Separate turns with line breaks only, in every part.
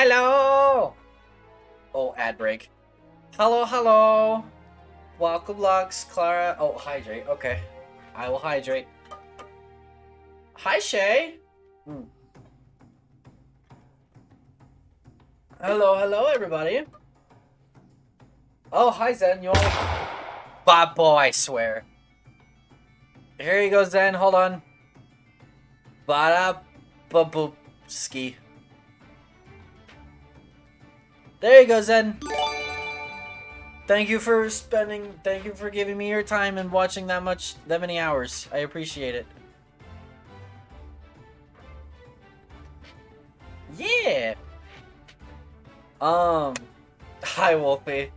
Hello! Oh, ad break. Hello, hello! Welcome, Lux, Clara. Oh, hydrate. Okay. I will hydrate. Hi, Shay! Hmm. Hello, hello, everybody. Oh, hi, Zen. You want Bob boy, I swear. Here you go, Zen. Hold on. Bada boop ski. There you go, Zen. Thank you for giving me your time and watching that many hours. I appreciate it. Yeah. Hi, Wolfie.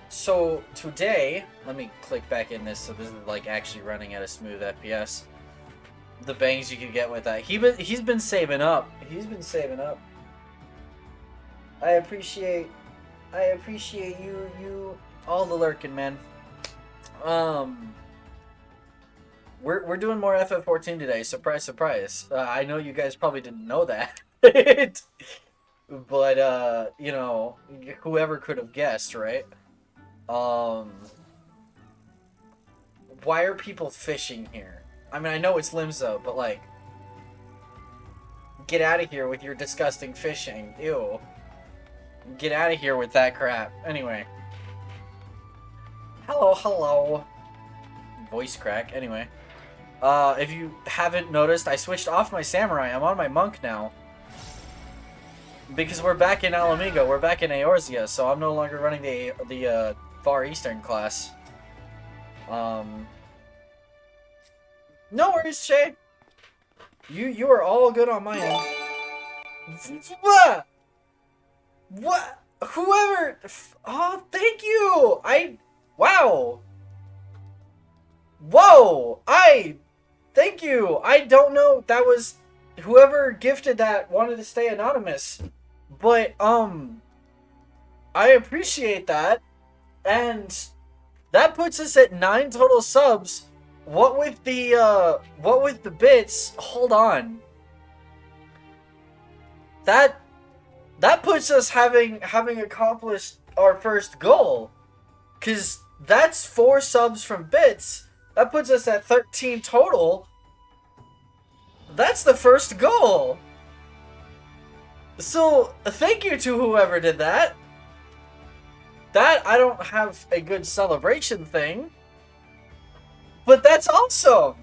So today, let me click back in this so this is like actually running at a smooth FPS. The bangs you can get with that. He's been saving up. He's been saving up. I appreciate you all the lurking, man. We're doing more FF14 today. Surprise, surprise. I know you guys probably didn't know that. But you know, whoever could have guessed, right? Why are people fishing here? I mean, I know it's Limzo, but like, get out of here with your disgusting fishing. Ew. Get out of here with that crap. Anyway. Hello, hello. Voice crack. Anyway. If you haven't noticed, I switched off my samurai. I'm on my monk now. Because we're back in Alamigo. We're back in Eorzea, so I'm no longer running the Far Eastern class. No worries, Shay. You are all good on my end. What? Whoever. Oh, thank you. Wow. Whoa. Thank you. I don't know. That was whoever gifted that wanted to stay anonymous, but I appreciate that, and that puts us at 9 total subs. What with the bits? Hold on. That puts us having accomplished our first goal, cause that's 4 subs from bits. That puts us at 13 total. That's the first goal. So thank you to whoever did that. That I don't have a good celebration thing, but that's awesome.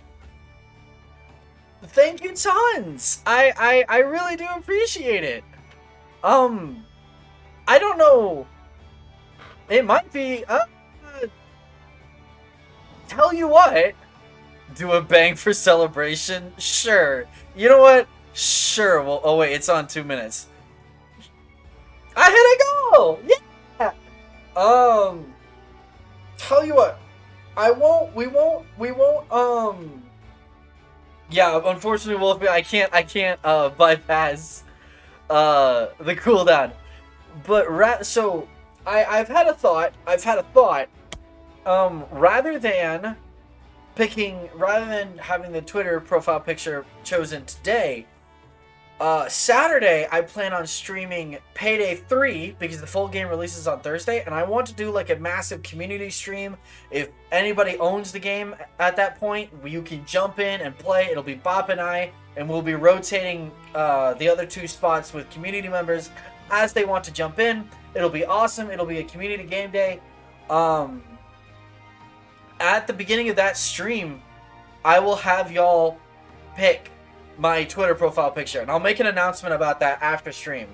Thank you tons. I really do appreciate it. I don't know. It might be. Tell you what. Do a bang for celebration? Sure. You know what? Sure. Well, oh wait, it's on 2 minutes. I hit a goal. Yeah. Tell you what. We won't. Yeah, unfortunately, Wolfie, I can't bypass the cooldown. But so I've had a thought. Rather than having the Twitter profile picture chosen today, Saturday I plan on streaming Payday 3 because the full game releases on Thursday, and I want to do like a massive community stream. If anybody owns the game at that point, you can jump in and play. It'll be Bop and I, and we'll be rotating the other 2 spots with community members as they want to jump in. It'll be awesome. It'll be a community game day. At the beginning of that stream, I will have y'all pick my Twitter profile picture, and I'll make an announcement about that after stream.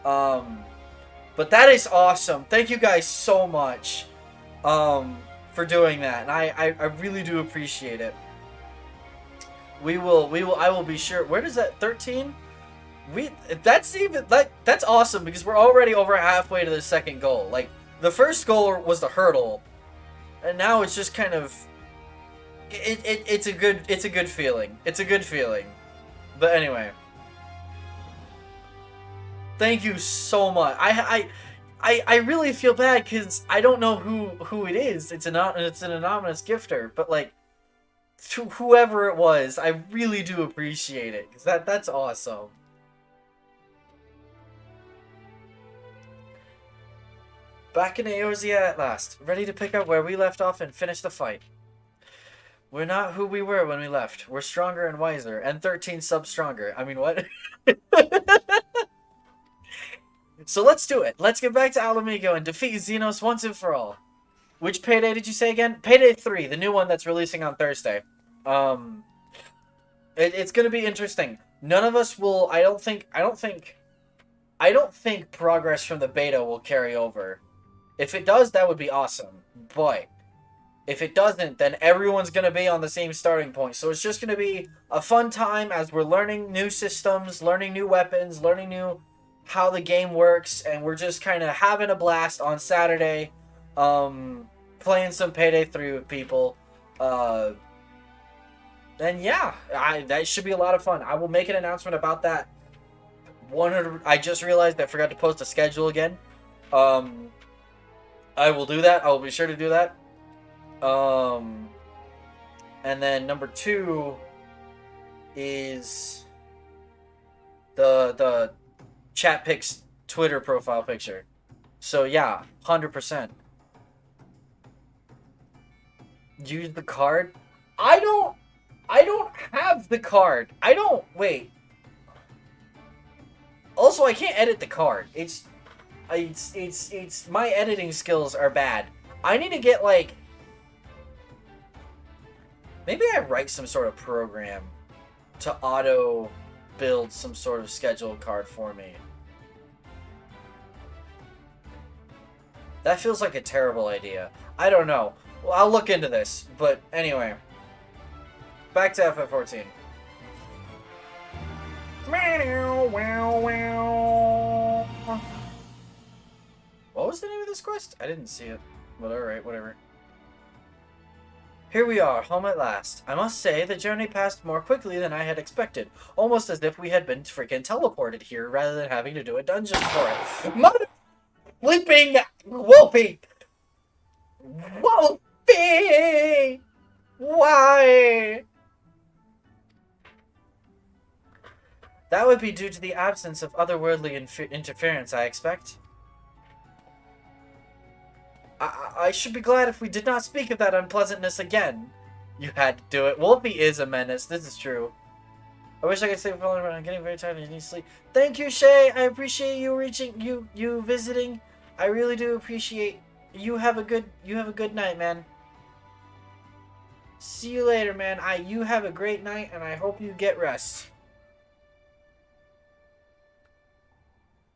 But that is awesome. Thank you guys so much for doing that, and I really do appreciate it. I will be sure. Where does that 13? That's awesome because we're already over halfway to the second goal. Like, the first goal was the hurdle, and now it's just kind of it's a good feeling. It's a good feeling. But anyway, thank you so much. I really feel bad because I don't know who it is. It's an anonymous gifter, but like, to whoever it was, I really do appreciate it because that's awesome. Back in Eorzea at last, ready to pick up where we left off and finish the fight. We're not who we were when we left. We're stronger and wiser, and 13 subs stronger. I mean, what? So let's do it. Let's get back to Mhigo and defeat Xenos once and for all. Which payday did you say again? Payday 3, the new one that's releasing on Thursday. It's gonna be interesting. None of us will. I don't think progress from the beta will carry over. If it does, that would be awesome. But if it doesn't, then everyone's gonna be on the same starting point. So it's just gonna be a fun time as we're learning new systems, learning new weapons, learning new how the game works, and we're just kind of having a blast on Saturday, playing some Payday 3 with people. And yeah, that should be a lot of fun. I will make an announcement about that. 100. I just realized I forgot to post a schedule again. I will do that. I will be sure to do that. And then number 2 is the chat picks Twitter profile picture. So yeah, 100%. Use the card. I don't have the card. Wait. Also, I can't edit the card. It's my editing skills are bad. I need to get like, maybe I write some sort of program to auto build some sort of schedule card for me. That feels like a terrible idea. I don't know. Well, I'll look into this. But anyway, back to FF14. What was the name of this quest? I didn't see it. But alright, whatever. Here we are, home at last. I must say, the journey passed more quickly than I had expected. Almost as if we had been freaking teleported here rather than having to do a dungeon for it. Mother flipping Wolfie! Wolfie! Why? That would be due to the absence of otherworldly interference, I expect. I should be glad if we did not speak of that unpleasantness again. You had to do it. Wolfie is a menace. This is true. I wish I could sleep for I'm getting very tired and I need sleep. Thank you, Shay. I appreciate you visiting. I really do appreciate. You have a good night, man. See you later, man. You have a great night and I hope you get rest.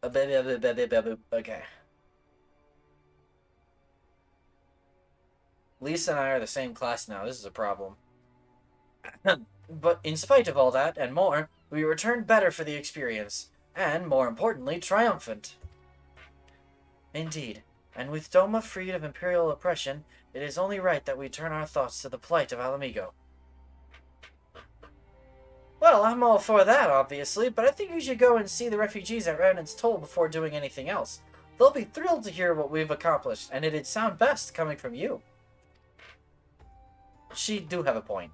Okay. Lisa and I are the same class now. This is a problem. But in spite of all that and more, we returned better for the experience. And, more importantly, triumphant. Indeed. And with Doma freed of Imperial oppression, it is only right that we turn our thoughts to the plight of Mhigo. Well, I'm all for that, obviously, but I think you should go and see the refugees at Revenant's Toll before doing anything else. They'll be thrilled to hear what we've accomplished, and it'd sound best coming from you. She do have a point.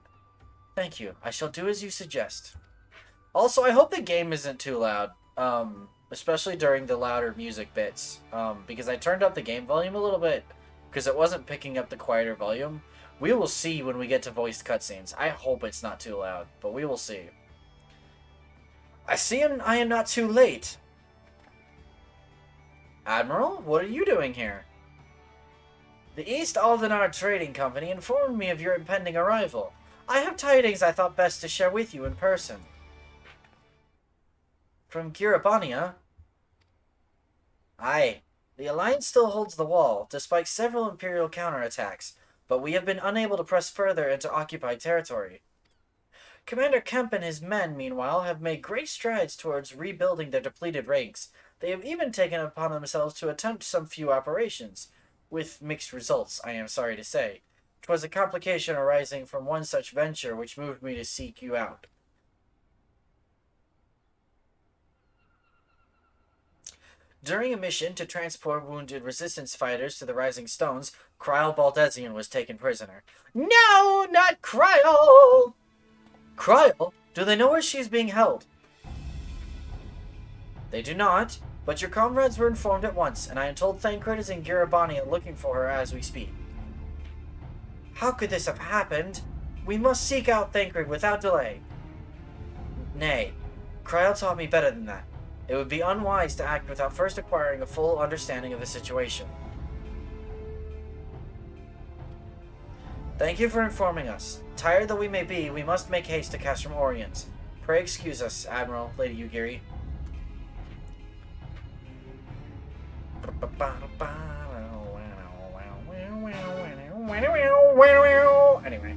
Thank you. I shall do as you suggest. Also, I hope the game isn't too loud, especially during the louder music bits, because I turned up the game volume a little bit, because it wasn't picking up the quieter volume. We will see when we get to voiced cutscenes. I hope it's not too loud, but we will see. I see I am not too late. Admiral, what are you doing here? The East Aldenar Trading Company informed me of your impending arrival. I have tidings I thought best to share with you in person. From Girabania? Aye. The Alliance still holds the wall, despite several Imperial counterattacks, but we have been unable to press further into occupied territory. Commander Kemp and his men, meanwhile, have made great strides towards rebuilding their depleted ranks. They have even taken it upon themselves to attempt some few operations, with mixed results, I am sorry to say. 'Twas a complication arising from one such venture which moved me to seek you out. During a mission to transport wounded resistance fighters to the Rising Stones, Kryl Baldesion was taken prisoner. No, not Kryl! Kryl? Do they know where she is being held? They do not. But your comrades were informed at once, and I am told Thancred is in Garabania looking for her as we speak. How could this have happened? We must seek out Thancred without delay. Nay, Cryle taught me better than that. It would be unwise to act without first acquiring a full understanding of the situation. Thank you for informing us. Tired though we may be, we must make haste to Castrum Orient. Pray excuse us, Admiral, Lady Yugiri. Anyway.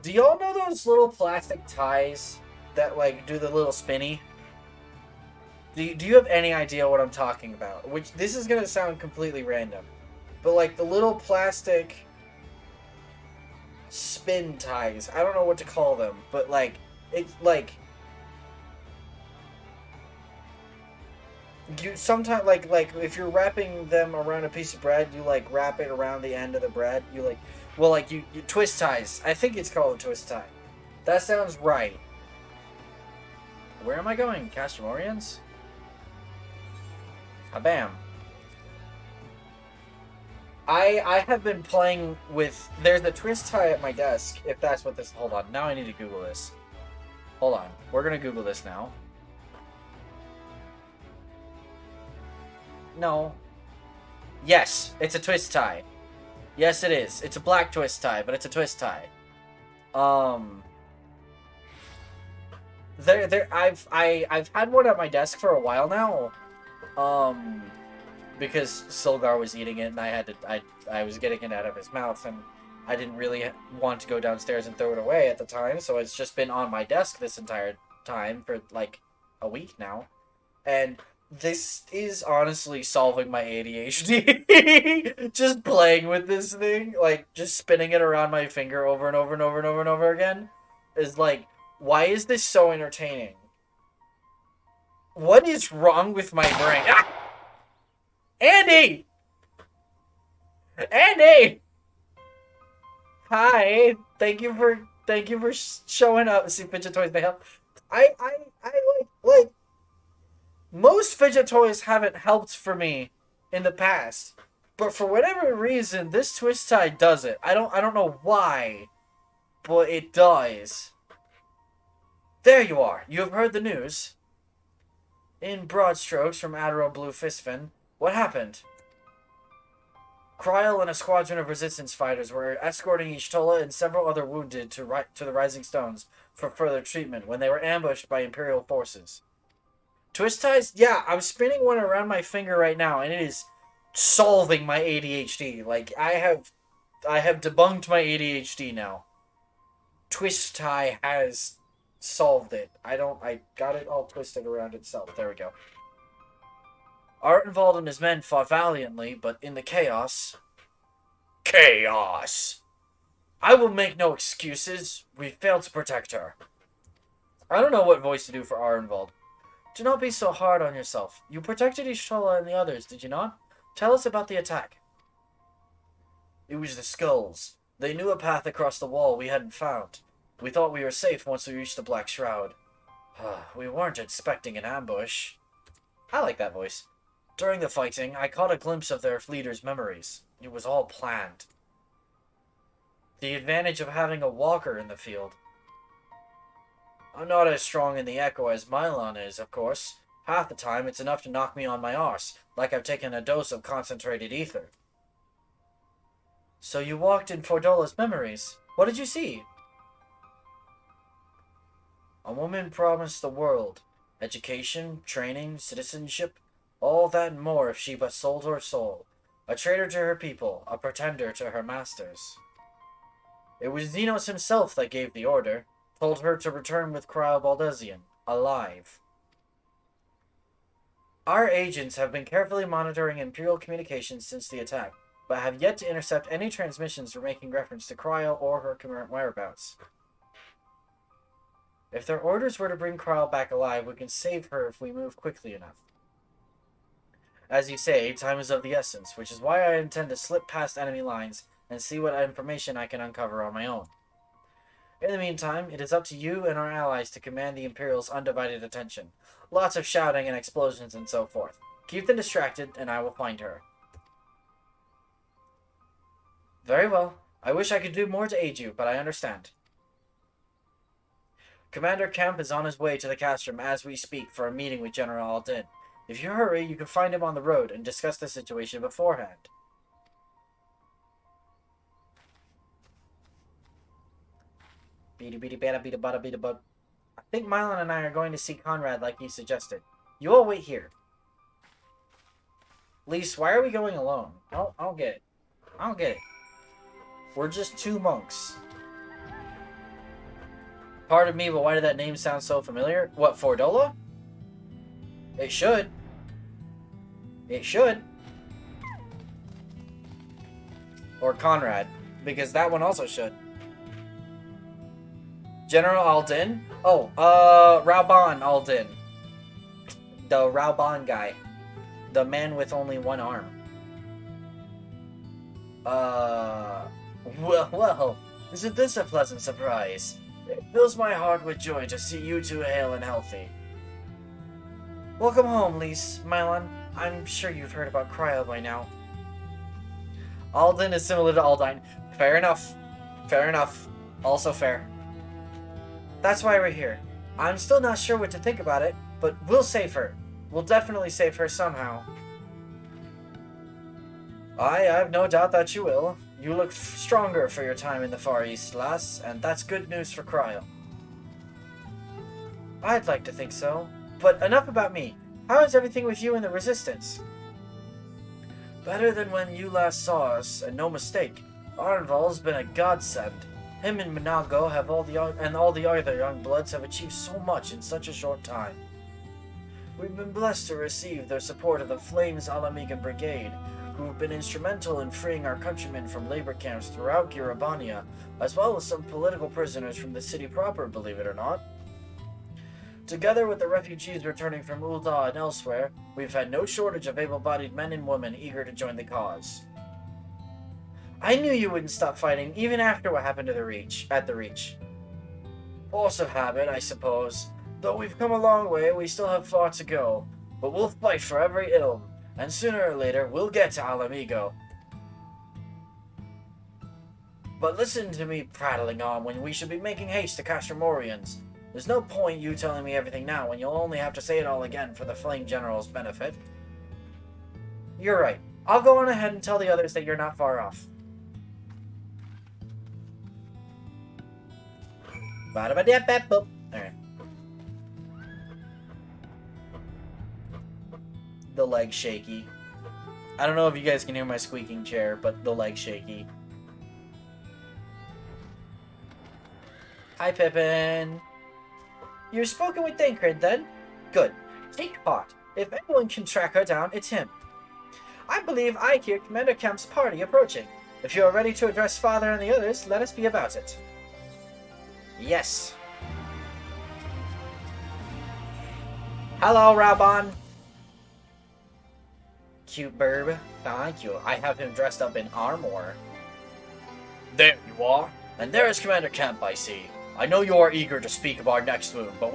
Do y'all know those little plastic ties that, like, do the little spinny? Do you have any idea what I'm talking about? Which, this is gonna sound completely random. But, like, the little plastic spin ties. I don't know what to call them. But, like, it's, like... You sometimes, like, if you're wrapping them around a piece of bread, you, like, wrap it around the end of the bread. You, like... Well, like, you twist ties. I think it's called a twist tie. That sounds right. Where am I going? Castrum Orients? Bam. I have been playing with... There's a twist tie at my desk, if that's what this... Hold on. Now I need to Google this. Hold on. We're going to Google this now. No. Yes, it's a twist tie. Yes, it is. It's a black twist tie, but it's a twist tie. I've had one at my desk for a while now. Because Silgar was eating it, and I was getting it out of his mouth, and I didn't really want to go downstairs and throw it away at the time, so it's just been on my desk this entire time for like a week now, and this is honestly solving my ADHD. Just playing with this thing, like just spinning it around my finger over and over and over and over and over again, is like, why is this so entertaining? What is wrong with my brain? Ah! Andy! Andy! Hi. Thank you for showing up. See, fidget toys, they help. I like most fidget toys haven't helped for me in the past, but for whatever reason, this twist tie does it. I don't know why, but it does. There you are. You have heard the news. In broad strokes from Admiral Blue Fistfin, what happened? Cryle and a squadron of resistance fighters were escorting Ishtola and several other wounded to the Rising Stones for further treatment when they were ambushed by Imperial forces. Twist ties? Yeah, I'm spinning one around my finger right now, and it is solving my ADHD. Like, I have debunked my ADHD now. Twist tie has solved it. I got it all twisted around itself. There we go. Artenwald and his men fought valiantly, but in the chaos... Chaos! I will make no excuses. We failed to protect her. I don't know what voice to do for Artenwald. Do not be so hard on yourself. You protected Ishtola and the others, did you not? Tell us about the attack. It was the skulls. They knew a path across the wall we hadn't found. We thought we were safe once we reached the Black Shroud. We weren't expecting an ambush. I like that voice. During the fighting, I caught a glimpse of their leader's memories. It was all planned. The advantage of having a walker in the field. I'm not as strong in the echo as Mylon is, of course. Half the time, it's enough to knock me on my arse, like I've taken a dose of concentrated ether. So you walked in Fordola's memories. What did you see? A woman promised the world. Education, training, citizenship, all that and more if she but sold her soul. A traitor to her people, a pretender to her masters. It was Xenos himself that gave the order, told her to return with Cryle Baldesion, alive. Our agents have been carefully monitoring Imperial communications since the attack, but have yet to intercept any transmissions making reference to Cryle or her current whereabouts. If their orders were to bring Cryle back alive, we can save her if we move quickly enough. As you say, time is of the essence, which is why I intend to slip past enemy lines and see what information I can uncover on my own. In the meantime, it is up to you and our allies to command the Imperial's undivided attention. Lots of shouting and explosions and so forth. Keep them distracted, and I will find her. Very well. I wish I could do more to aid you, but I understand. Commander Kemp is on his way to the castrum as we speak for a meeting with General Aldin. If you hurry, you can find him on the road and discuss the situation beforehand. I think Mylon and I are going to see Conrad like he suggested. You all wait here. Lise, why are we going alone? I don't get it. I don't get it. We're just two monks. Pardon me, but why did that name sound so familiar? What, Fordola? It should. It should. Or Conrad, because that one also should. General Aldin? Oh, Rauban Aldin. The Rauban guy. The man with only one arm. Well, isn't this a pleasant surprise? It fills my heart with joy to see you two hale and healthy. Welcome home, Lise. Mylon, I'm sure you've heard about Cryo by now. Aldin is similar to Aldine. Fair enough. Fair enough. Also fair. That's why we're here. I'm still not sure what to think about it, but we'll save her. We'll definitely save her somehow. I have no doubt that you will. You look stronger for your time in the Far East, lass, and that's good news for Cryo. I'd like to think so. But enough about me. How is everything with you and the Resistance? Better than when you last saw us, and no mistake. Arnval's been a godsend. Him and Mhigo have all the other young bloods have achieved so much in such a short time. We've been blessed to receive the support of the Flames Alamigan Brigade, who have been instrumental in freeing our countrymen from labor camps throughout Girabania, as well as some political prisoners from the city proper, believe it or not. Together with the refugees returning from Ul'dah and elsewhere, we've had no shortage of able-bodied men and women eager to join the cause. I knew you wouldn't stop fighting, even after what happened to the Reach. Force of habit, I suppose. Though we've come a long way, we still have far to go. But we'll fight for every ilm, and sooner or later, we'll get to Alamigo. But listen to me prattling on when we should be making haste to Castromorians. There's no point you telling me everything now when you'll only have to say it all again for the Flame General's benefit. You're right. I'll go on ahead and tell the others that you're not far off. Alright. The leg shaky. I don't know if you guys can hear my squeaking chair, but the leg shaky. Hi, Pippin. You've spoken with Thancred, then? Good. Take heart. If anyone can track her down, it's him. I believe I hear Commander Kemp's party approaching. If you are ready to address Father and the others, let us be about it. Yes. Hello, Rauban. Cute burb. Thank you. I have him dressed up in armor. There you are. And there is Commander Kemp, I see. I know you are eager to speak of our next move, but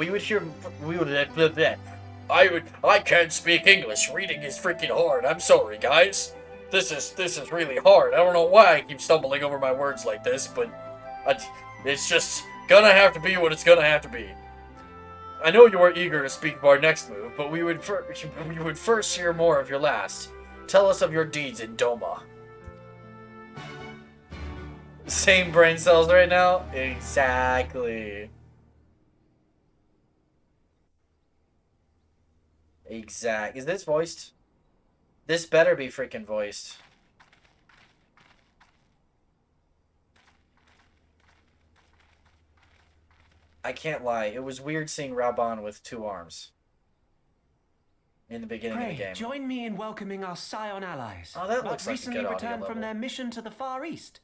I can't speak English. Reading is freaking hard. I'm sorry, guys. This is really hard. I don't know why I keep stumbling over my words like this, but it's just gonna have to be what it's gonna have to be. I know you are eager to speak of our next move, but we would first hear more of your last. Tell us of your deeds in Doma. Same brain cells right now? Exactly. Is this voiced? This better be freaking voiced. I can't lie. It was weird seeing Rauban with two arms. In the beginning of the game.
Join me in welcoming our Scion allies.
Oh, that looks like a good audio
recently returned from
level.
their mission to the Far East.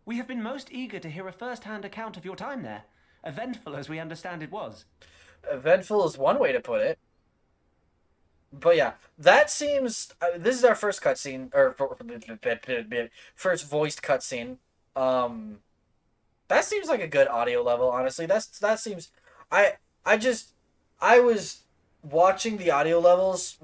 We have been most eager to hear a first-hand account of your time there. Eventful as we understand it was.
Eventful is one way to put it. But yeah, that seems... this is our first cutscene, or first voiced cutscene. That seems like a good audio level, honestly. That seems. I I just I was watching the audio levels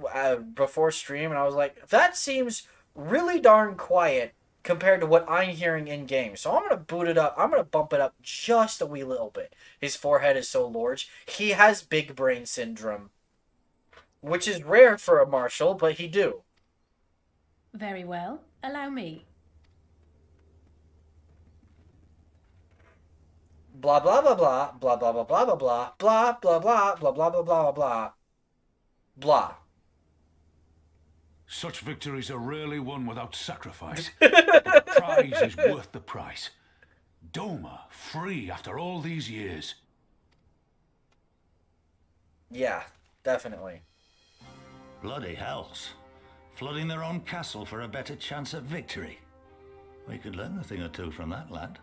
before stream, and I was like, that seems really darn quiet compared to what I'm hearing in game. So I'm gonna boot it up. I'm gonna bump it up just a wee little bit. His forehead is so large. He has big brain syndrome, which is rare for a marshal, but he do.
Very well. Allow me.
Blah blah blah blah blah blah blah blah blah blah blah blah blah blah blah blah blah blah blah.
Such victories are rarely won without sacrifice. But prize is worth the price. Doma, free after all these years.
Yeah, definitely.
Bloody hells. Flooding their own castle for a better chance at victory. We could learn a thing or two from that lad.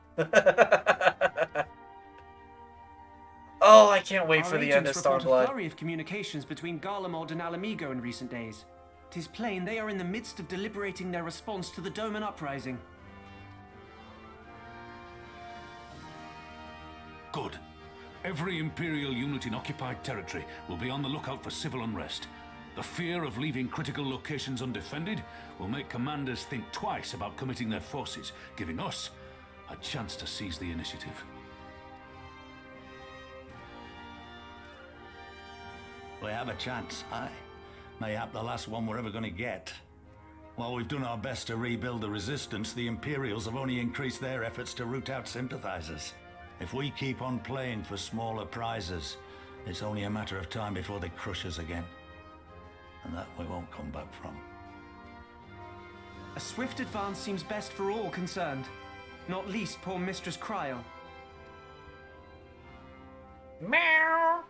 Oh, I can't wait
Our
for the end of
agents report a
Stormblood.
flurry of communications between Garlemald and Mhigo in recent days. 'Tis plain they are in the midst of deliberating their response to the Doman uprising.
Good. Every Imperial unit in occupied territory will be on the lookout for civil unrest. The fear of leaving critical locations undefended will make commanders think twice about committing their forces, giving us a chance to seize the initiative.
We have a chance, aye. Mayhap the last one we're ever going to get. While we've done our best to rebuild the resistance, the Imperials have only increased their efforts to root out sympathizers. If we keep on playing for smaller prizes, it's only a matter of time before they crush us again. And that we won't come back from.
A swift advance seems best for all concerned, not least poor Mistress Kryl.
Meow.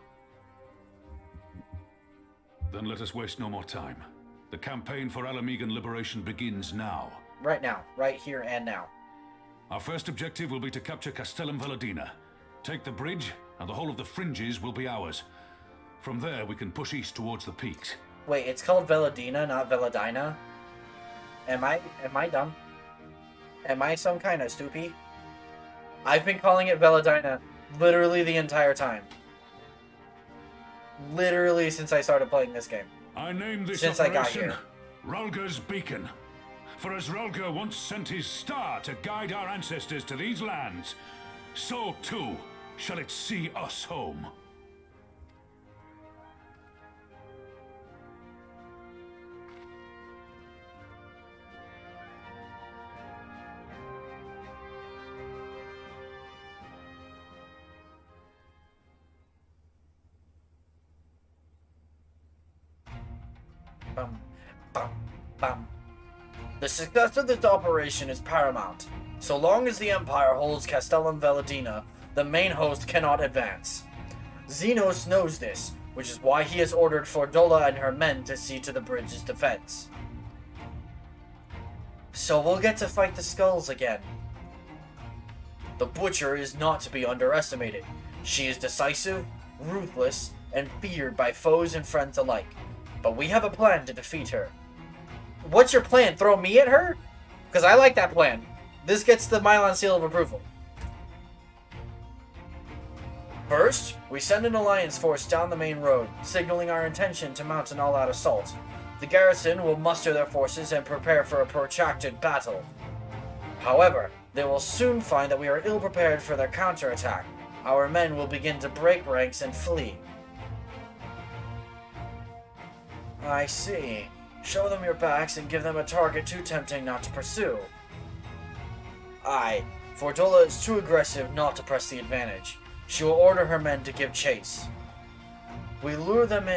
Then let us waste no more time. The campaign for Alamegan liberation begins now.
Right now, right here and now.
Our first objective will be to capture Castellum Veladina. Take the bridge, and the whole of the fringes will be ours. From there, we can push east towards the peaks.
Wait, it's called Veladina, not Veladina? Am I dumb? Am I some kind of stoopy? I've been calling it Veladina literally the entire time. Literally since I started playing this game.
I name this
Since I got
operation
here.
Ralga's Beacon. For as Ralga once sent his star to guide our ancestors to these lands, so too shall it see us home.
Bum, bum, bum. The success of this operation is paramount. So long as the Empire holds Castellum Veladina, the main host cannot advance. Xenos knows this, which is why he has ordered Fordola and her men to see to the bridge's defense. So we'll get to fight the skulls again. The Butcher is not to be underestimated. She is decisive, ruthless, and feared by foes and friends alike. But we have a plan to defeat her. What's your plan? Throw me at her? Because I like that plan. This gets the Mylon seal of approval. First, we send an alliance force down the main road, signaling our intention to mount an all-out assault. The garrison will muster their forces and prepare for a protracted battle. However, they will soon find that we are ill-prepared for their counterattack. Our men will begin to break ranks and flee. I see. Show them your backs and give them a target too tempting not to pursue. Aye, Fordola is too aggressive not to press the advantage. She will order her men to give chase. We lure them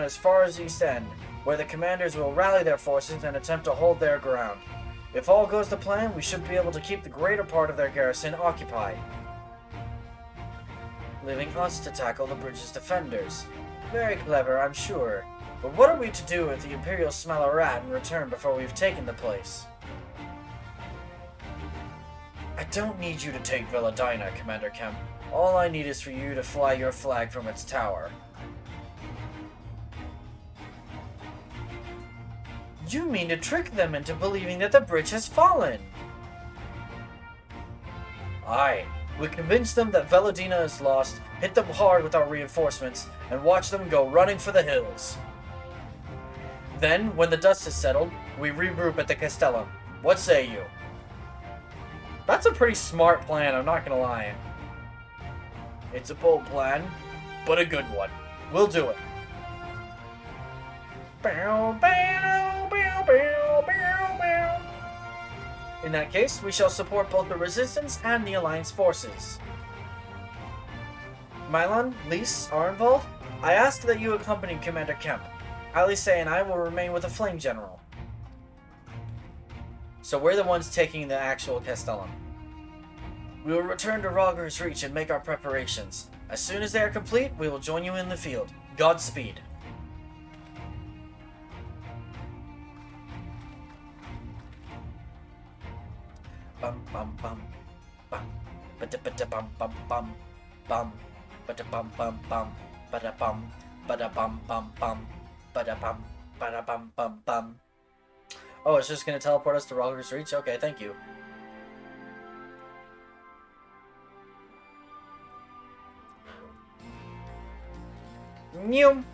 as far as East End, where the commanders will rally their forces and attempt to hold their ground. If all goes to plan, we should be able to keep the greater part of their garrison occupied, leaving us to tackle the bridge's defenders. Very clever, I'm sure. But what are we to do if the Imperials smell a rat and return before we've taken the place? I don't need you to take Veladina, Commander Kemp. All I need is for you to fly your flag from its tower. You mean to trick them into believing that the bridge has fallen? Aye, We convince them that Veladina is lost, hit them hard with our reinforcements, and watch them go running for the hills. Then, when the dust has settled, we regroup at the Castellum. What say you? That's a pretty smart plan, I'm not gonna lie. It's a bold plan, but a good one. We'll do it. Bow, bow, bow, bow, bow, bow. In that case, we shall support both the Resistance and the Alliance forces. Mylon, Lys, Arnvald, I ask that you accompany Commander Kemp. Alice and I will remain with the Flame General. So we're the ones taking the actual Castellum. We will return to Rogger's Reach and make our preparations. As soon as they are complete, we will join you in the field. Godspeed. Bum bum bum bum bada bada bum bum bum bum bada bum bum bum bada bum bada bum bum bum bada bum bum bum. Oh, it's just gonna teleport us to Rogger's Reach? Okay, thank you. Mew.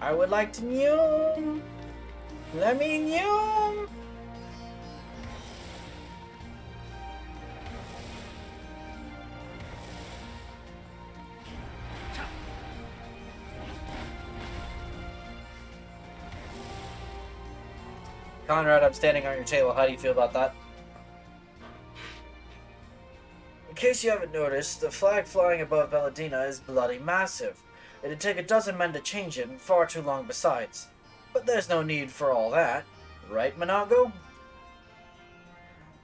I would like to mew. Let me mew. Conrad, I'm standing on your table. How do you feel about that? In case you haven't noticed, the flag flying above Veladina is bloody massive. It'd take a dozen men to change it, and far too long besides. But there's no need for all that. Right, Mhigo?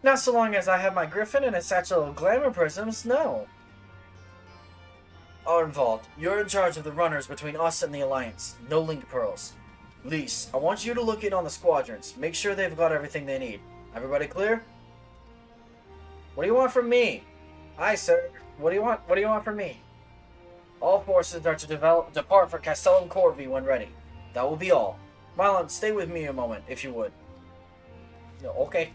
Not so long as I have my griffin and a satchel of glamour prisms, no. Arnvald, you're in charge of the runners between us and the Alliance. No link pearls. Lys, I want you to look in on the squadrons. Make sure they've got everything they need. Everybody clear? What do you want from me? Aye, sir. What do you want? What do you want from me? All forces are to depart for Castellum Corvi when ready. That will be all. Mylon, stay with me a moment, if you would. No, okay.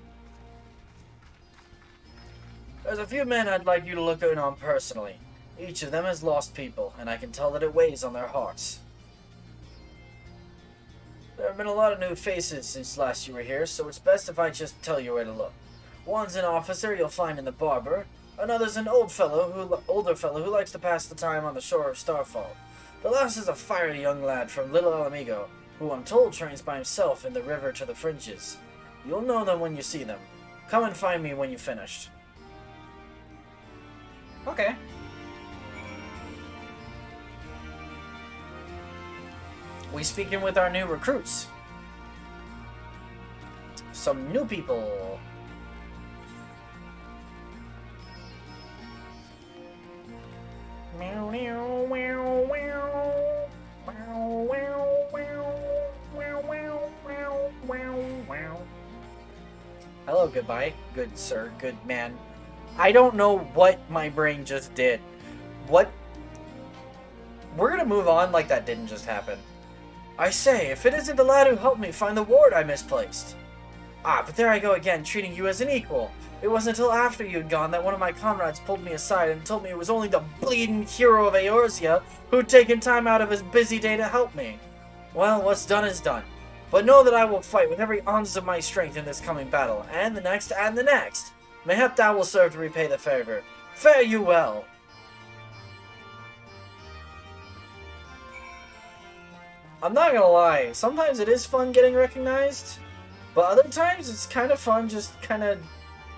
There's a few men I'd like you to look in on personally. Each of them has lost people, and I can tell that it weighs on their hearts. There have been a lot of new faces since last you were here, so it's best if I just tell you where to look. One's an officer you'll find in the barber. Another's an older fellow who likes to pass the time on the shore of Starfall. The last is a fiery young lad from Little Mhigo, who I'm told trains by himself in the river to the fringes. You'll know them when you see them. Come and find me when you've finished. Okay. We speaking with our new recruits. Some new people. Hello, goodbye, good sir, good man. I don't know what my brain just did. What? We're gonna move on like that didn't just happen. I say, if it isn't the lad who helped me find the ward I misplaced. Ah, but there I go again, treating you as an equal. It wasn't until after you'd gone that one of my comrades pulled me aside and told me it was only the bleeding hero of Eorzea who'd taken time out of his busy day to help me. Well, what's done is done. But know that I will fight with every ounce of my strength in this coming battle, and the next, and the next. Mayhap that will serve to repay the favor. Fare you well. I'm not gonna lie, sometimes it is fun getting recognized, but other times it's kind of fun just kind of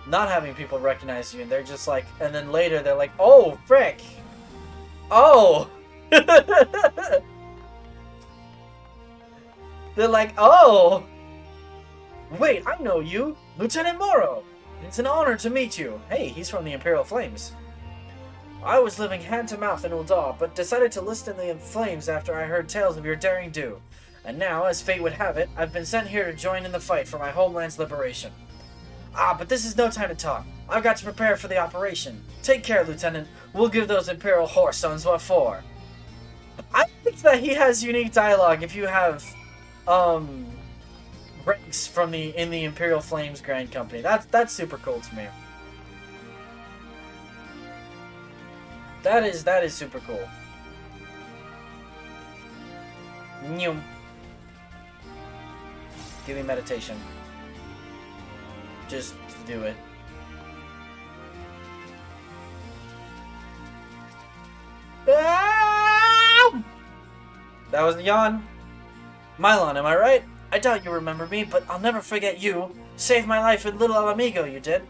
not having people recognize you, and they're just like, and then later they're like, oh, frick. Oh. They're like, oh. Wait, I know you. Lieutenant Moro. It's an honor to meet you. Hey, he's from the Imperial Flames. I was living hand to mouth in Ul'dah, but decided to list in the Flames after I heard tales of your daring do. And now, as fate would have it, I've been sent here to join in the fight for my homeland's liberation. Ah, but this is no time to talk. I've got to prepare for the operation. Take care, Lieutenant. We'll give those Imperial horse sons what for. I think that he has unique dialogue if you have, ranks from in the Imperial Flames Grand Company. That's super cool to me. That is super cool. Nyum. Give me meditation. Just do it. Ah! That was a yawn. Mylon, am I right? I doubt you remember me, but I'll never forget you. Saved my life in Little Alamigo, you did.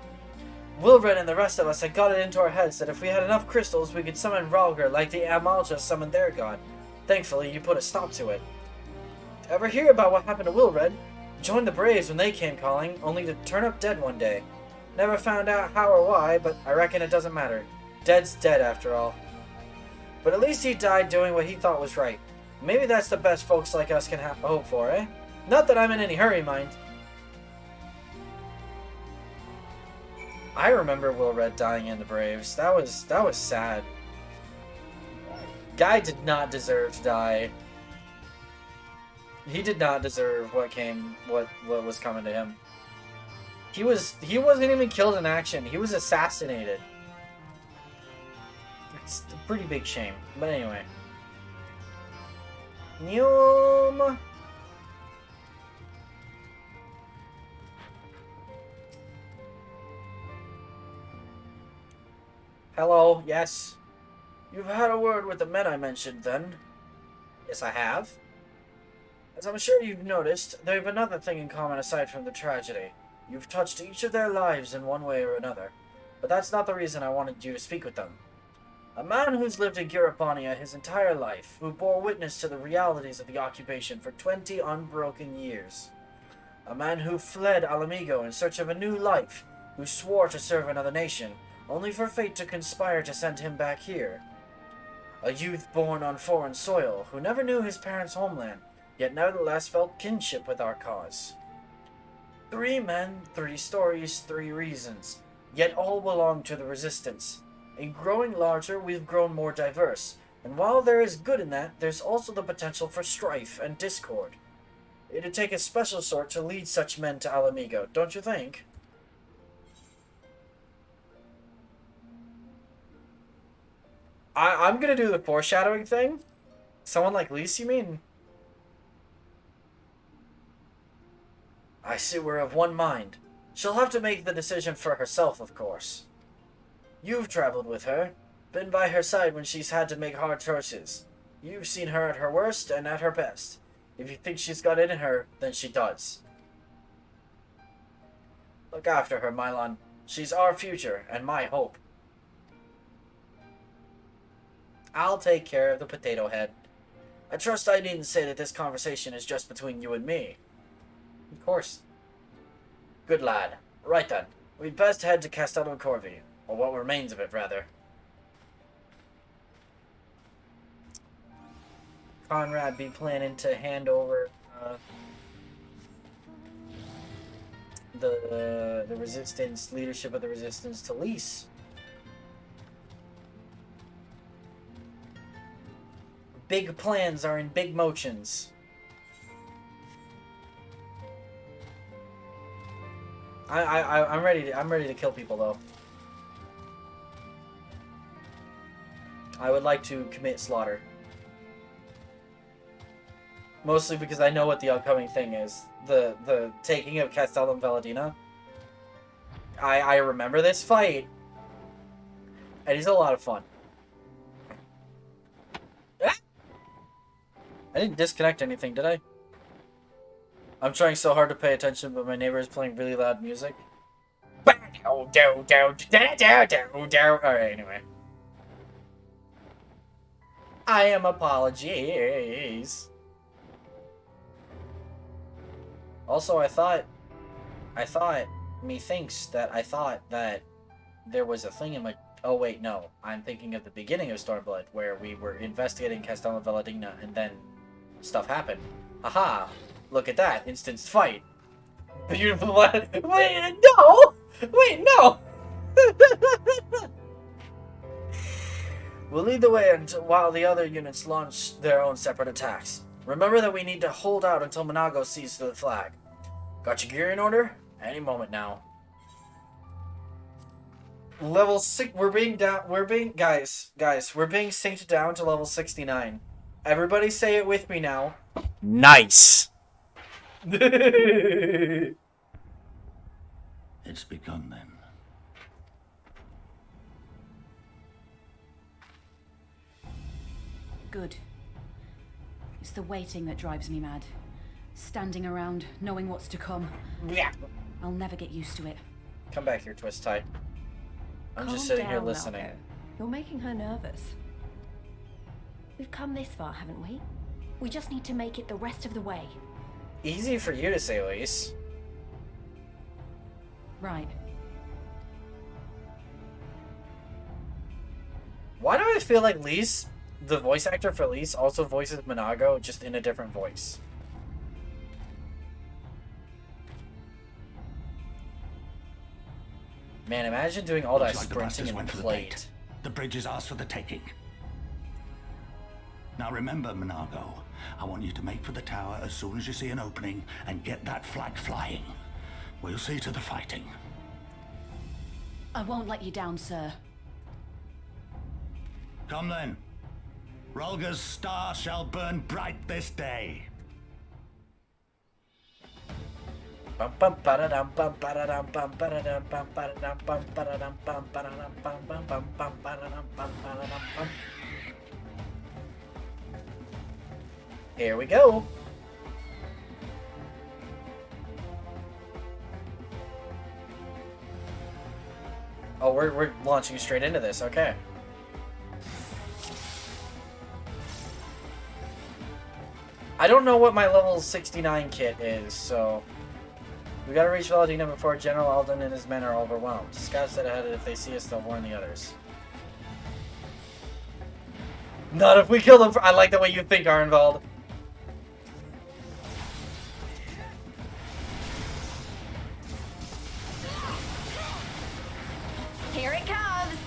Wilred and the rest of us had got it into our heads that if we had enough crystals, we could summon Ralger like the Amalja summoned their god. Thankfully, you put a stop to it. Ever hear about what happened to Wilred? Joined the Braves when they came calling, only to turn up dead one day. Never found out how or why, but I reckon it doesn't matter. Dead's dead after all. But at least he died doing what he thought was right. Maybe that's the best folks like us can hope for, eh? Not that I'm in any hurry, mind. I remember Wilred dying in the Braves. That was sad. Guy did not deserve to die. He did not deserve what was coming to him. He wasn't even killed in action. He was assassinated. It's a pretty big shame. But anyway. Nyum. Hello, yes. You've had a word with the men I mentioned, then? Yes, I have. As I'm sure you've noticed, they have another thing in common aside from the tragedy. You've touched each of their lives in one way or another. But that's not the reason I wanted you to speak with them. A man who's lived in Gurapania his entire life, who bore witness to the realities of the occupation for 20 unbroken years. A man who fled Alamigo in search of a new life, who swore to serve another nation, only for fate to conspire to send him back here. A youth born on foreign soil, who never knew his parents' homeland, yet nevertheless felt kinship with our cause. 3 men, 3 stories, 3 reasons, yet all belong to the Resistance. In growing larger, we've grown more diverse, and while there is good in that, there's also the potential for strife and discord. It'd take a special sort to lead such men to Alamigo, don't you think? I'm gonna do the foreshadowing thing. Someone like Lise, you mean? I see we're of one mind. She'll have to make the decision for herself, of course. You've traveled with her, been by her side when she's had to make hard choices. You've seen her at her worst and at her best. If you think she's got it in her, then she does. Look after her, Mylon. She's our future and my hope. I'll take care of the potato head. I trust I needn't say that this conversation is just between you and me. Of course. Good lad. Right then. We'd best head to Castello Corvi, or what remains of it, rather. Conrad be planning to hand over the resistance, leadership of the resistance to Lise. Big plans are in big motions. I'm ready to kill people though. I would like to commit slaughter. Mostly because I know what the upcoming thing is. The taking of Castellum Valadina. I remember this fight. And it's a lot of fun. Ah! I didn't disconnect anything, did I? I'm trying so hard to pay attention, but my neighbor is playing really loud music. Alright, anyway. I am apologies. Also, I thought that there was a thing in my... Oh, wait, no. I'm thinking of the beginning of Stormblood, where we were investigating Castellum Valadina, and then stuff happened. Aha! Look at that. Instant fight. Beautiful. Wait, no! Wait, no! We'll lead the way while the other units launch their own separate attacks. Remember that we need to hold out until Mhigo sees the flag. Got your gear in order? Any moment now. Level 6. We're being guys. We're being synced down to level 69. Everybody say it with me now. Nice.
It's begun then.
Good. It's the waiting that drives me mad. Standing around, knowing what's to come.
Yeah.
I'll never get used to it.
Come back here, Twist Tie. I'm
Calm
just sitting here
down,
listening.
Mhigo. You're making her nervous. We've come this far, haven't we? We just need to make it the rest of the way.
Easy for you to say, Lise.
Right.
Why do I feel like Lise, the voice actor for Lise, also voices Mhigo, just in a different voice? Man, imagine doing all that
Looks like the
sprinting
bastards
in
went for the
plate.
bait. The bridge is ours for the taking. Now remember, Mhigo, I want you to make for the tower as soon as you see an opening and get that flag flying. We'll see to the fighting.
I won't let you down, sir.
Come then. Rolga's star shall burn bright this day.
Bum bum ba-da-dum bum ba-da-dum bum ba-da-dum bum ba-da-dum bum ba-da-dum bum ba-da-dum bum bum bum bum ba-da-dum bum ba-da-dum bum. Here we go. Oh, we're launching straight into this. Okay. I don't know what my level 69 kit is, so we gotta reach Valentina before General Alden and his men are overwhelmed. Scouts that ahead, if they see us, they'll warn the others. Not if we kill them. I like the way you think, Arnvald.
Here it comes!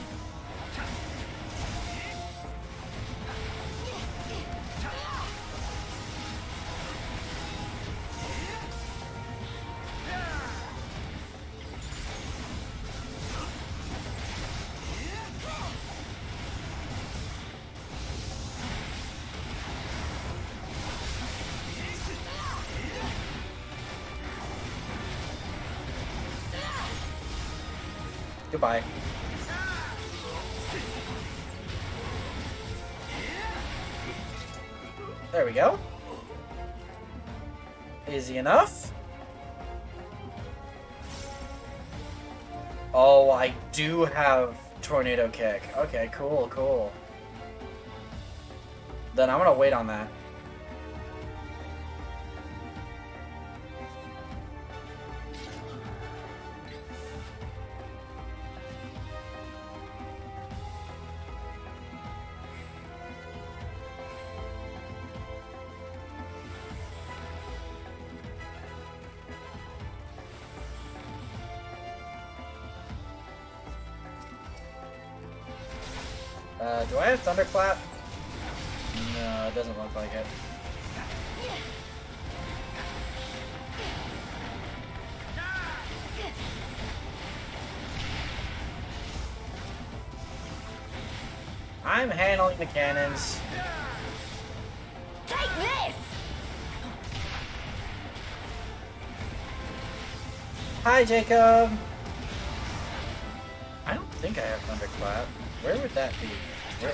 Goodbye. There we go. Easy enough. Oh, I do have Tornado Kick. Okay, cool, cool. Then I'm gonna wait on that. Do I have Thunderclap? No, it doesn't look like it. I'm handling the cannons.
Take this!
Hi, Jacob! I don't think I have Thunderclap. Where would that be?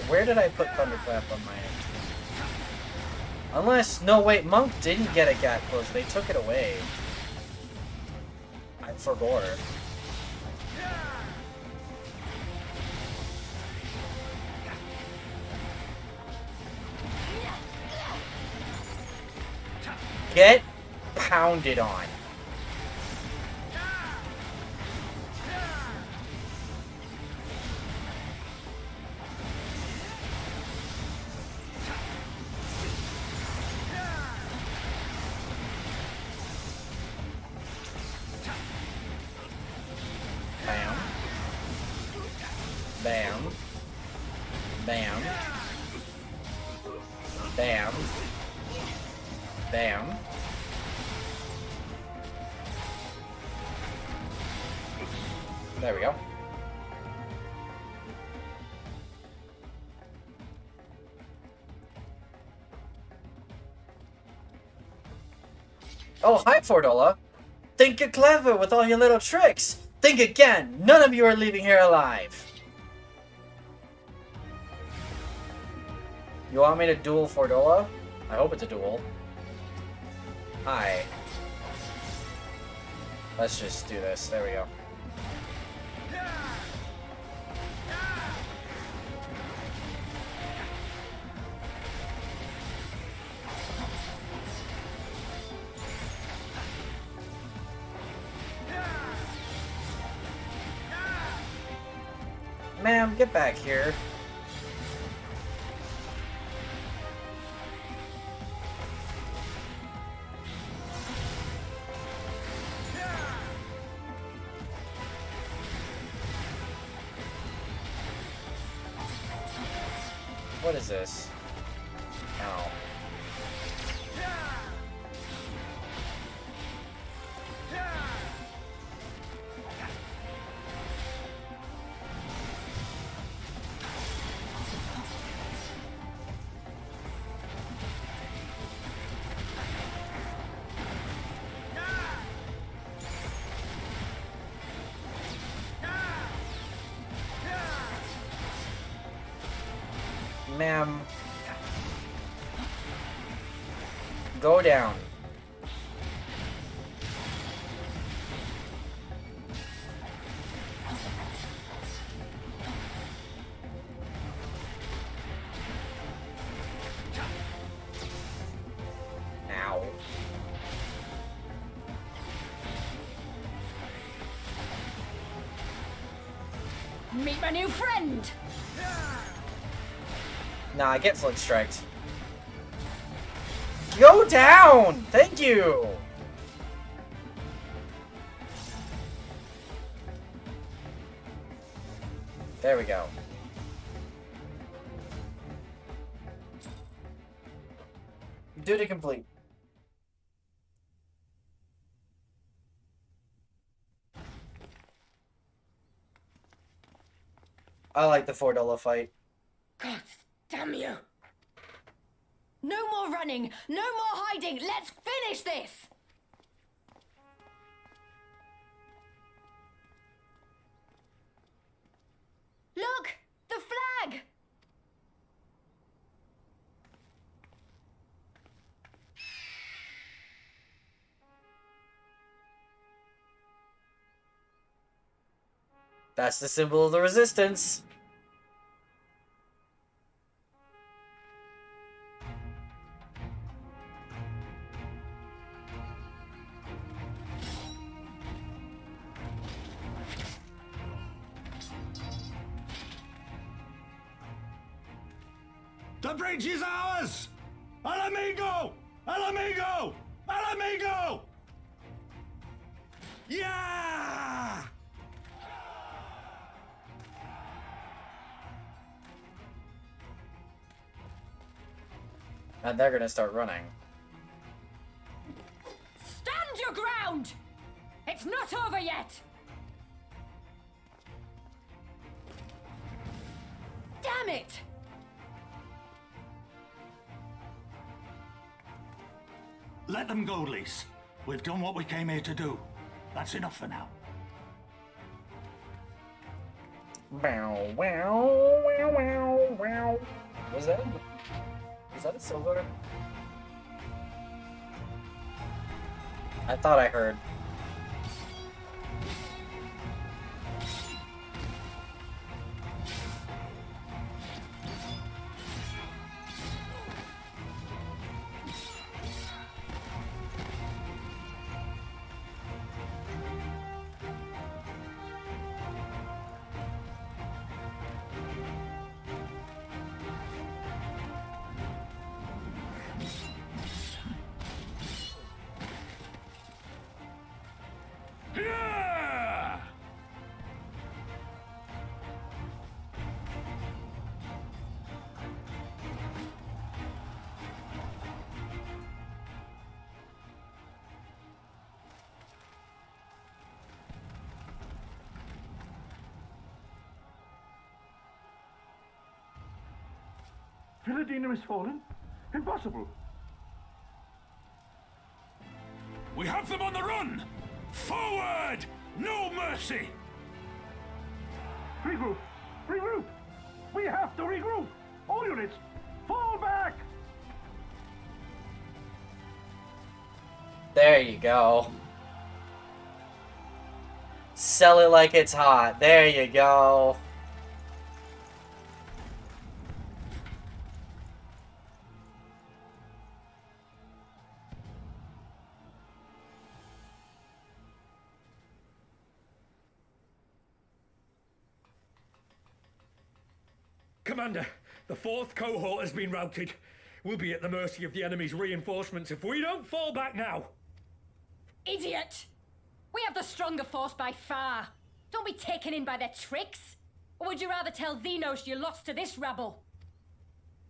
Where did I put Thunderclap on my... Unless... No, wait, Monk didn't get a Gat Close. They took it away. I forgot. Get pounded on. Bam. Bam. Bam. There we go. Oh, hi, Fordola. Think you're clever with all your little tricks. Think again. None of you are leaving here alive. You want me to duel Fordola? I hope it's a duel. Hi. Let's just do this. There we go. Ma'am, get back here. What is this? Ow. Ma'am. Go down. Ow.
Meet my new friend!
Nah, I get flick striked. Go down! Thank you! There we go. Duty complete. I like the $4 fight.
God damn you! No more running! No more hiding! Let's finish this! Look! The flag!
That's the symbol of the resistance.
The bridge is ours! Al Mhigo! Al Mhigo! Al Mhigo! Yeah!
And they're gonna start running.
Stand your ground! It's not over yet!
Damn it!
Let them go, Lise. We've done what we came here to do. That's enough for now.
Wow, wow, wow, wow, wow. Was that a silver? I thought I heard.
Villadina is fallen? Impossible.
We have them on the run! Forward! No mercy!
Regroup! Regroup! We have to regroup! All units, fall back!
There you go. Sell it like it's hot. There you go.
Commander, the 4th cohort has been routed. We'll be at the mercy of the enemy's reinforcements if we don't fall back now.
Idiot! We have the stronger force by far. Don't be taken in by their tricks. Or would you rather tell Xenos you lost to this rabble?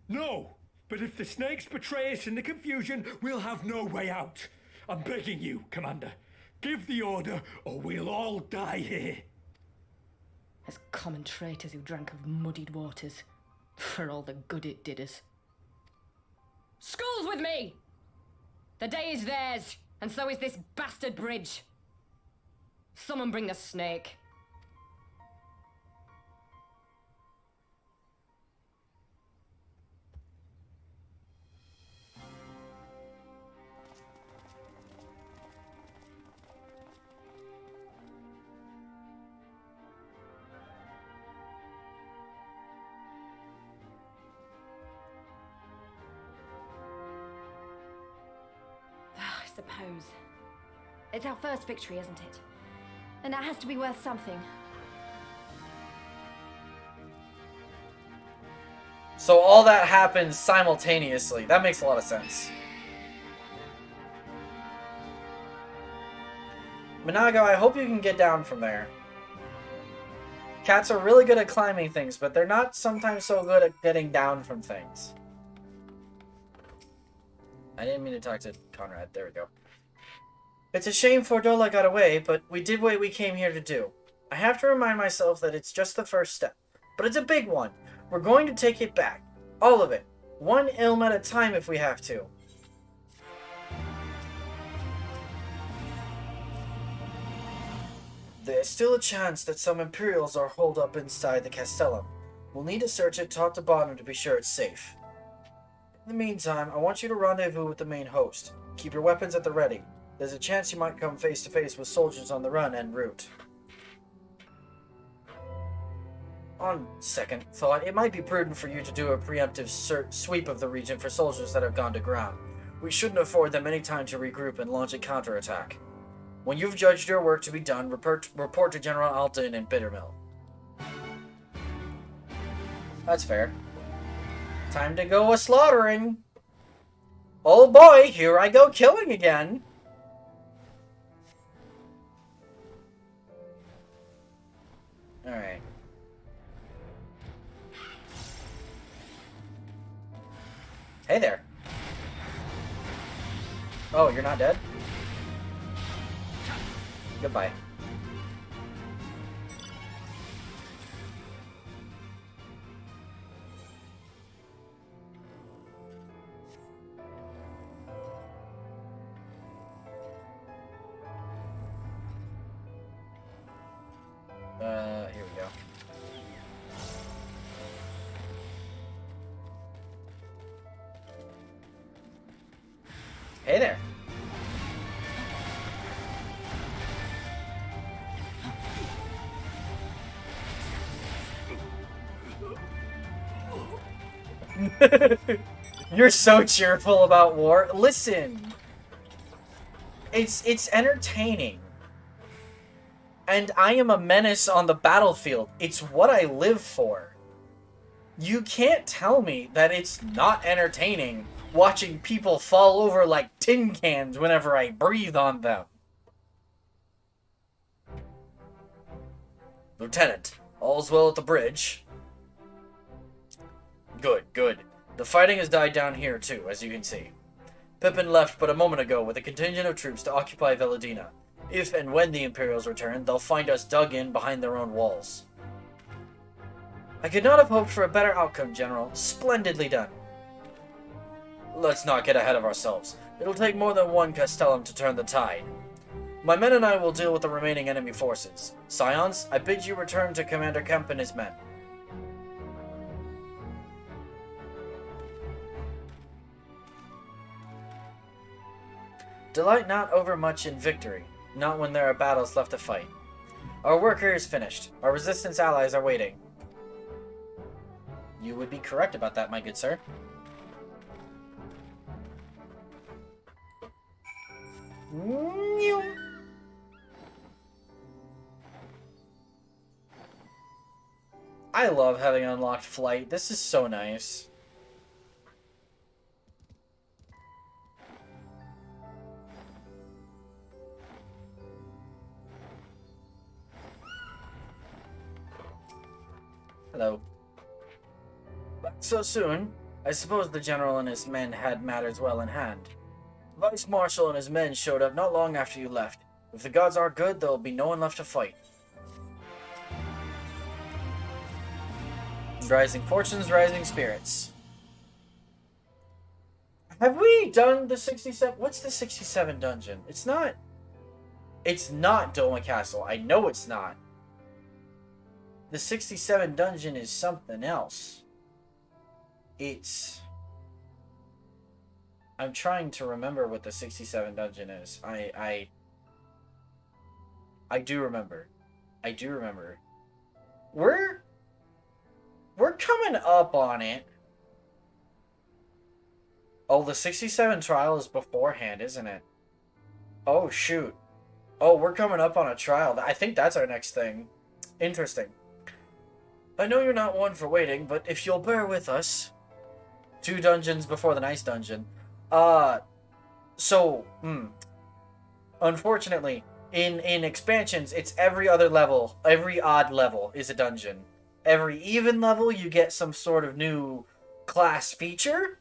No, but if the snakes betray us in the confusion, we'll have no way out. I'm begging you, Commander. Give the order or we'll all die here.
As common traitors who drank of muddied waters. For all the good it did us. Skulls with me! The day is theirs, and so is this bastard bridge. Someone bring the snake. I suppose. It's our first victory, isn't it? And that has to be worth something.
So all that happens simultaneously. That makes a lot of sense. Mhigo, I hope you can get down from there. Cats are really good at climbing things, but they're not sometimes so good at getting down from things. I didn't mean to talk to Conrad. There we go. It's a shame Fordola got away, but we did what we came here to do. I have to remind myself that it's just the first step. But it's a big one. We're going to take it back. All of it. One ilm at a time if we have to. There's still a chance that some Imperials are holed up inside the Castellum. We'll need to search it top to bottom to be sure it's safe. In the meantime, I want you to rendezvous with the main host. Keep your weapons at the ready. There's a chance you might come face to face with soldiers on the run en route. On second thought, it might be prudent for you to do a preemptive sweep of the region for soldiers that have gone to ground. We shouldn't afford them any time to regroup and launch a counterattack. When you've judged your work to be done, report to General Alton in Bittermill. That's fair. Time to go a-slaughtering. Oh boy, here I go killing again. Alright. Hey there. Oh, you're not dead? Goodbye. Here we go. Hey there. You're so cheerful about war. Listen. It's entertaining. And I am a menace on the battlefield. It's what I live for. You can't tell me that it's not entertaining watching people fall over like tin cans whenever I breathe on them. Lieutenant, all's well at the bridge. Good, good. The fighting has died down here too, as you can see. Pippin left but a moment ago with a contingent of troops to occupy Villadina. If and when the Imperials return, they'll find us dug in behind their own walls. I could not have hoped for a better outcome, General. Splendidly done. let's not get ahead of ourselves. It'll take more than one Castellum to turn the tide. My men and I will deal with the remaining enemy forces. Scions, I bid you return to Commander Kemp and his men. Delight not overmuch in victory, not when there are battles left to fight. Our work here is finished. Our resistance allies are waiting. You would be correct about that, my good sir. I love having unlocked flight. This is so nice. Hello. But so soon? I suppose the general and his men had matters well in hand. Vice Marshal and his men showed up not long after you left. If the gods are good, there will be no one left to fight. Rising fortunes, rising spirits. Have we done the 67? What's the 67 dungeon? It's not Doma Castle. I know it's not. The 67 dungeon is something else. I'm trying to remember what the 67 dungeon is. I do remember. I do remember. We're coming up on it. Oh, the 67 trial is beforehand, isn't it? Oh, shoot. Oh, we're coming up on a trial. I think that's our next thing. Interesting. I know you're not one for waiting, but if you'll bear with us... 2 dungeons before the nice dungeon. Unfortunately, in expansions, it's every other level. Every odd level is a dungeon. Every even level, you get some sort of new class feature,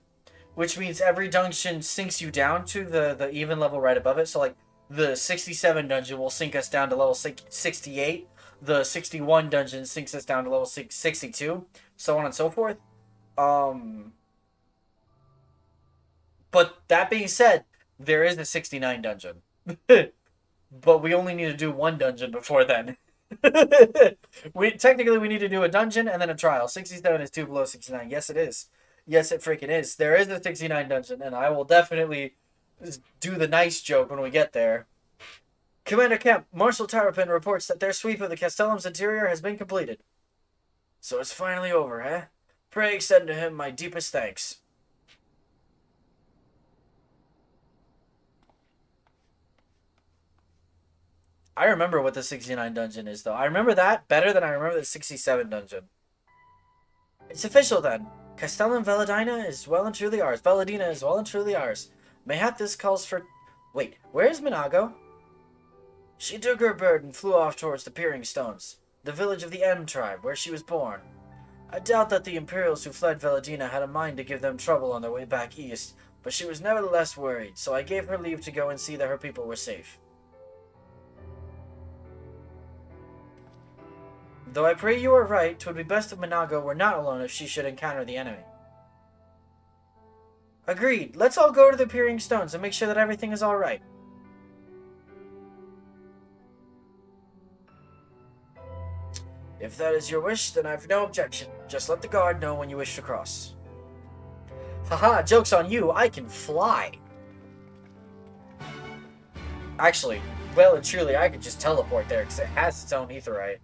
which means every dungeon sinks you down to the even level right above it. So, like, the 67 dungeon will sink us down to level 68. The 61 dungeon sinks us down to level 62. So on and so forth. But that being said, there is a 69 dungeon. But we only need to do 1 dungeon before then. Technically, we need to do a dungeon and then a trial. 67 is 2 below 69. Yes, it is. Yes, it freaking is. There is a 69 dungeon, and I will definitely do the nice joke when we get there. Commander Kemp, Marshal Terrapin reports that their sweep of the Castellum's interior has been completed. So it's finally over, eh? Pray extend to him my deepest thanks. I remember what the 69 dungeon is, though. I remember that better than I remember the 67 dungeon. It's official, then. Castellum Veladina is well and truly ours. Veladina is well and truly ours. Mayhap this calls for... Wait, where is Mhigo? She took her bird and flew off towards the Peering Stones, the village of the M tribe, where she was born. I doubt that the Imperials who fled Veladina had a mind to give them trouble on their way back east, but she was nevertheless worried, so I gave her leave to go and see that her people were safe. Though I pray you are right, 'twould be best if Mhigo were not alone if she should encounter the enemy. Agreed. Let's all go to the Peering Stones and make sure that everything is alright. If that is your wish, then I've no objection. Just let the guard know when you wish to cross. Haha, joke's on you, I can fly! Actually, well and truly, I could just teleport there, because it has its own aetheryte.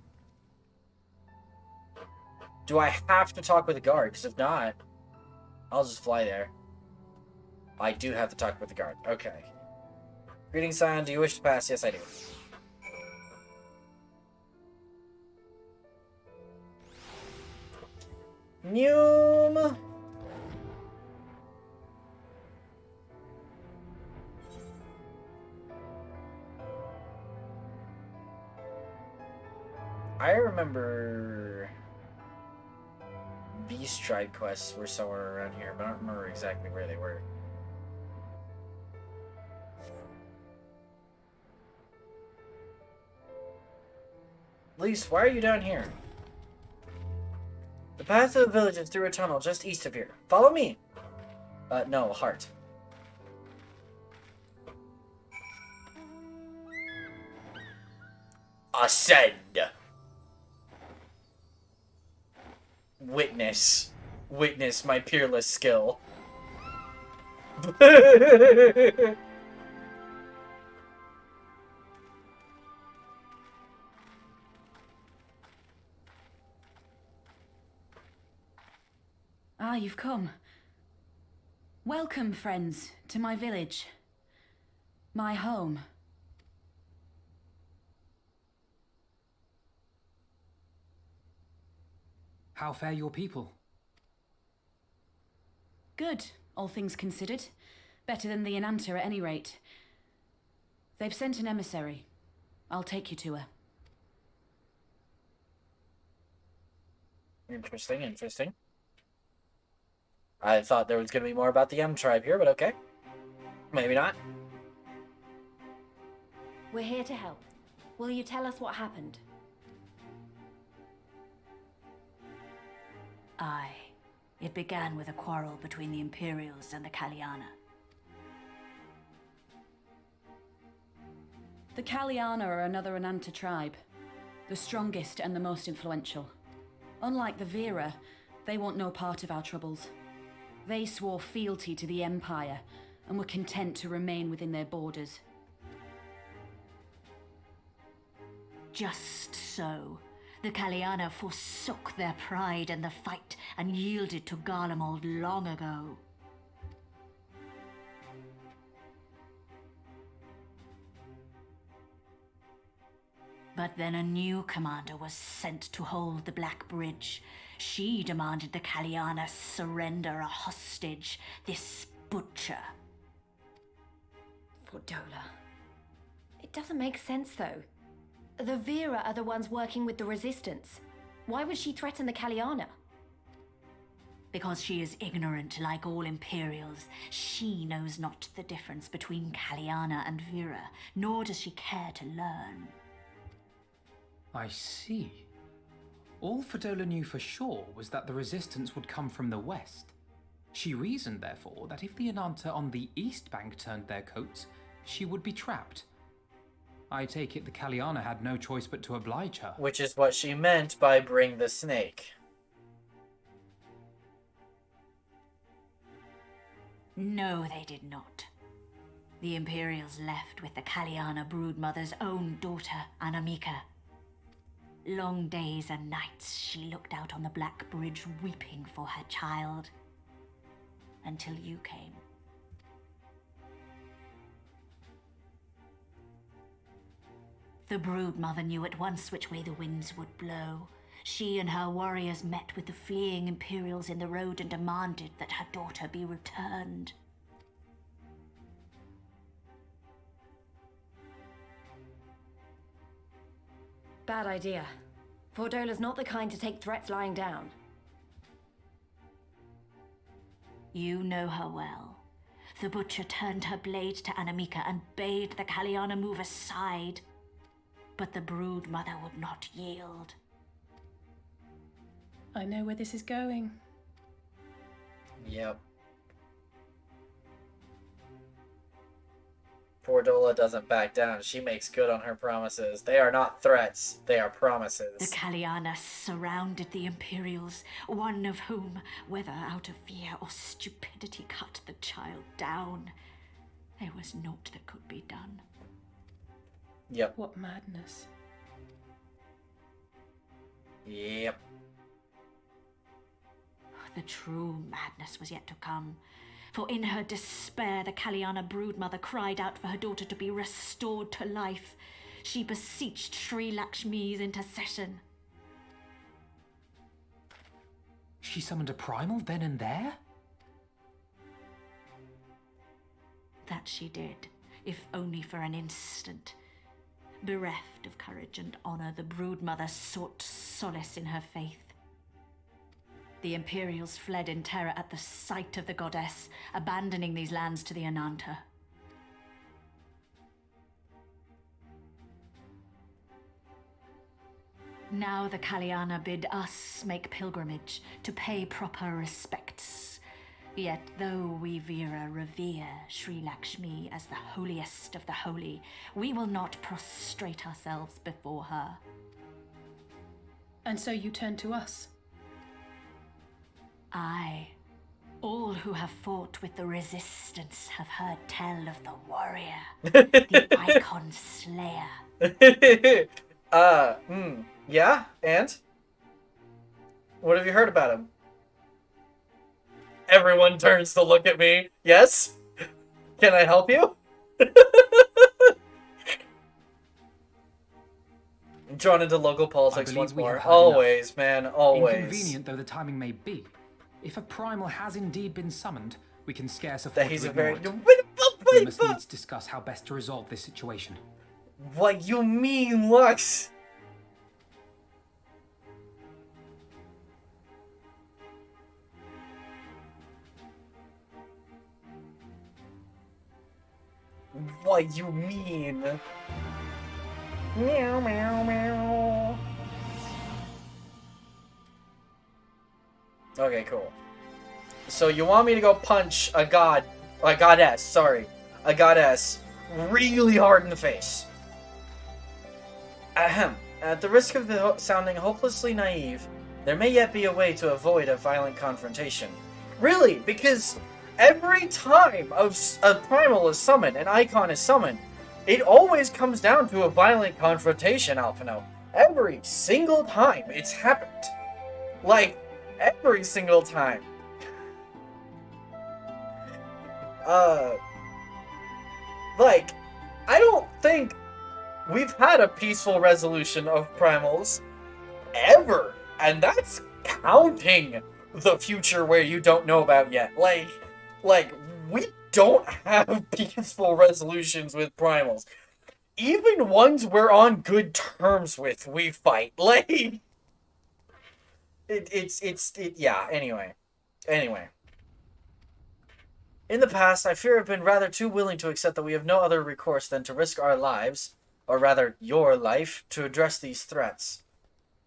Do I have to talk with the guard? Because if not, I'll just fly there. I do have to talk with the guard. Okay. Greetings, Scion. Do you wish to pass? Yes, I do. Noom. I remember Beast Tribe quests were somewhere around here, but I don't remember exactly where they were. Lise, why are you down here? The path to the village is through a tunnel just east of here. Follow me! No, heart. Ascend. Witness. Witness my peerless skill.
Ah, you've come. Welcome, friends, to my village. My home.
How fare your people?
Good, all things considered. Better than the Ananta at any rate. They've sent an emissary. I'll take you to her.
Interesting, interesting. I thought there was going to be more about the M tribe here, but okay. Maybe not.
We're here to help. Will you tell us what happened?
Aye. It began with a quarrel between the Imperials and the Kaliana.
The Kaliana are another Ananta tribe. The strongest and the most influential. Unlike the Vera, they want no part of our troubles. They swore fealty to the Empire and were content to remain within their borders.
Just so. The Kaliana forsook their pride in the fight and yielded to Garlemald long ago. But then a new commander was sent to hold the Black Bridge. She demanded the Kaliana surrender a hostage, this butcher.
Fordola. It doesn't make sense, though. The Vera are the ones working with the Resistance. Why would she threaten the Kaliana?
Because she is ignorant like all Imperials. She knows not the difference between Kaliana and Vera, nor does she care to learn.
I see. All Fordola knew for sure was that the resistance would come from the west. She reasoned, therefore, that if the Ananta on the east bank turned their coats, she would be trapped. I take it the Kaliana had no choice but to oblige her.
Which is what she meant by bring the snake.
No, they did not. The Imperials left with the Kaliana broodmother's own daughter, Anamika. Long days and nights she looked out on the Black Bridge weeping for her child. Until you came. The broodmother knew at once which way the winds would blow. She and her warriors met with the fleeing Imperials in the road and demanded that her daughter be returned.
Bad idea. Fordola's not the kind to take threats lying down.
You know her well. The butcher turned her blade to Anamika and bade the Kaliana move aside. But the brood mother would not yield.
I know where this is going.
Yep. Fordola doesn't back down. She makes good on her promises. They are not threats. They are promises.
The Kaliana surrounded the Imperials, one of whom, whether out of fear or stupidity, cut the child down. There was naught that could be done.
Yep.
What madness.
Yep.
The true madness was yet to come. For in her despair, the Kaliana broodmother cried out for her daughter to be restored to life. She beseeched Sri Lakshmi's intercession.
She summoned a primal then and there?
That she did, if only for an instant. Bereft of courage and honor, the broodmother sought solace in her faith. The Imperials fled in terror at the sight of the goddess, abandoning these lands to the Ananta. Now the Kaliana bid us make pilgrimage to pay proper respects. Yet though we Veera revere Sri Lakshmi as the holiest of the holy, we will not prostrate ourselves before her.
And so you turn to us?
Aye. All who have fought with the resistance have heard tell of the warrior, the icon slayer.
Yeah, and? What have you heard about him? Everyone turns to look at me. Yes? Can I help you? Drawn into local politics once more. Always, man, always.
Inconvenient though the timing may be, if a primal has indeed been summoned, we can scarce afford to ignore it. We must needs discuss how best to resolve this situation.
What you mean, Lux? What you mean? Meow, meow, meow. Okay, cool. So you want me to go punch a goddess, really hard in the face. Ahem. At the risk of sounding hopelessly naive, there may yet be a way to avoid a violent confrontation. Really, because every time a primal is summoned, an icon is summoned, it always comes down to a violent confrontation, Alphino. Every single time it's happened. Like, every single time. Like, I don't think we've had a peaceful resolution of primals ever. And that's counting the future where you don't know about yet. Like, we don't have peaceful resolutions with primals. Even ones we're on good terms with, we fight. Like, yeah, anyway. In the past, I fear I've been rather too willing to accept that we have no other recourse than to risk our lives, or rather, your life, to address these threats.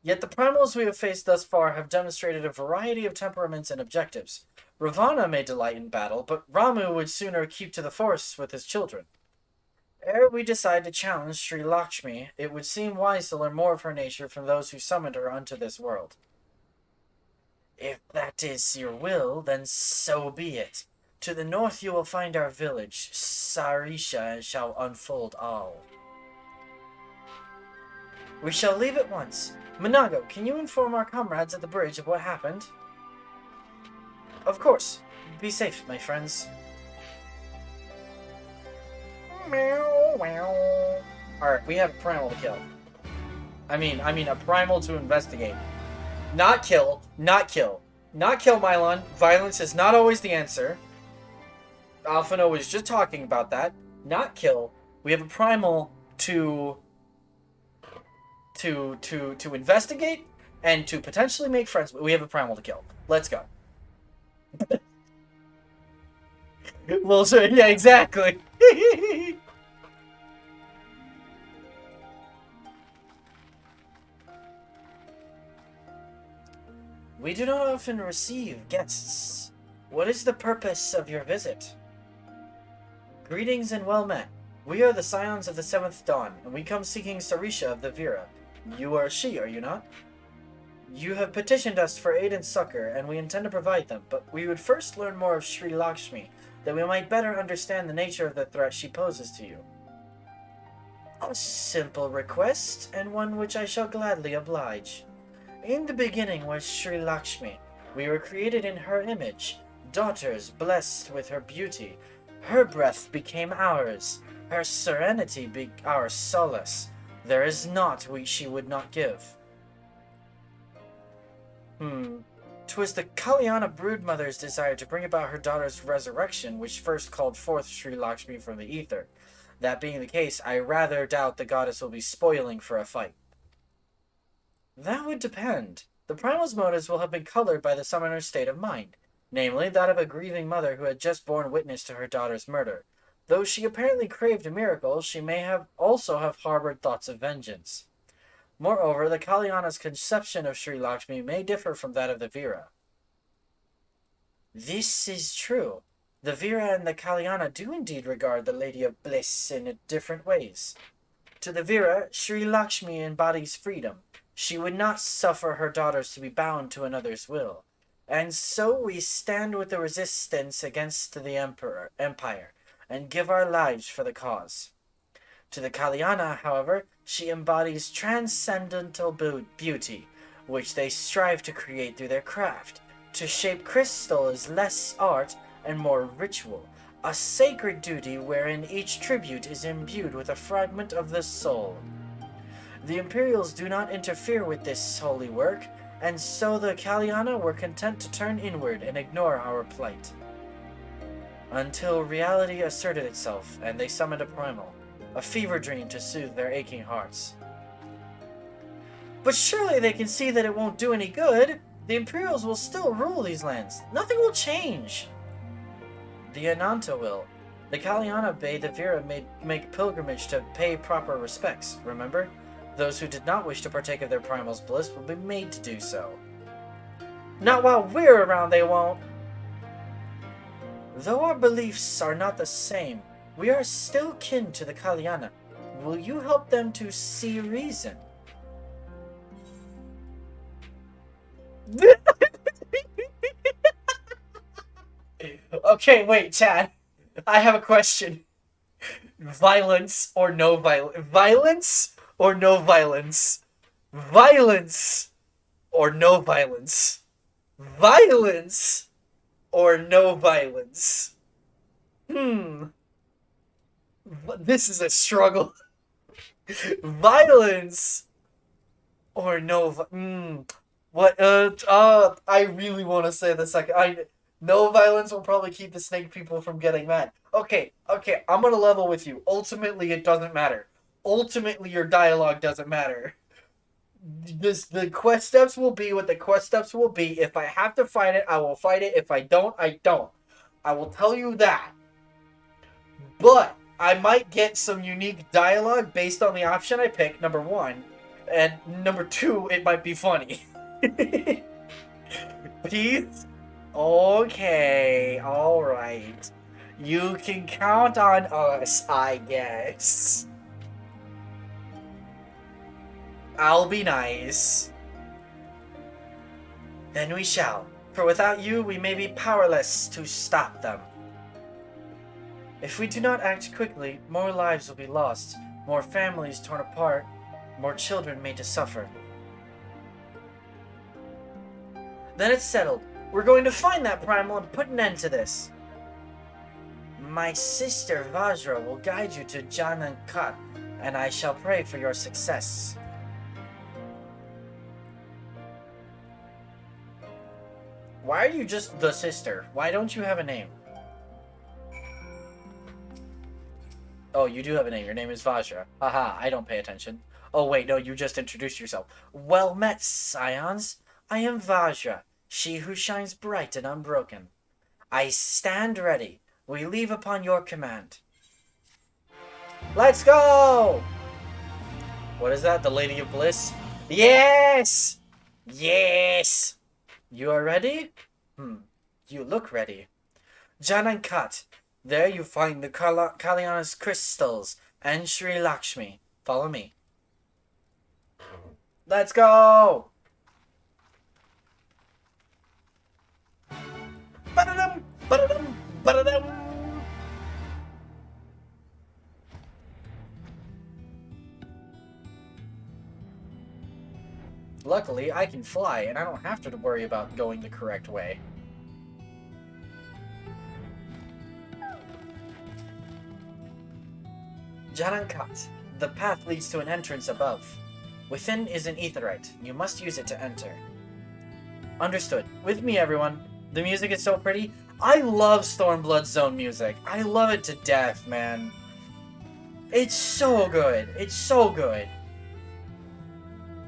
Yet the primals we have faced thus far have demonstrated a variety of temperaments and objectives. Ravana may delight in battle, but Ramu would sooner keep to the forests with his children. Ere we decide to challenge Sri Lakshmi, it would seem wise to learn more of her nature from those who summoned her unto this world. If that is your will, then so be it. To the north you will find our village. Sarisha shall unfold all. We shall leave at once. Mhigo, can you inform our comrades at the bridge of what happened? Of course. Be safe, my friends. Meow, meow. Alright, we have a primal to kill. I mean a primal to investigate. Not kill. Not kill. Not kill, Mylon. Violence is not always the answer. Alphino was just talking about that. Not kill. We have a primal to investigate and to potentially make friends. We have a primal to kill. Let's go. Well, sure. Yeah, exactly. We do not often receive guests. What is the purpose of your visit? Greetings and well met. We are the Scions of the Seventh Dawn, and we come seeking Sarisha of the Veera. You are she, are you not? You have petitioned us for aid and succor, and we intend to provide them, but we would first learn more of Sri Lakshmi, that we might better understand the nature of the threat she poses to you. A simple request, and one which I shall gladly oblige. In the beginning was Sri Lakshmi. We were created in her image, daughters blessed with her beauty. Her breath became ours, her serenity be our solace. There is naught she would not give. 'Twas the Kalyana broodmother's desire to bring about her daughter's resurrection which first called forth Sri Lakshmi from the ether. That being the case, I rather doubt the goddess will be spoiling for a fight. That would depend. The primal's motives will have been colored by the summoner's state of mind, namely that of a grieving mother who had just borne witness to her daughter's murder. Though she apparently craved a miracle, she may also have harbored thoughts of vengeance. Moreover, the Kalyana's conception of Sri Lakshmi may differ from that of the Veera. This is true. The Vira and the Kalyana do indeed regard the Lady of Bliss in different ways. To the Vira, Sri Lakshmi embodies freedom. She would not suffer her daughters to be bound to another's will. And so we stand with the resistance against the empire, and give our lives for the cause. To the Kalyana, however, she embodies transcendental beauty, which they strive to create through their craft. To shape crystal is less art and more ritual, a sacred duty wherein each tribute is imbued with a fragment of the soul. The Imperials do not interfere with this holy work, and so the Kalyana were content to turn inward and ignore our plight. Until reality asserted itself, and they summoned a primal, a fever dream to soothe their aching hearts. But surely they can see that it won't do any good. The Imperials will still rule these lands. Nothing will change. The Ananta will. The Kalyana bade the Vira make pilgrimage to pay proper respects, remember? Those who did not wish to partake of their primal's bliss will be made to do so. Not while we're around, they won't. Though our beliefs are not the same, we are still kin to the Kalyana. Will you help them to see reason? Okay, wait, Chad. I have a question. Violence or no violence? Violence or no violence? Violence or no violence? Violence or no violence? This is a struggle. Violence or no what I really want to say the second. No violence will probably keep the snake people from getting mad. Okay, I'm gonna level with you. Ultimately, it doesn't matter. Ultimately, your dialogue doesn't matter. The quest steps will be what the quest steps will be. If I have to fight it, I will fight it. If I don't, I don't. I will tell you that. But I might get some unique dialogue based on the option I pick, number one. And number two, it might be funny. Peace? Okay, alright. You can count on us, I guess. I'll be nice. Then we shall, for without you we may be powerless to stop them. If we do not act quickly, more lives will be lost, more families torn apart, more children made to suffer. Then it's settled. We're going to find that primal and put an end to this. My sister Vajra will guide you to Janankat, and I shall pray for your success. Why are you just the sister? Why don't you have a name? Oh, you do have a name. Your name is Vajra. Haha, I don't pay attention. Oh wait, no, you just introduced yourself. Well met, scions. I am Vajra, she who shines bright and unbroken. I stand ready. We leave upon your command. Let's go! What is that? The Lady of Bliss? Yes! Yes! You are ready? You look ready. Janankat. There you find the Kalyana's crystals and Sri Lakshmi. Follow me. Let's go! Ba-da-dum! Ba-da-dum! Ba-da-dum! Luckily, I can fly, and I don't have to worry about going the correct way. Janankat. The path leads to an entrance above. Within is an aetherite. You must use it to enter. Understood. With me, everyone. The music is so pretty. I love Stormblood Zone music. I love it to death, man. It's so good. It's so good.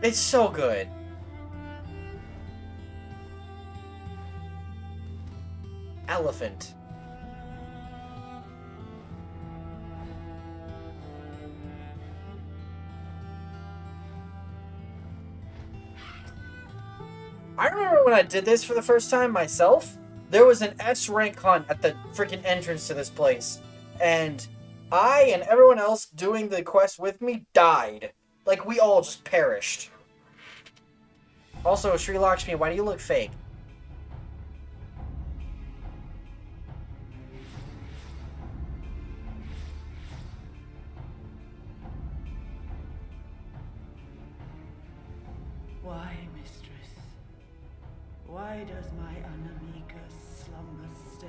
It's so good. Elephant. I remember when I did this for the first time myself, there was an S rank hunt at the freaking entrance to this place, and I and everyone else doing the quest with me died. Like, we all just perished. Also, Sri Lakshmi, why do you look fake?
Why, mistress? Why does my Anamika slumber still?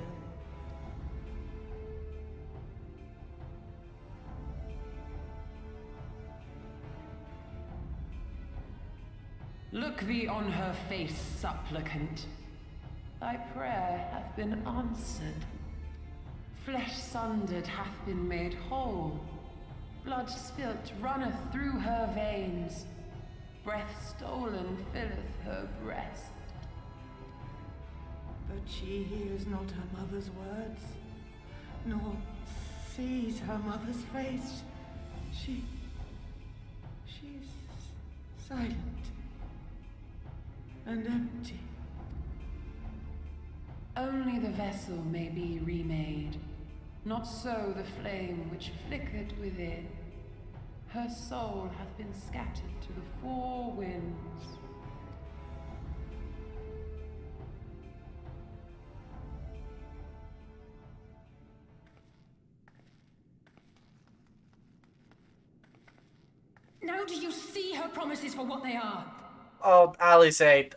Look thee on her face, supplicant. Thy prayer hath been answered. Flesh sundered hath been made whole. Blood spilt runneth through her veins. Breath stolen filleth her breast.
But she hears not her mother's words, nor sees her mother's face. She's silent and empty.
Only the vessel may be remade, not so the flame which flickered within. Her soul hath been scattered to the four winds.
Now do you see her promises for what they are?
Oh, Alice, hey,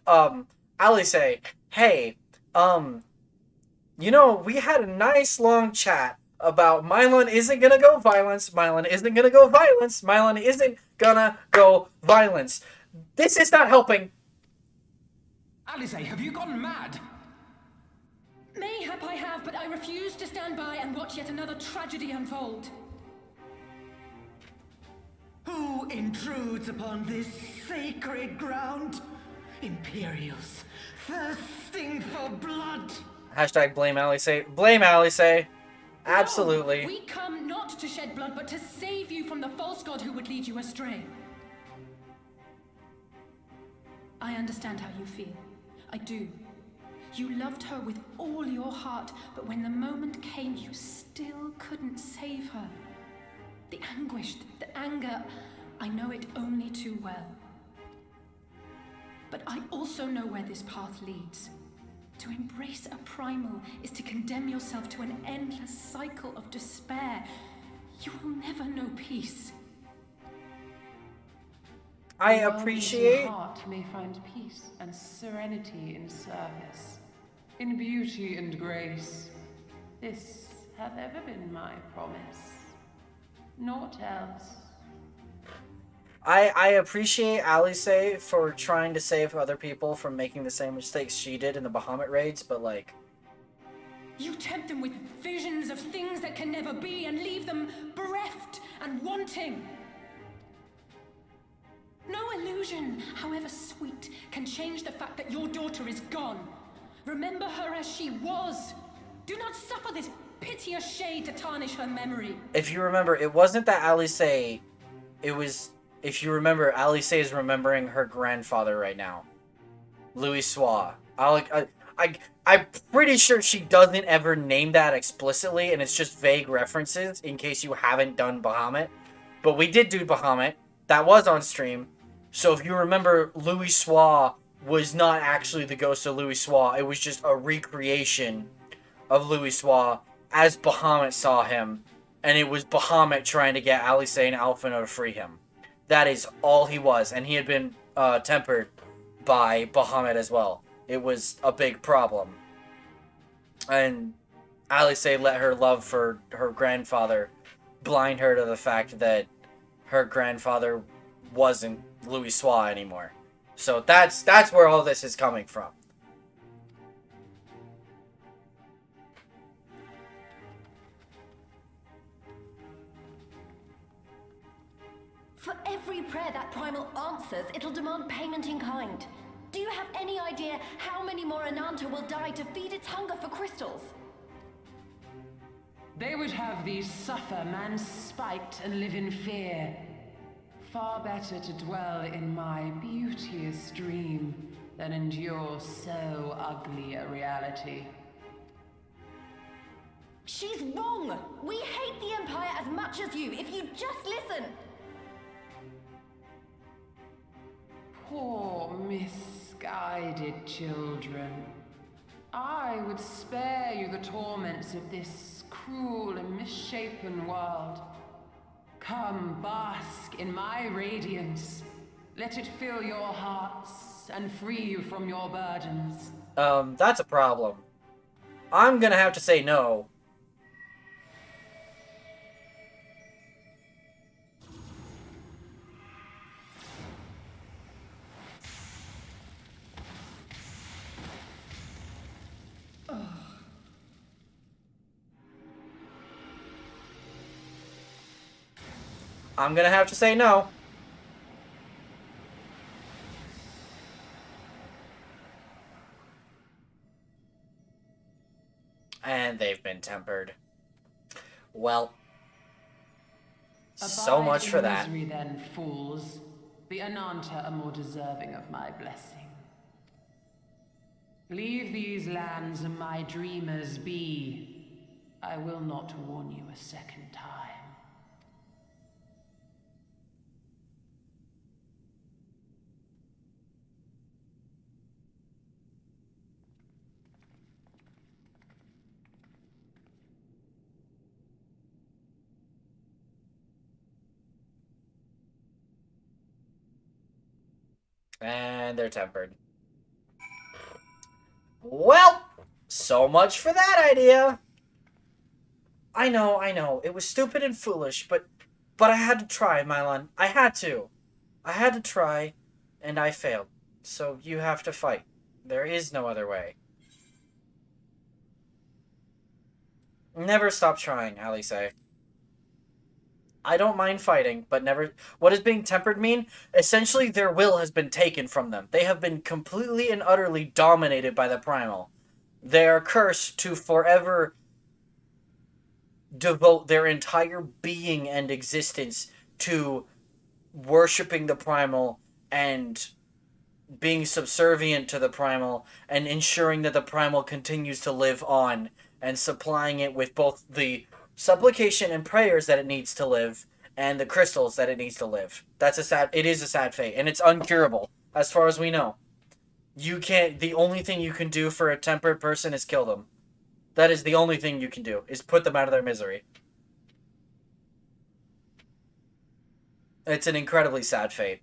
you know, we had a nice long chat about Mylon isn't gonna go violence, Mylon isn't gonna go violence, Mylon isn't gonna go violence. This is not helping.
Alice, have you gone mad?
Mayhap I have, but I refuse to stand by and watch yet another tragedy unfold.
Who intrudes upon this sacred ground? Imperials, thirsting for blood.
Hashtag blame Alice. Blame Alice. Absolutely.
No, we come not to shed blood, but to save you from the false god who would lead you astray. I understand how you feel. I do. You loved her with all your heart, but when the moment came, you still couldn't save her. The anguish, the anger, I know it only too well. But I also know where this path leads. To embrace a primal is to condemn yourself to an endless cycle of despair. You will never know peace.
I appreciate...
Your heart may find peace and serenity in service, in beauty and grace. This hath ever been my promise. Naught else.
I appreciate Alice for trying to save other people from making the same mistakes she did in the Bahamut raids, but like...
You tempt them with visions of things that can never be and leave them bereft and wanting. No illusion, however sweet, can change the fact that your daughter is gone. Remember her as she was. Do not suffer this piteous shade to tarnish her memory.
If you remember, it wasn't that Alice... It was... If you remember, Alice is remembering her grandfather right now. Louis Soir. I'm pretty sure she doesn't ever name that explicitly, and it's just vague references in case you haven't done Bahamut. But we did do Bahamut. That was on stream. So if you remember, Louis Soir was not actually the ghost of Louis Soir. It was just a recreation of Louis Soir as Bahamut saw him. And it was Bahamut trying to get Alice and Alphino to free him. That is all he was. And he had been tempered by Bahamut as well. It was a big problem. And Alice let her love for her grandfather blind her to the fact that her grandfather wasn't Louis Soir anymore. So that's where all this is coming from.
For every prayer that primal answers, it'll demand payment in kind. Do you have any idea how many more Ananta will die to feed its hunger for crystals?
They would have thee suffer man's spite and live in fear. Far better to dwell in my beauteous dream than endure so ugly a reality.
She's wrong! We hate the Empire as much as you, if you just listen!
Poor misguided children. I would spare you the torments of this cruel and misshapen world. Come, bask in my radiance. Let it fill your hearts and free you from your burdens.
That's a problem. I'm gonna have to say no. I'm gonna have to say no. And they've been tempered. Well, so
Abide
much
in
for that.
misery, then, fools. The Ananta are more deserving of my blessing. Leave these lands and my dreamers be. I will not warn you a second time.
And they're tempered. Well, so much for that idea. I know. It was stupid and foolish, but I had to try, Mylon. I had to. I had to try, and I failed. So you have to fight. There is no other way. Never stop trying, Alice. I don't mind fighting, but never... What does being tempered mean? Essentially, their will has been taken from them. They have been completely and utterly dominated by the Primal. They are cursed to forever devote their entire being and existence to worshipping the Primal and being subservient to the Primal and ensuring that the Primal continues to live on and supplying it with both the supplication and prayers that it needs to live and the crystals that it needs to live. It is a sad fate, and it's uncurable as far as we know. The only thing you can do for a tempered person is kill them. That is the only thing you can do, is put them out of their misery. It's an incredibly sad fate.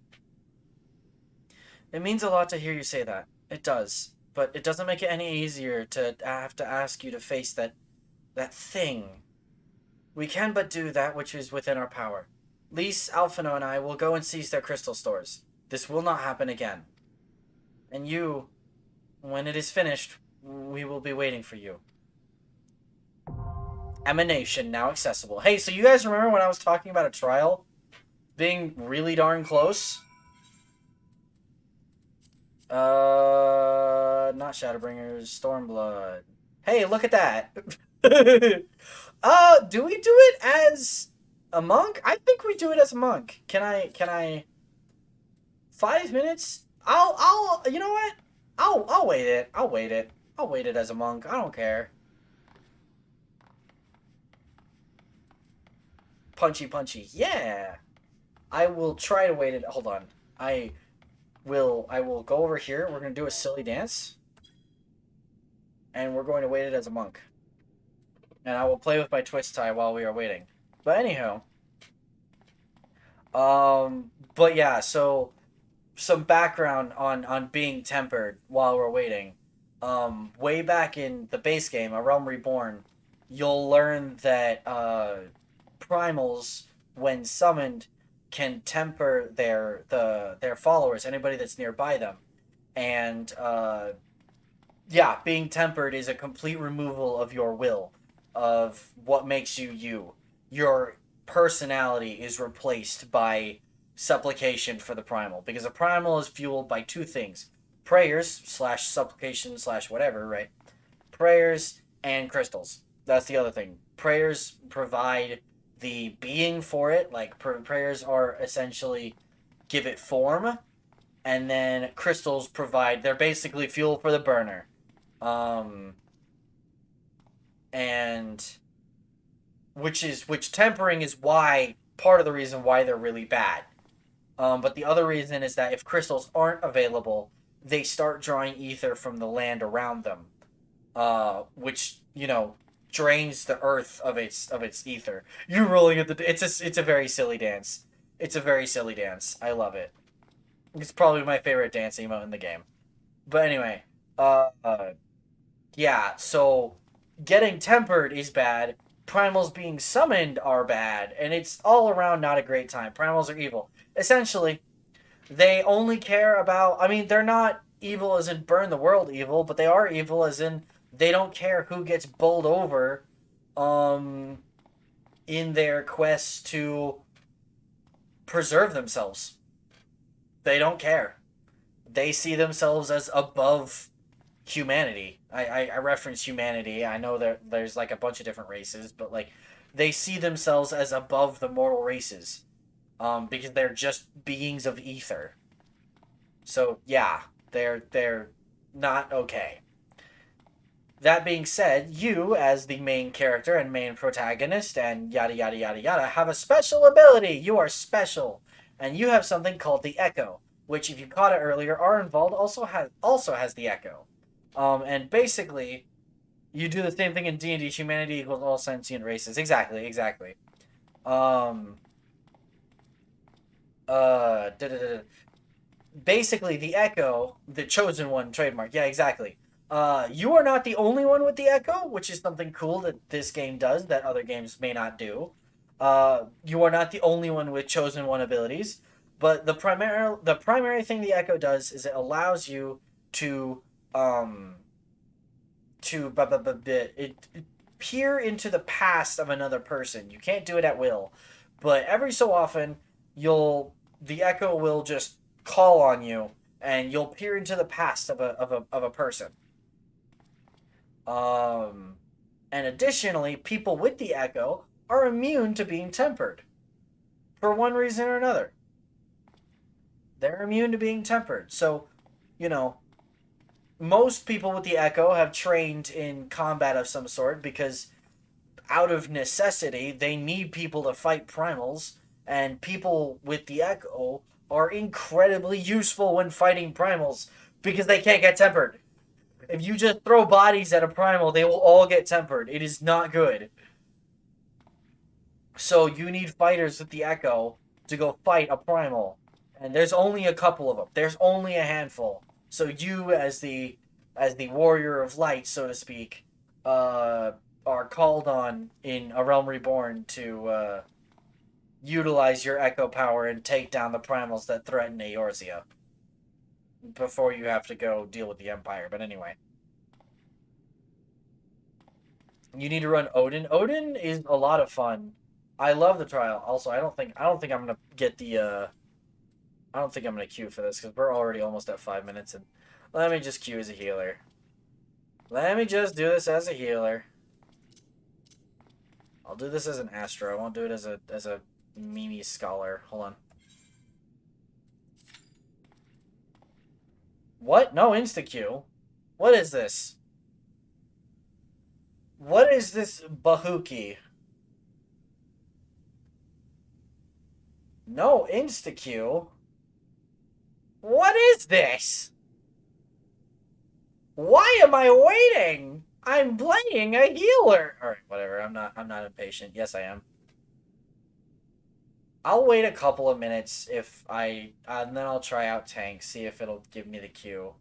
It means a lot to hear you say that. It does. But it doesn't make it any easier to have to ask you to face that thing. We can but do that which is within our power. Lise, Alphino, and I will go and seize their crystal stores. This will not happen again. And you, when it is finished, we will be waiting for you. Emanation, now accessible. Hey, so you guys remember when I was talking about a trial being really darn close? Not Shadowbringers, Stormblood. Hey, look at that. Do we do it as a monk? I think we do it as a monk. Can I 5 minutes? You know what? I'll wait it. I'll wait it as a monk. I don't care. Punchy. Yeah. I will try to wait it. Hold on. I will go over here. We're going to do a silly dance. And we're going to wait it as a monk. And I will play with my twist tie while we are waiting. But anyhow. But yeah, so some background on being tempered while we're waiting. Way back in the base game, A Realm Reborn, you'll learn that primals, when summoned, can temper their followers, anybody that's nearby them. And yeah, being tempered is a complete removal of your will, of what makes you you. Your personality is replaced by supplication for the primal, because a primal is fueled by two things: prayers / supplication / whatever, right? Prayers and crystals. That's the other thing. Prayers provide the being for it, like prayers are essentially give it form, and then crystals they're basically fuel for the burner. And which tempering is why part of the reason why they're really bad. But the other reason is that if crystals aren't available, they start drawing ether from the land around them, which drains the earth of its ether. You're rolling at the. It's a very silly dance. It's a very silly dance. I love it. It's probably my favorite dance emote in the game. But anyway, yeah. So getting tempered is bad. Primals being summoned are bad, and it's all around not a great time. Primals are evil. Essentially, they only care about. I mean, they're not evil as in burn the world evil, but they are evil as in they don't care who gets bowled over, in their quest to preserve themselves. They don't care. They see themselves as above humanity. I reference humanity. I know there's like a bunch of different races, but like they see themselves as above the mortal races, because they're just beings of ether. So yeah, they're not okay. That being said, you, as the main character and main protagonist and yada yada yada yada, have a special ability. You are special. And you have something called the Echo, which, if you caught it earlier, Arenvald also has the Echo. And basically, you do the same thing in D&D, humanity equals all sentient races. Exactly. Basically, the Echo, the Chosen One trademark. Yeah, exactly. You are not the only one with the Echo, which is something cool that this game does that other games may not do. You are not the only one with Chosen One abilities, but the primary thing the Echo does is it allows you to peer into the past of another person. You can't do it at will, but every so often the Echo will just call on you, and you'll peer into the past of a person. And additionally, people with the Echo are immune to being tempered. For one reason or another. They're immune to being tempered. So, most people with the Echo have trained in combat of some sort because out of necessity, they need people to fight primals, and people with the Echo are incredibly useful when fighting primals because they can't get tempered. If you just throw bodies at a primal, they will all get tempered. It is not good. So you need fighters with the Echo to go fight a primal. And there's only a couple of them. There's only a handful. So you, as the warrior of light, so to speak, are called on in A Realm Reborn to utilize your Echo power and take down the primals that threaten Eorzea before you have to go deal with the Empire. But anyway. You need to run Odin. Odin is a lot of fun. I love the trial. Also, I don't think I'm gonna get the I don't think I'm gonna queue for this because we're already almost at 5 minutes, and let me just queue as a healer. Let me just do this as a healer. I'll do this as an Astro. I won't do it as a Mimi Scholar. Hold on. What? No insta-queue? What is this? What is this Bahuki? No insta-queue? What is this? Why am I waiting? I'm playing a healer. Alright, whatever. I'm not impatient. Yes, I am. I'll wait a couple of minutes and then I'll try out tank, see if it'll give me the queue.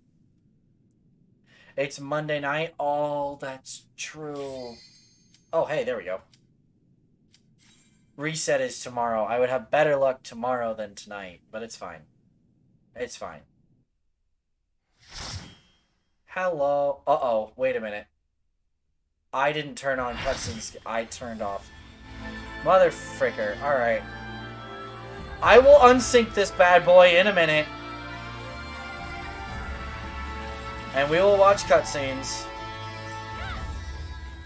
It's Monday night. Oh, that's true. Oh, hey, there we go. Reset is tomorrow. I would have better luck tomorrow than tonight, but it's fine. It's fine. Hello. Uh-oh, wait a minute. I didn't turn on cutscenes. I turned off. Mother fricker. Alright. I will unsync this bad boy in a minute. And we will watch cutscenes.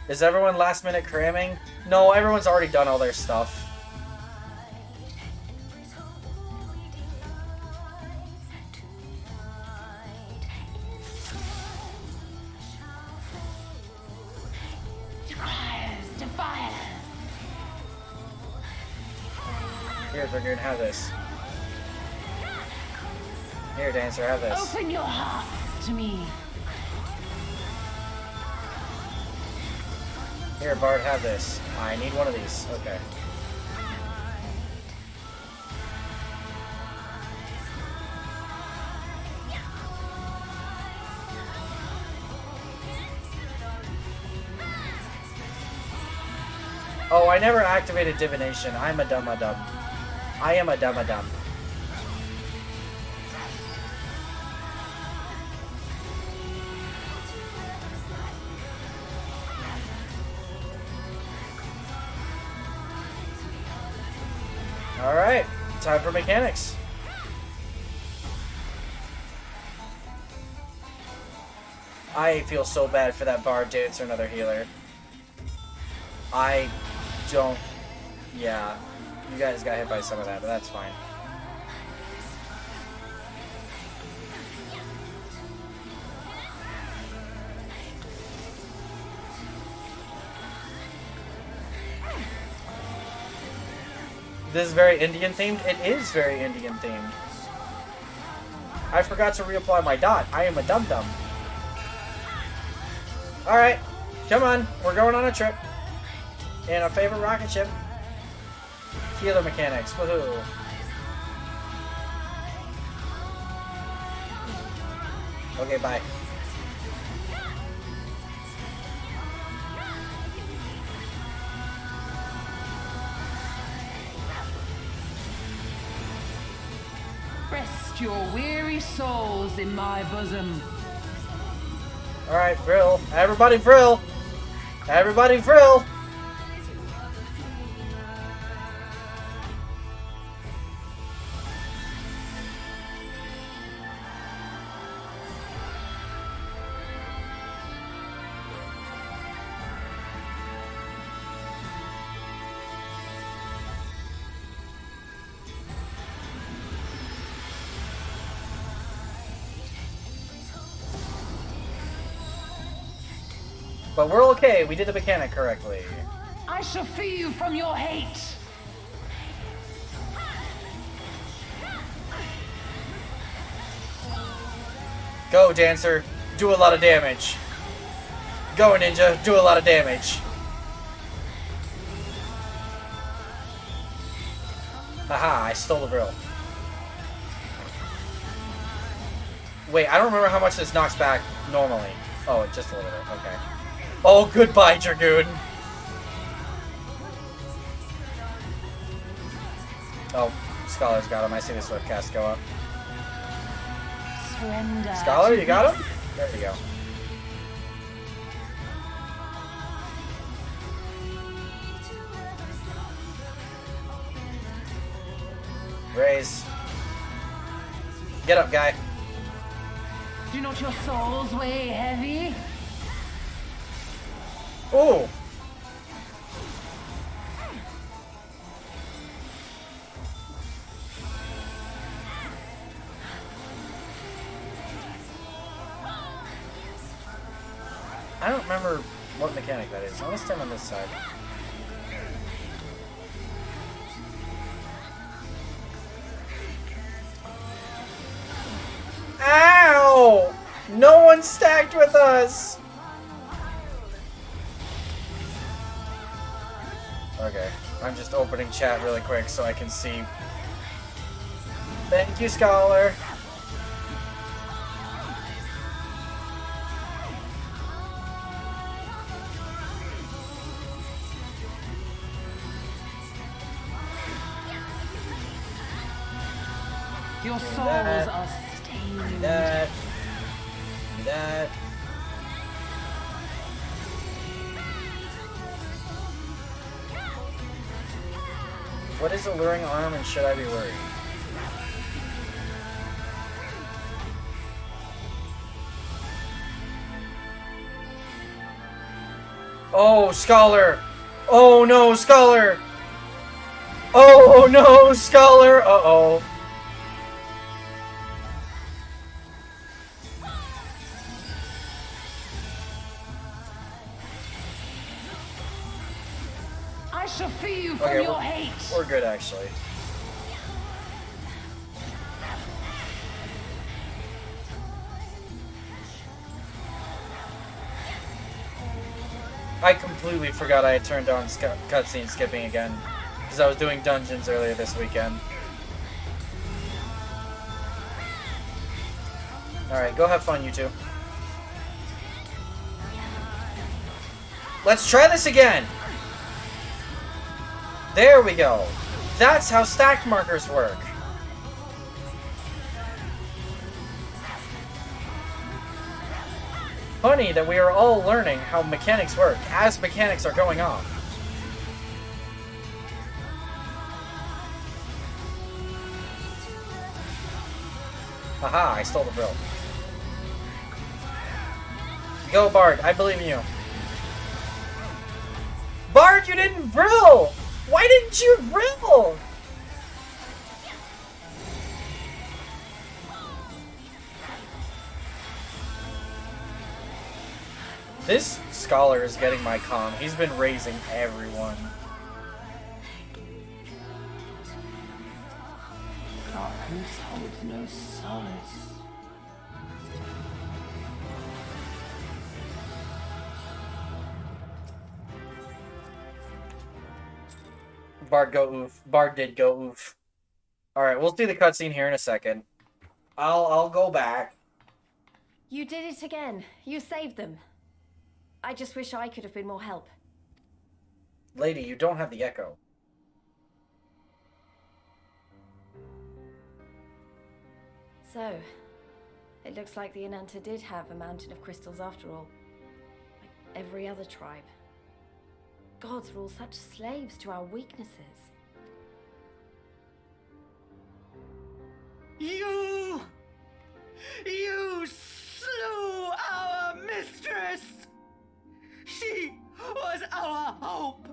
Is everyone last minute cramming? No, everyone's already done all their stuff.
Requires defiance.
Here, Dragoon, have this. Here, Dancer, have this.
Open your heart to me.
Here, Bard, have this. I need one of these. Okay. Oh, I never activated divination. I'm a dumb-a-dumb. I am a dumb-a-dumb. Alright, time for mechanics. I feel so bad for that Bard, Dancer, another healer. I don't... Yeah, you guys got hit by some of that, but that's fine. This is very Indian themed? It is very Indian themed. I forgot to reapply my dot. I am a dum-dum. Alright, come on. We're going on a trip. In our favorite rocket ship. Healer mechanics. Woohoo. Okay, bye.
Rest your weary souls in my bosom.
Alright, Vrill. Everybody Vrill. Everybody Vrill. But we're okay. We did the mechanic correctly.
I shall free you from your hate.
Go, Dancer. Do a lot of damage. Go, Ninja. Do a lot of damage. Haha, I stole the Vrill. Wait, I don't remember how much this knocks back normally. Oh, just a little bit. Okay. Oh, goodbye, Dragoon. Oh, Scholar's got him. I see the Swift cast go up.
Surrender.
Scholar, you got him? There we go. Raise. Get up, guy.
Do not your souls weigh heavy?
Ooh. I don't remember what mechanic that is. I'm gonna stand on this side. Ow! No one stacked with us! Okay, I'm just opening chat really quick so I can see. Thank you, Scholar.
Your souls are stained.
That. What is alluring arm and should I be worried? Oh, Scholar! Oh no, Scholar! Oh no, Scholar! Uh-oh.
I shall free you from your hate.
We're good, actually. I completely forgot I had turned on cutscene skipping again. Because I was doing dungeons earlier this weekend. Alright, go have fun, you two. Let's try this again! There we go. That's how stack markers work. Funny that we are all learning how mechanics work as mechanics are going on. Haha, I stole the brill. Go, Bard. I believe in you. Bard, you didn't brill! Why didn't you brill? This scholar is getting my comm. He's been raising everyone.
Darkness holds no solace.
Bard go oof. Bard did go oof. Alright, we'll see the cutscene here in a second. I'll go back.
You did it again. You saved them. I just wish I could have been more help.
Lady, you don't have the echo.
So, it looks like the Ananta did have a mountain of crystals after all. Like every other tribe. Gods were all such slaves to our weaknesses.
You slew our mistress! She was our hope,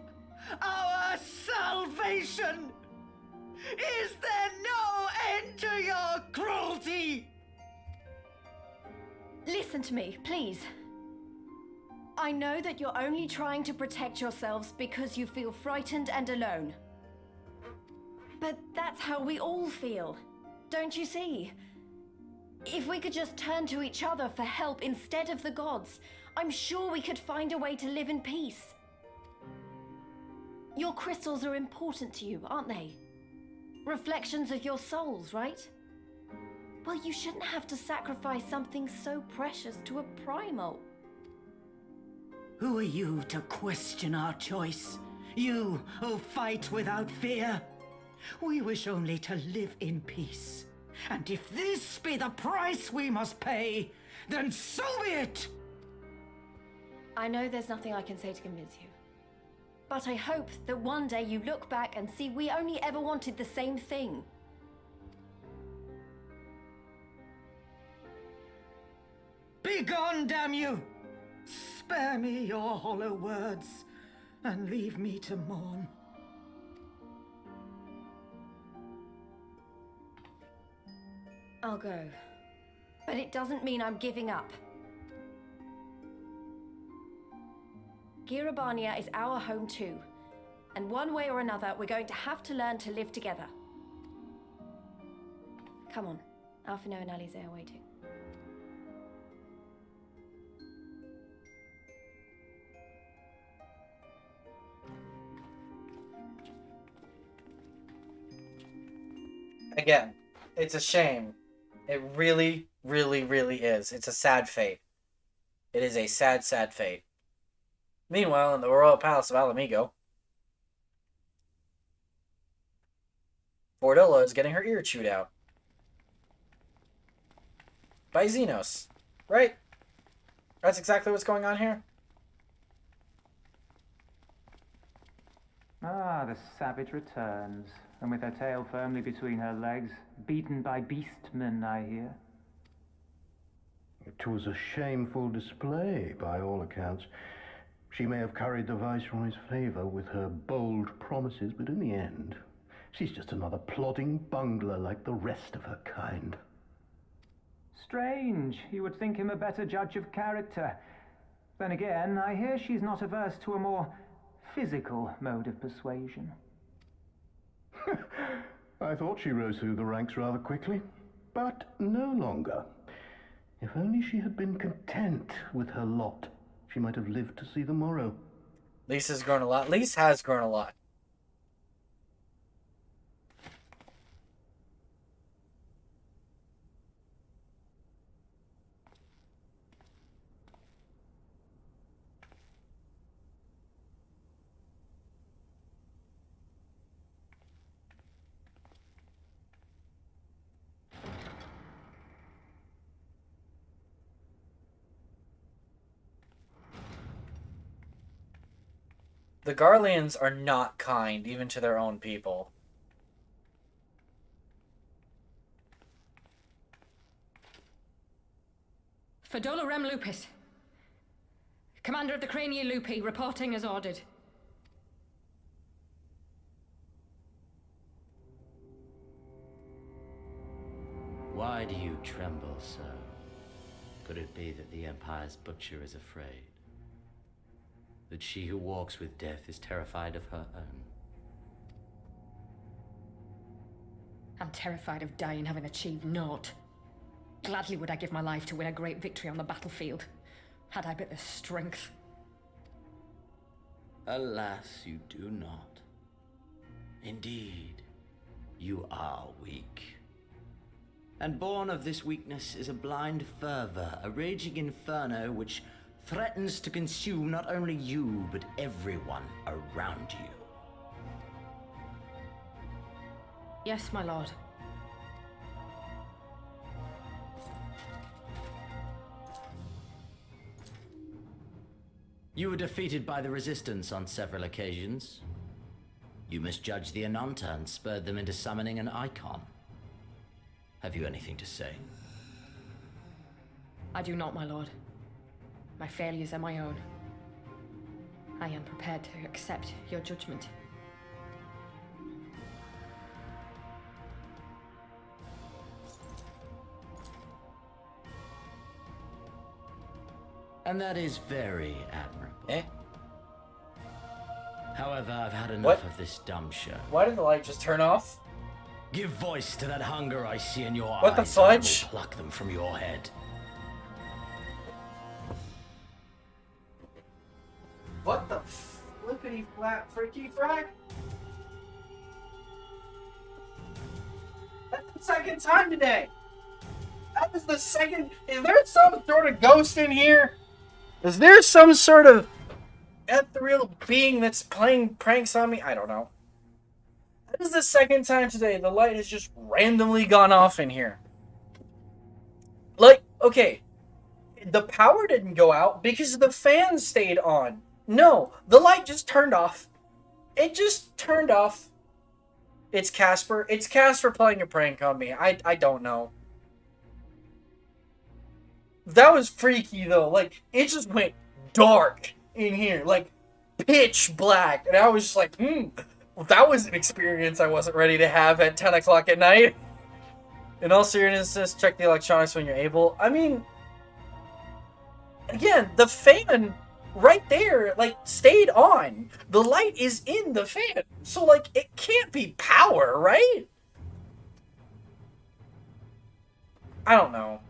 our salvation! Is there no end to your cruelty?
Listen to me, please. I know that you're only trying to protect yourselves because you feel frightened and alone. But that's how we all feel, don't you see? If we could just turn to each other for help instead of the gods, I'm sure we could find a way to live in peace. Your crystals are important to you, aren't they? Reflections of your souls, right? Well, you shouldn't have to sacrifice something so precious to a primal.
Who are you to question our choice? You who fight without fear? We wish only to live in peace. And if this be the price we must pay, then so be it!
I know there's nothing I can say to convince you. But I hope that one day you look back and see we only ever wanted the same thing.
Begone, damn you! Spare me your hollow words, and leave me to mourn.
I'll go. But it doesn't mean I'm giving up. Girabania is our home too. And one way or another, we're going to have to learn to live together. Come on. Alphino and Alize are waiting.
Again, it's a shame. It really, really, really is. It's a sad fate. It is a sad, sad fate. Meanwhile, in the royal palace of Alamigo, Bordello is getting her ear chewed out. By Xenos. Right? That's exactly what's going on here?
Ah, the savage returns, and with her tail firmly between her legs, beaten by beastmen, I hear.
It was a shameful display, by all accounts. She may have curried the Viceroy's favor with her bold promises, but in the end, she's just another plodding bungler like the rest of her kind.
Strange. You would think him a better judge of character. Then again, I hear she's not averse to a more physical mode of persuasion.
I thought she rose through the ranks rather quickly, but no longer. If only she had been content with her lot, she might have lived to see the morrow.
Lise has grown a lot. Lise has grown a lot. The Garleans are not kind, even to their own people.
Fedola Rem Lupus. Commander of the Crania Lupi, reporting as ordered.
Why do you tremble so? Could it be that the Empire's butcher is afraid? That she who walks with death is terrified of her own?
I'm terrified of dying having achieved naught. Gladly would I give my life to win a great victory on the battlefield, had I but the strength.
Alas, you do not. Indeed, you are weak. And born of this weakness is a blind fervor, a raging inferno which threatens to consume not only you, but everyone around you.
Yes, my lord.
You were defeated by the Resistance on several occasions. You misjudged the Ananta and spurred them into summoning an icon. Have you anything to say?
I do not, my lord. My failures are my own. I am prepared to accept your judgment.
And that is very admirable.
Eh?
However, I've had enough
What?
of this dumb show.
Why did the light just turn off?
Give voice to that hunger I see in your
What the
eyes. And I will
fudge?
pluck them from your head.
What the flippity flat freaky frack? That's the second time today. That was the second. Is there some sort of ghost in here? Is there some sort of ethereal being that's playing pranks on me? I don't know. That is the second time today the light has just randomly gone off in here. Like, okay, the power didn't go out because the fan stayed on. No, the light just turned off. It just turned off. It's Casper. It's Casper playing a prank on me. I don't know. That was freaky though. Like, it just went dark in here. Like, pitch black. And I was just like, well, that was an experience I wasn't ready to have at 10 o'clock at night. In all seriousness, check the electronics when you're able. I mean, again, the fan right there, like, stayed on. The light is in the fan. So, like, it can't be power, right? I don't know.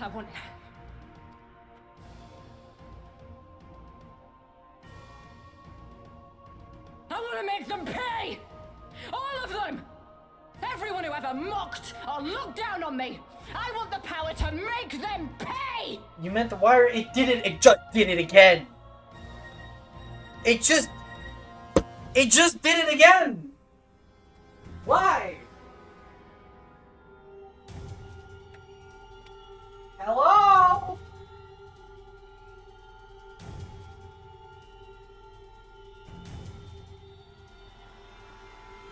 I want... I want to make them pay! All of them! Everyone who ever mocked or looked down on me! I want the power to make them pay!
You meant the wire? It did it. It just did it again. It just did it again. Why? Hello?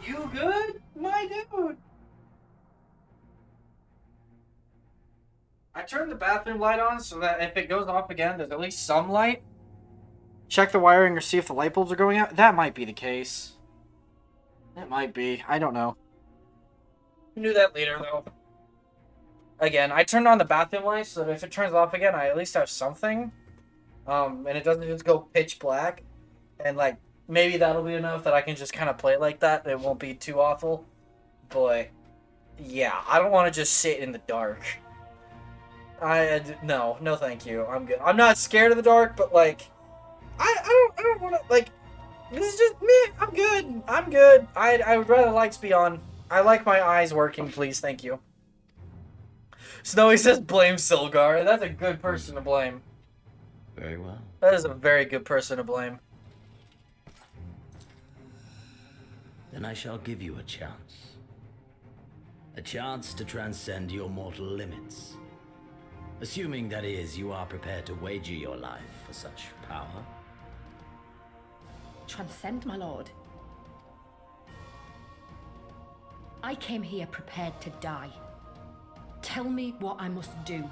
You good, my dude? I turned the bathroom light on so that if it goes off again, there's at least some light. Check the wiring or see if the light bulbs are going out. That might be the case. It might be. I don't know. Who knew that later, though? Again, I turned on the bathroom light so that if it turns off again, I at least have something. And it doesn't just go pitch black. And, like, maybe that'll be enough that I can just kind of play like that. It won't be too awful. But yeah, I don't want to just sit in the dark. No, thank you. I'm good. I'm not scared of the dark, but like, I don't want to like. This is just me. I'm good. I'm good. I would rather lights be on. I like my eyes working, please. Thank you. Snowy says blame Silgar. That's a good person to blame.
Very well.
That is a very good person to blame.
Then I shall give you a chance. A chance to transcend your mortal limits. Assuming, that is, you are prepared to wager your life for such power.
Transcend, my lord. I came here prepared to die. Tell me what I must do.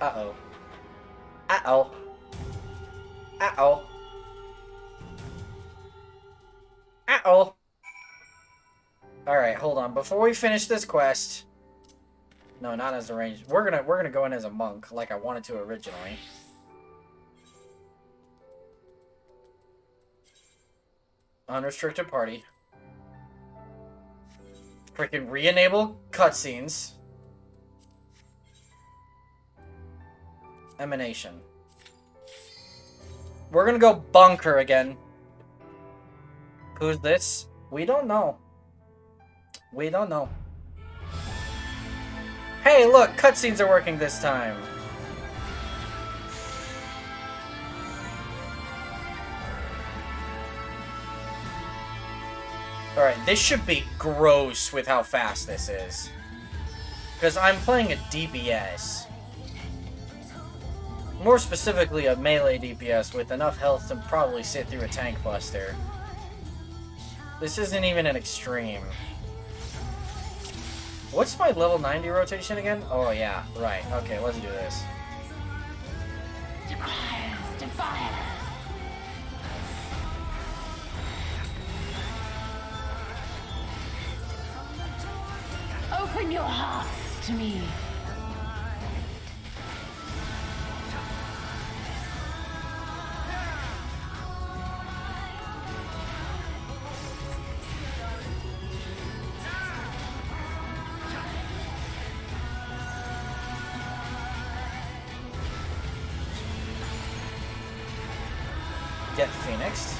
Uh-oh. Uh-oh. Uh-oh. Uh-oh. Alright, hold on. Before we finish this quest... No, not as a range. We're gonna go in as a monk, like I wanted to originally. Unrestricted party. Freaking re-enable cutscenes. Emanation. We're gonna go bunker again. Who's this? We don't know. We don't know. Hey, look! Cutscenes are working this time. Alright, this should be gross with how fast this is. Because I'm playing a DPS. More specifically, a melee DPS with enough health to probably sit through a tank buster. This isn't even an extreme. What's my level 90 rotation again? Oh yeah, right. Okay, let's do this.
Open your hearts to me.
Get Phoenix.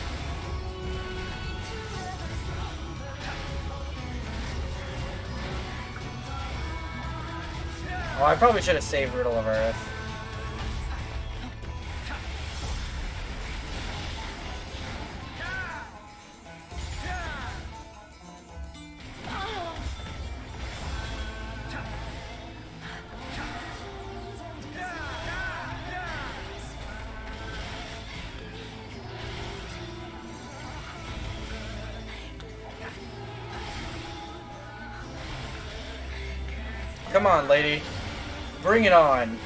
Oh, I probably should have saved Riddle of Earth. Come on, lady. Bring it on.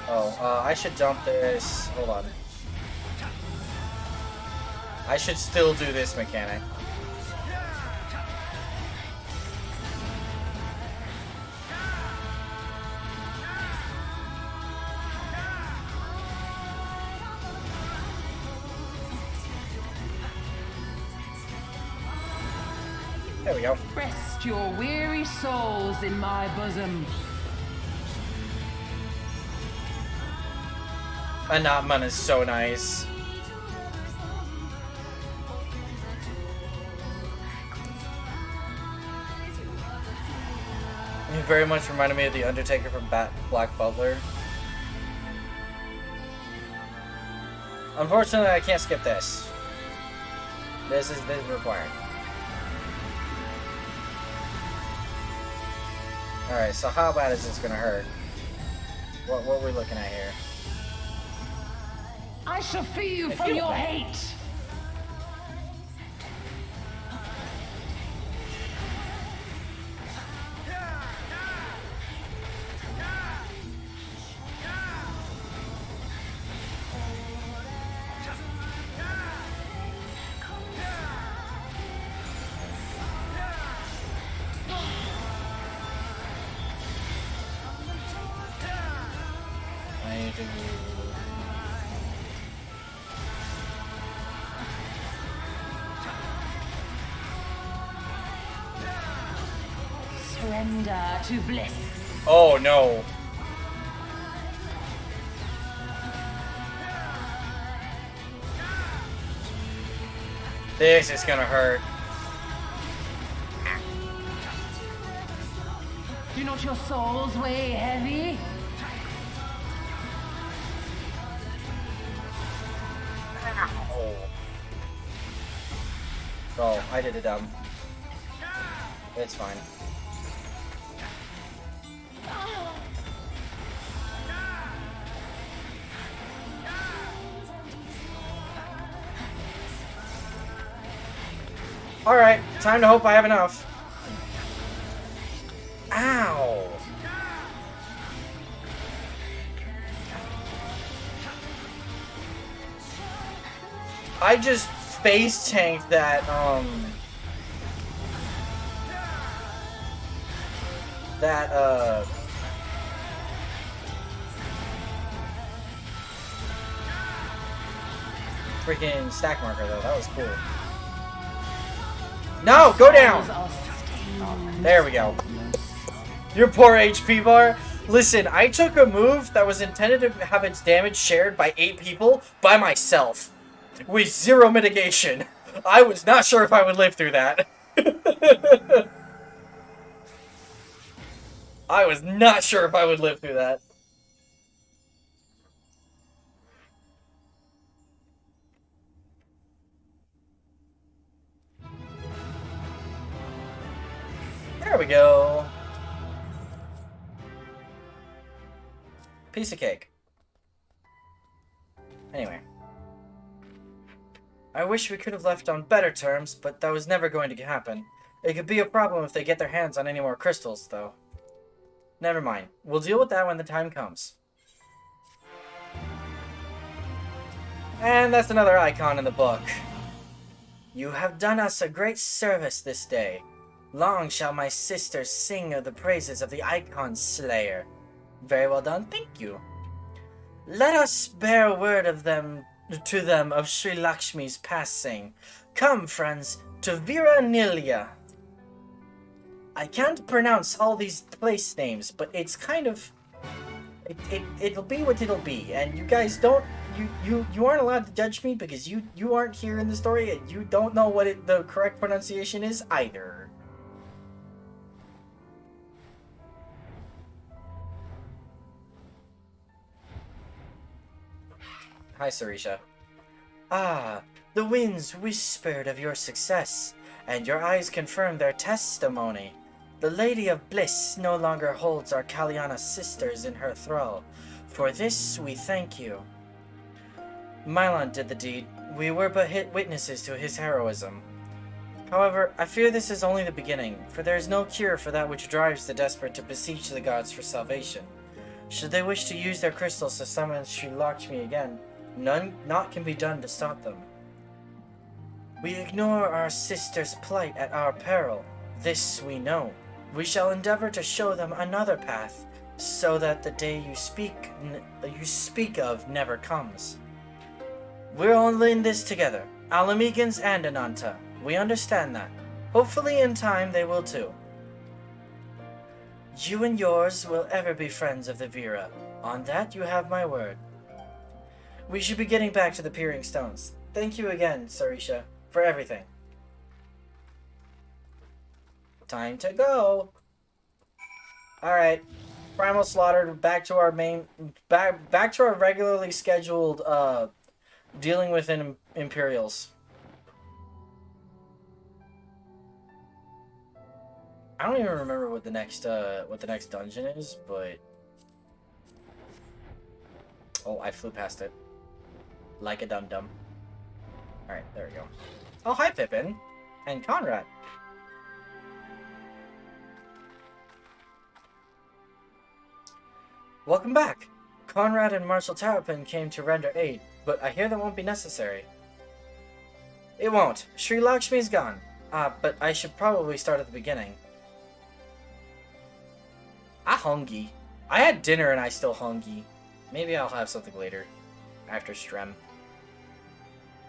Oh, I should dump this. Hold on. I should still do this mechanic. There we go.
Rest your weary souls in my bosom.
Anatman is so nice. He very much reminded me of the Undertaker from Black Butler. Unfortunately, I can't skip this. This is required. Alright, so how bad is this gonna hurt? What are we looking at here?
I shall free you from your hate.
Surrender to bliss.
Oh no. This is gonna hurt.
Do not your souls weigh heavy?
Oh, I did it dumb. It's fine. Alright, time to hope I have enough. Ow! I just face tanked that, freaking stack marker though. That was cool. No, go down! There we go. Your poor HP bar. Listen, I took a move that was intended to have its damage shared by 8 people by myself. With 0 mitigation. I was not sure if I would live through that. I was not sure if I would live through that. There we go. Piece of cake. Anyway. I wish we could have left on better terms, but that was never going to happen. It could be a problem if they get their hands on any more crystals, though. Never mind. We'll deal with that when the time comes. And that's another icon in the book. You have done us a great service this day. Long shall my sisters sing of the praises of the Icon Slayer. Very well done, thank you. Let us bear word of them to them of Sri Lakshmi's passing. Come, friends, to Viranilia. I can't pronounce all these place names, but it's kind of... It'll be what it'll be, and you guys don't... You aren't allowed to judge me because you aren't here in the story, and you don't know what the correct pronunciation is either. Hi, Sarisha. Ah, the winds whispered of your success, and your eyes confirmed their testimony. The Lady of Bliss no longer holds our Kalyana sisters in her thrall. For this we thank you. Mylon did the deed. We were but witnesses to his heroism. However, I fear this is only the beginning, for there is no cure for that which drives the desperate to beseech the gods for salvation. Should they wish to use their crystals to summon Sri Lakshmi again, naught can be done to stop them. We ignore our sister's plight at our peril. This we know. We shall endeavor to show them another path, so that the day you speak of never comes. We're all in this together, Alamegans and Ananta. We understand that. Hopefully in time they will too. You and yours will ever be friends of the Vera. On that you have my word. We should be getting back to the Peering Stones. Thank you again, Sarisha, for everything. Time to go. Alright. Primal Slaughter, back to our back to our regularly scheduled dealing with Imperials. I don't even remember what the next dungeon is, but oh, I flew past it like a dum-dum. All right, there we go. Oh, hi, Pippin and Conrad. Welcome back. Conrad and Marshal Terrapin came to render aid, but I hear that won't be necessary. It won't. Sri Lakshmi's gone. But I should probably start at the beginning. I hungry. I had dinner and I still hungry. Maybe I'll have something later. After Strem.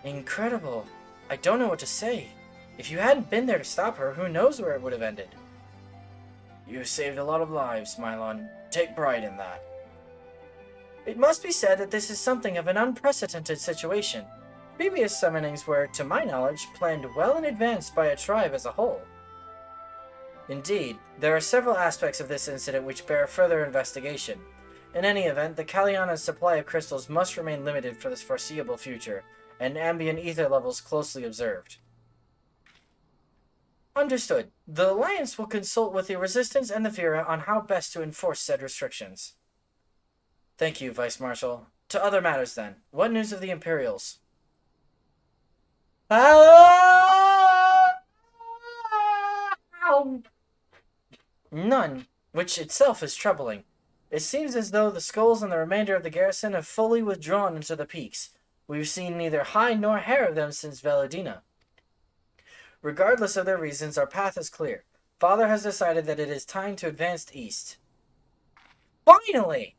Incredible. I don't know what to say. If you hadn't been there to stop her, who knows where it would have ended. You saved a lot of lives, Mylon. Take pride in that. It must be said that this is something of an unprecedented situation. Previous summonings were, to my knowledge, planned well in advance by a tribe as a whole. Indeed, there are several aspects of this incident which bear further investigation. In any event, the Kaliana's supply of crystals must remain limited for this foreseeable future, and ambient ether levels closely observed. Understood. The Alliance will consult with the Resistance and the Vera on how best to enforce said restrictions. Thank you, Vice Marshal. To other matters, then. What news of the Imperials? None, which itself is troubling. It seems as though the skulls and the remainder of the garrison have fully withdrawn into the peaks. We've seen neither hide nor hair of them since Veladina. Regardless of their reasons, our path is clear. Father has decided that it is time to advance east. Finally!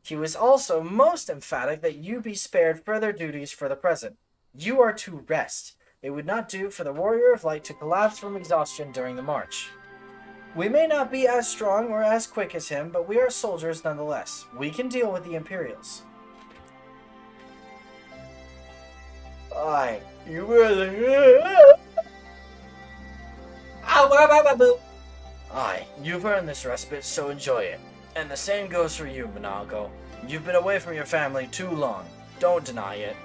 He was also most emphatic that you be spared further duties for the present. You are to rest. It would not do for the Warrior of Light to collapse from exhaustion during the march. We may not be as strong or as quick as him, but we are soldiers nonetheless. We can deal with the Imperials. Aye, you really... Aye, you've earned this respite, so enjoy it. And the same goes for you, Mhigo. You've been away from your family too long. Don't deny it.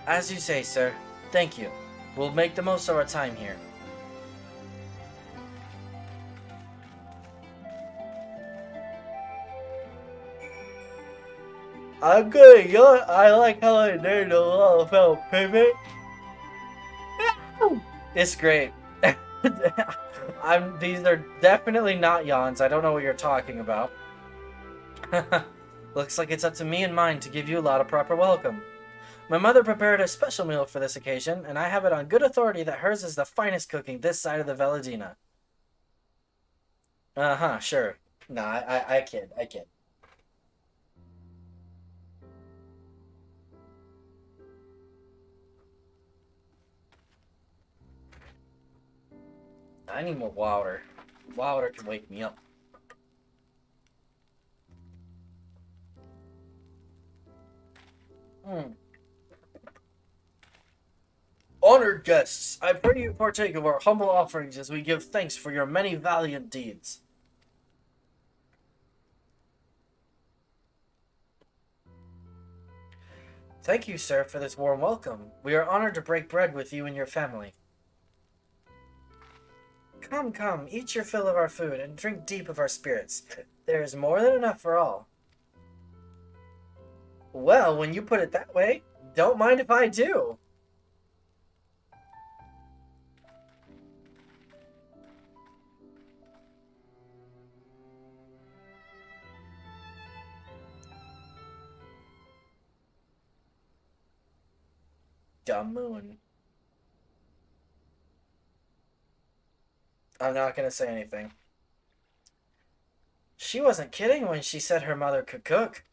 As you say, sir. Thank you. We'll make the most of our time here. I'm good, I like how I named a little fellow pivot. It's great. These are definitely not yawns. I don't know what you're talking about. Looks like it's up to me and mine to give you a lot of proper welcome. My mother prepared a special meal for this occasion, and I have it on good authority that hers is the finest cooking this side of the Veladina. Sure. No, I kid. I need more water. Water can wake me up. Honored guests, I pray you partake of our humble offerings as we give thanks for your many valiant deeds. Thank you, sir, for this warm welcome. We are honored to break bread with you and your family. Come, eat your fill of our food and drink deep of our spirits. There is more than enough for all. Well, when you put it that way, don't mind if I do. Dumb moon. I'm not gonna say anything. She wasn't kidding when she said her mother could cook.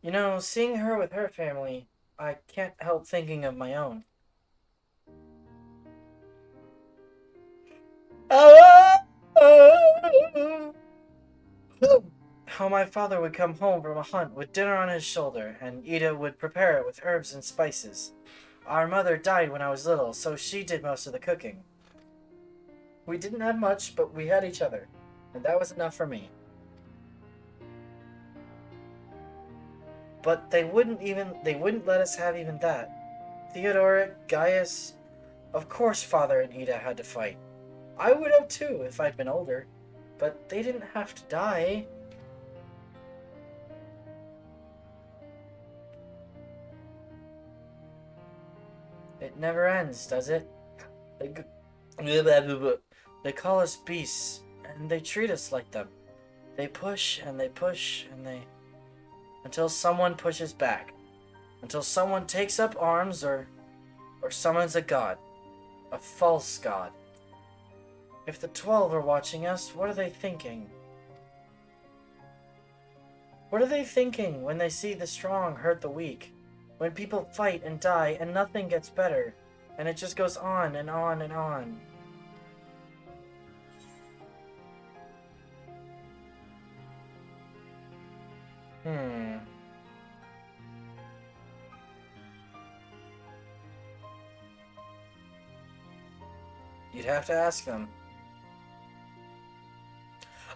You know, seeing her with her family, I can't help thinking of my own. How my father would come home from a hunt with dinner on his shoulder, and Ida would prepare it with herbs and spices. Our mother died when I was little, so she did most of the cooking. We didn't have much, but we had each other, and that was enough for me. But they wouldn't let us have even that. Theodoric, Gaius, of course Father and Ida had to fight. I would have too if I'd been older, but they didn't have to die. It never ends, does it? They call us beasts, and they treat us like them. They push, and they push, and they... until someone pushes back. Until someone takes up arms or summons a god. A false god. If the 12 are watching us, what are they thinking? What are they thinking when they see the strong hurt the weak? When people fight and die and nothing gets better, and it just goes on and on and on. You'd have to ask them.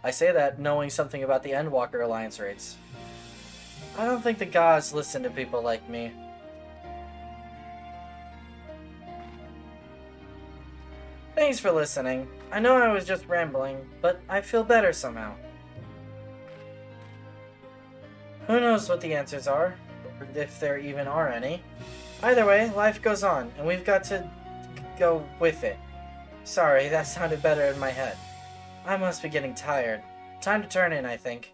I say that knowing something about the Endwalker Alliance rates. I don't think the gods listen to people like me. Thanks for listening. I know I was just rambling, but I feel better somehow. Who knows what the answers are, or if there even are any. Either way, life goes on, and we've got to go with it. Sorry, that sounded better in my head. I must be getting tired. Time to turn in, I think.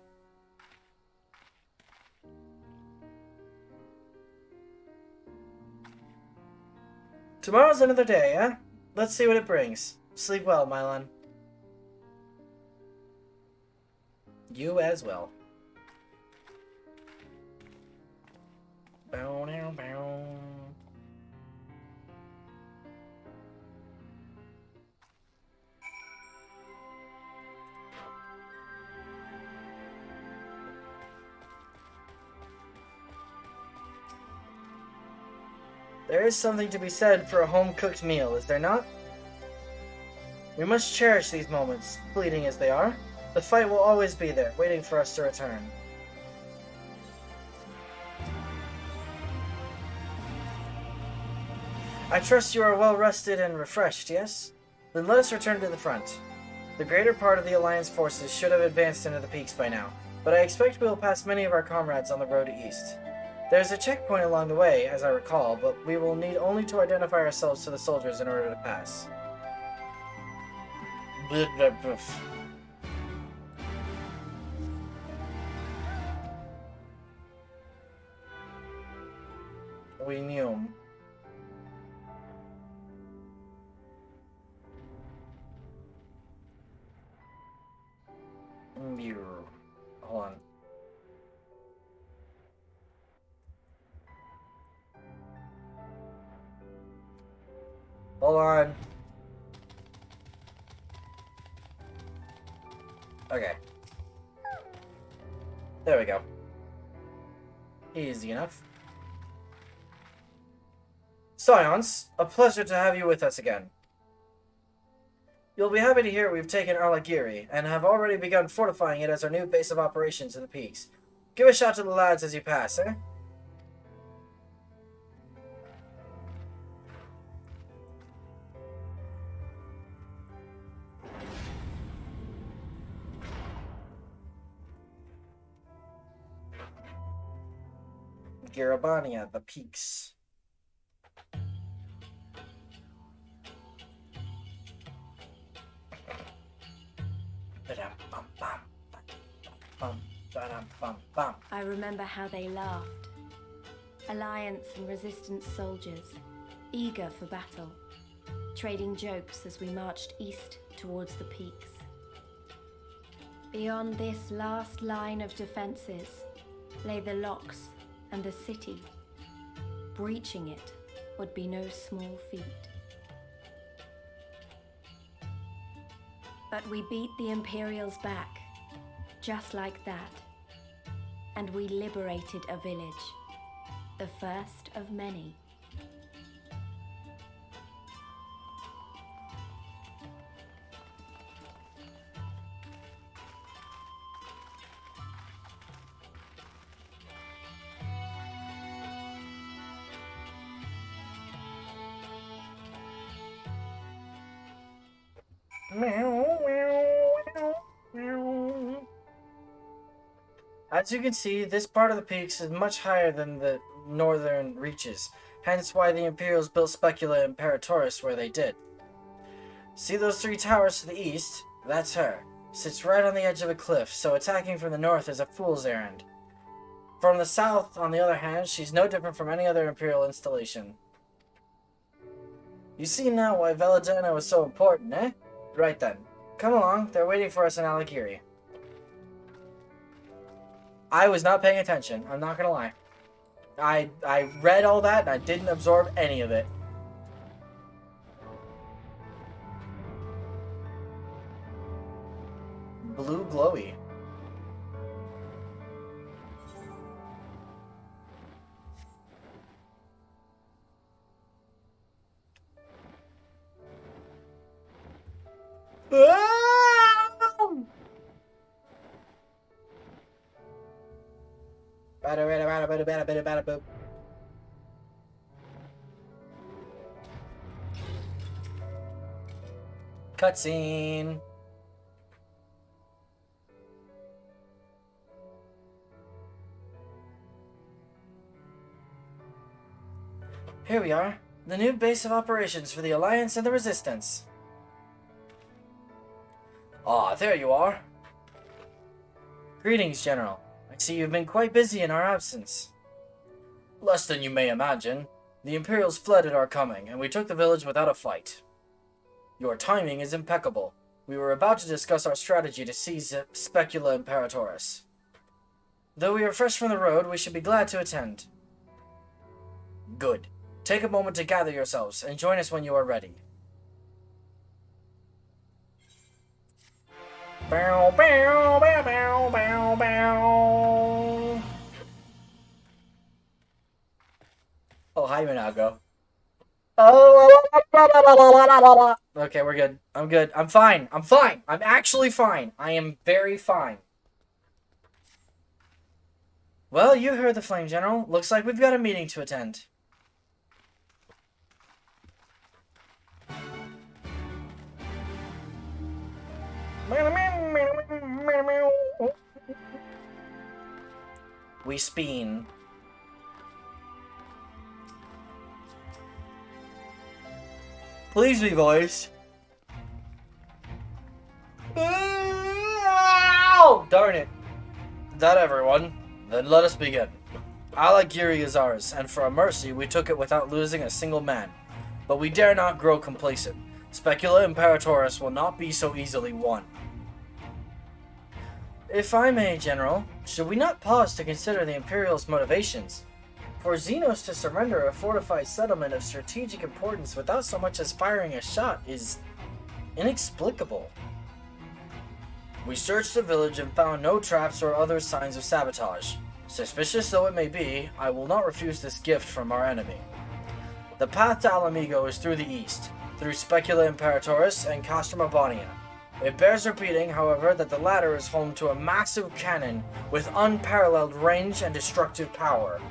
Tomorrow's another day, eh? Let's see what it brings. Sleep well, Mylon. You as well. Bow, bow, bow. There is something to be said for a home-cooked meal, is there not? We must cherish these moments, fleeting as they are. The fight will always be there, waiting for us to return. I trust you are well rested and refreshed, yes? Then let us return to the front. The greater part of the Alliance forces should have advanced into the peaks by now, but I expect we will pass many of our comrades on the road east. There's a checkpoint along the way, as I recall, but we will need only to identify ourselves to the soldiers in order to pass. We knew. Hold on. Hold on. Okay. There we go. Easy enough. Scions, a pleasure to have you with us again. You'll be happy to hear we've taken Alagiri, and have already begun fortifying it as our new base of operations in the peaks. Give a shout to the lads as you pass, eh? Garabania, the peaks.
I remember how they laughed. Alliance and Resistance soldiers, eager for battle, trading jokes as we marched east towards the peaks. Beyond this last line of defenses lay the locks and the city. Breaching it would be no small feat. But we beat the Imperials back, just like that. And we liberated a village, the first of many.
As you can see, this part of the peaks is much higher than the northern reaches, hence why the Imperials built Specula and Imperatoris where they did. See those three towers to the east? That's her. Sits right on the edge of a cliff, so attacking from the north is a fool's errand. From the south, on the other hand, she's no different from any other Imperial installation. You see now why Veladano is so important, eh? Right then. Come along, they're waiting for us in Alighieri. I was not paying attention, I'm not gonna lie. I read all that and I didn't absorb any of it. Blue glowy. Cutscene. Here we are, the new base of operations for the Alliance and the Resistance. Ah, there you are. Greetings, General. I see you've been quite busy in our absence. Less than you may imagine. The Imperials fled at our coming, and we took the village without a fight. Your timing is impeccable. We were about to discuss our strategy to seize Specula Imperatoris. Though we are fresh from the road, we should be glad to attend. Good. Take a moment to gather yourselves, and join us when you are ready. Bow, bow, bow, bow, bow, bow. Oh, hi, Mhigo. Oh, okay, we're good. I'm good. I'm fine. I'm fine. I'm actually fine. I am very fine. Well, you heard the Flame General. Looks like we've got a meeting to attend. We spin. Please be voiced. Oh, darn it. That everyone? Then let us begin. Alighieri is ours, and for a mercy we took it without losing a single man. But we dare not grow complacent. Specula Imperatoris will not be so easily won. If I may, General, should we not pause to consider the Imperials' motivations? For Xenos to surrender a fortified settlement of strategic importance without so much as firing a shot is inexplicable. We searched the village and found no traps or other signs of sabotage. Suspicious though it may be, I will not refuse this gift from our enemy. The path to Mhigo is through the east, through Specula Imperatoris and Castrum Abonia. It bears repeating, however, that the latter is home to a massive cannon with unparalleled range and destructive power.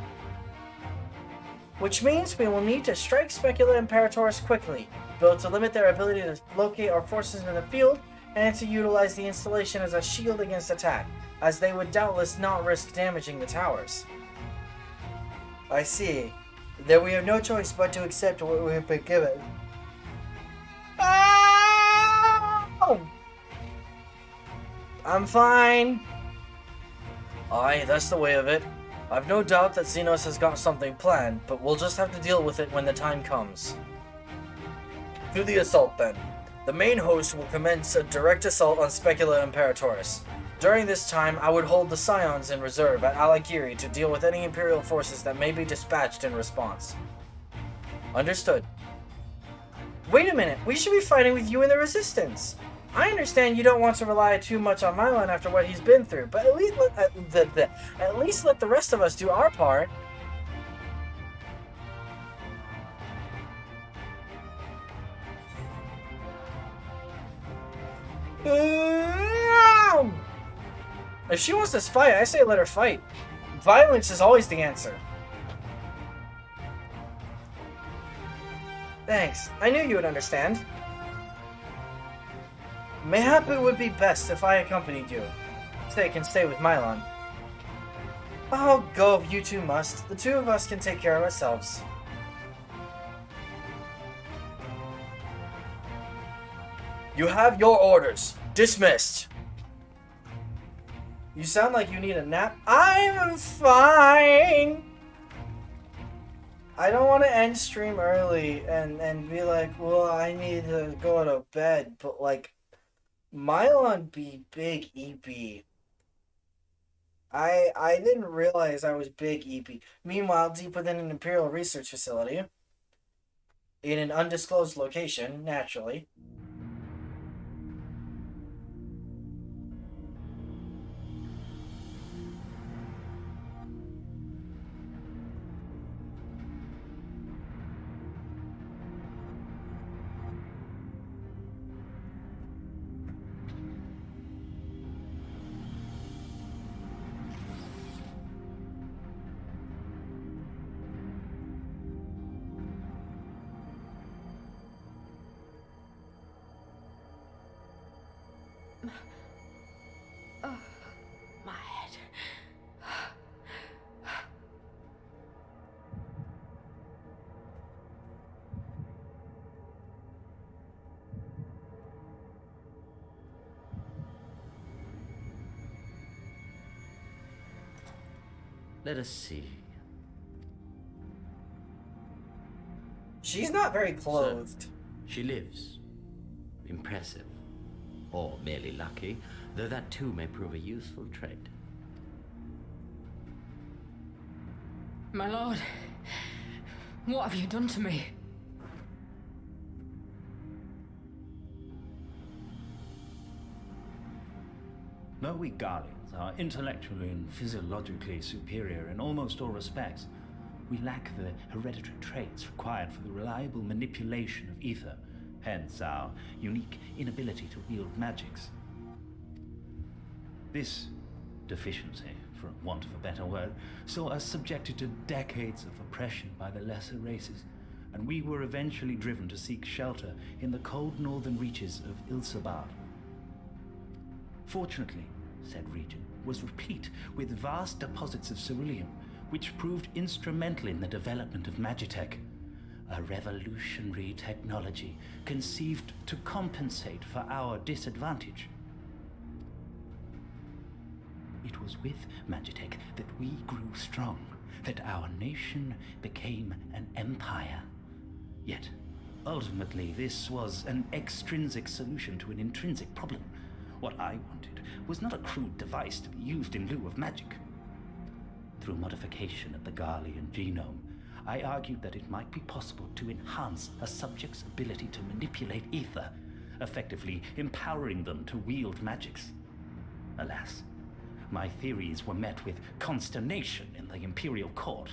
Which means we will need to strike Specula Imperatoris quickly, built to limit their ability to locate our forces in the field, and to utilize the installation as a shield against attack, as they would doubtless not risk damaging the towers. I see. Then we have no choice but to accept what we have been given. Oh! I'm fine. Aye, that's the way of it. I've no doubt that Xenos has got something planned, but we'll just have to deal with it when the time comes. To the assault then. The main host will commence a direct assault on Specula Imperatoris. During this time, I would hold the Scions in reserve at Alighieri to deal with any Imperial forces that may be dispatched in response. Understood. Wait a minute, we should be fighting with you and the Resistance. I understand you don't want to rely too much on Mylon after what he's been through, but at least let the rest of us do our part. If she wants to fight, I say let her fight. Violence is always the answer. Thanks. I knew you would understand. Mayhap it would be best if I accompanied you. They can stay with Mylon. Oh, go if you two must. The two of us can take care of ourselves. You have your orders. Dismissed. You sound like you need a nap. I'm fine. I don't want to end stream early and be like, well, I need to go to bed, but like, Mylon be big EP. I didn't realize I was big EP. Meanwhile, deep within an Imperial research facility, in an undisclosed location, naturally.
My head.
Let us see.
She's not very clothed.
So, she lives. Impressive. Or merely lucky, though that too may prove a useful trait.
My lord, what have you done to me?
Though we Guardians are intellectually and physiologically superior in almost all respects, we lack the hereditary traits required for the reliable manipulation of ether, hence our unique inability to wield magics. This deficiency, for want of a better word, saw us subjected to decades of oppression by the lesser races, and we were eventually driven to seek shelter in the cold northern reaches of Ilsabad. Fortunately, said region was replete with vast deposits of ceruleum, which proved instrumental in the development of Magitech, a revolutionary technology conceived to compensate for our disadvantage. It was with Magitech that we grew strong, that our nation became an empire. Yet, ultimately, this was an extrinsic solution to an intrinsic problem. What I wanted was not a crude device to be used in lieu of magic. Through modification of the Garlean genome, I argued that it might be possible to enhance a subject's ability to manipulate ether, effectively empowering them to wield magics. Alas, my theories were met with consternation in the Imperial Court.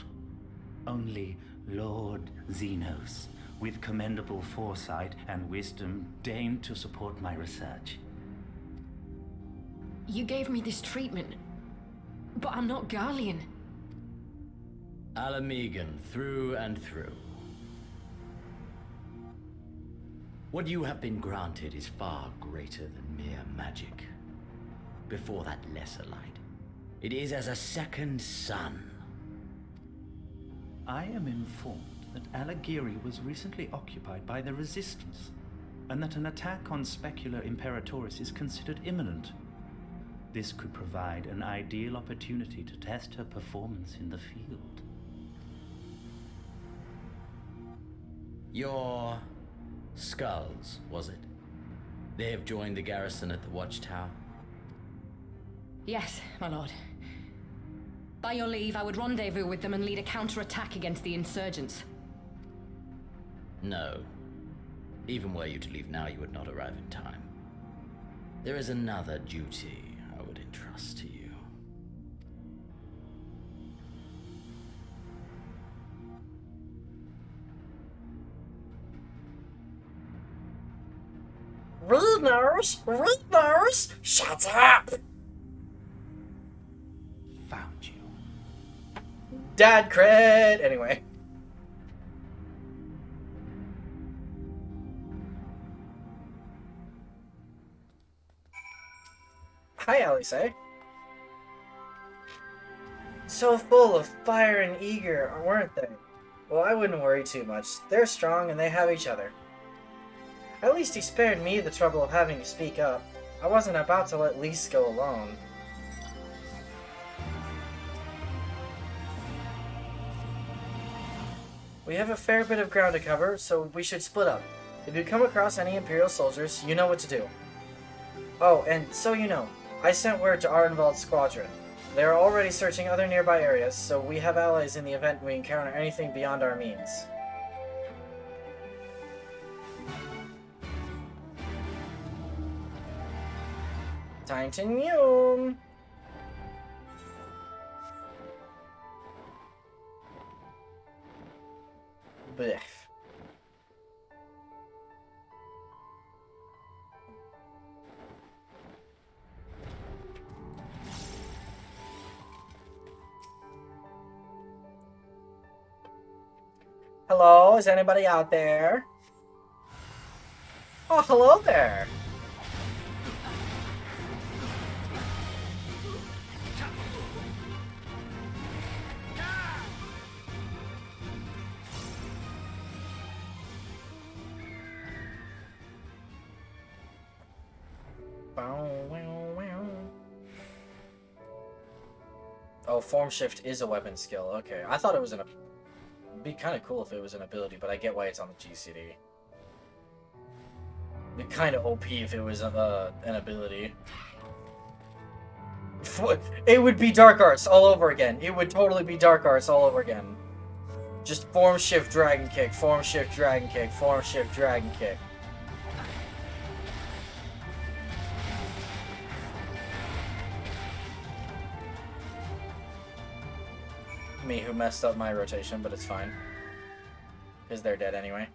Only Lord Xenos, with commendable foresight and wisdom, deigned to support my research.
You gave me this treatment, but I'm not Garlean.
Alamegan, through and through. What you have been granted is far greater than mere magic. Before that lesser light, it is as a second sun.
I am informed that Alagiri was recently occupied by the Resistance, and that an attack on Specular Imperatoris is considered imminent. This could provide an ideal opportunity to test her performance in the field.
Your skulls, was it? They have joined the garrison at the Watchtower?
Yes, my lord. By your leave, I would rendezvous with them and lead a counterattack against the insurgents.
No. Even were you to leave now, you would not arrive in time. There is another duty I would entrust to you.
Readers, shut up!
Found you.
Dad cred! Anyway. Hi, Alice. So full of fire and eager, weren't they? Well, I wouldn't worry too much. They're strong and they have each other. At least he spared me the trouble of having to speak up. I wasn't about to let Lise go alone. We have a fair bit of ground to cover, so we should split up. If you come across any Imperial soldiers, you know what to do. Oh, and so you know, I sent word to Ardenwald's squadron. They are already searching other nearby areas, so we have allies in the event we encounter anything beyond our means. Titanium! Blech. Hello, is anybody out there? Oh, hello there. Oh, form shift is a weapon skill. Okay, I thought it was it'd be kind of cool if it was an ability, but I get why it's on the GCD. It'd be kind of OP if it was an ability. It would be Dark Arts all over again. It would totally be Dark Arts all over again. Just form shift dragon kick, form shift dragon kick, form shift dragon kick. Me who messed up my rotation, but it's fine. Because they're dead anyway.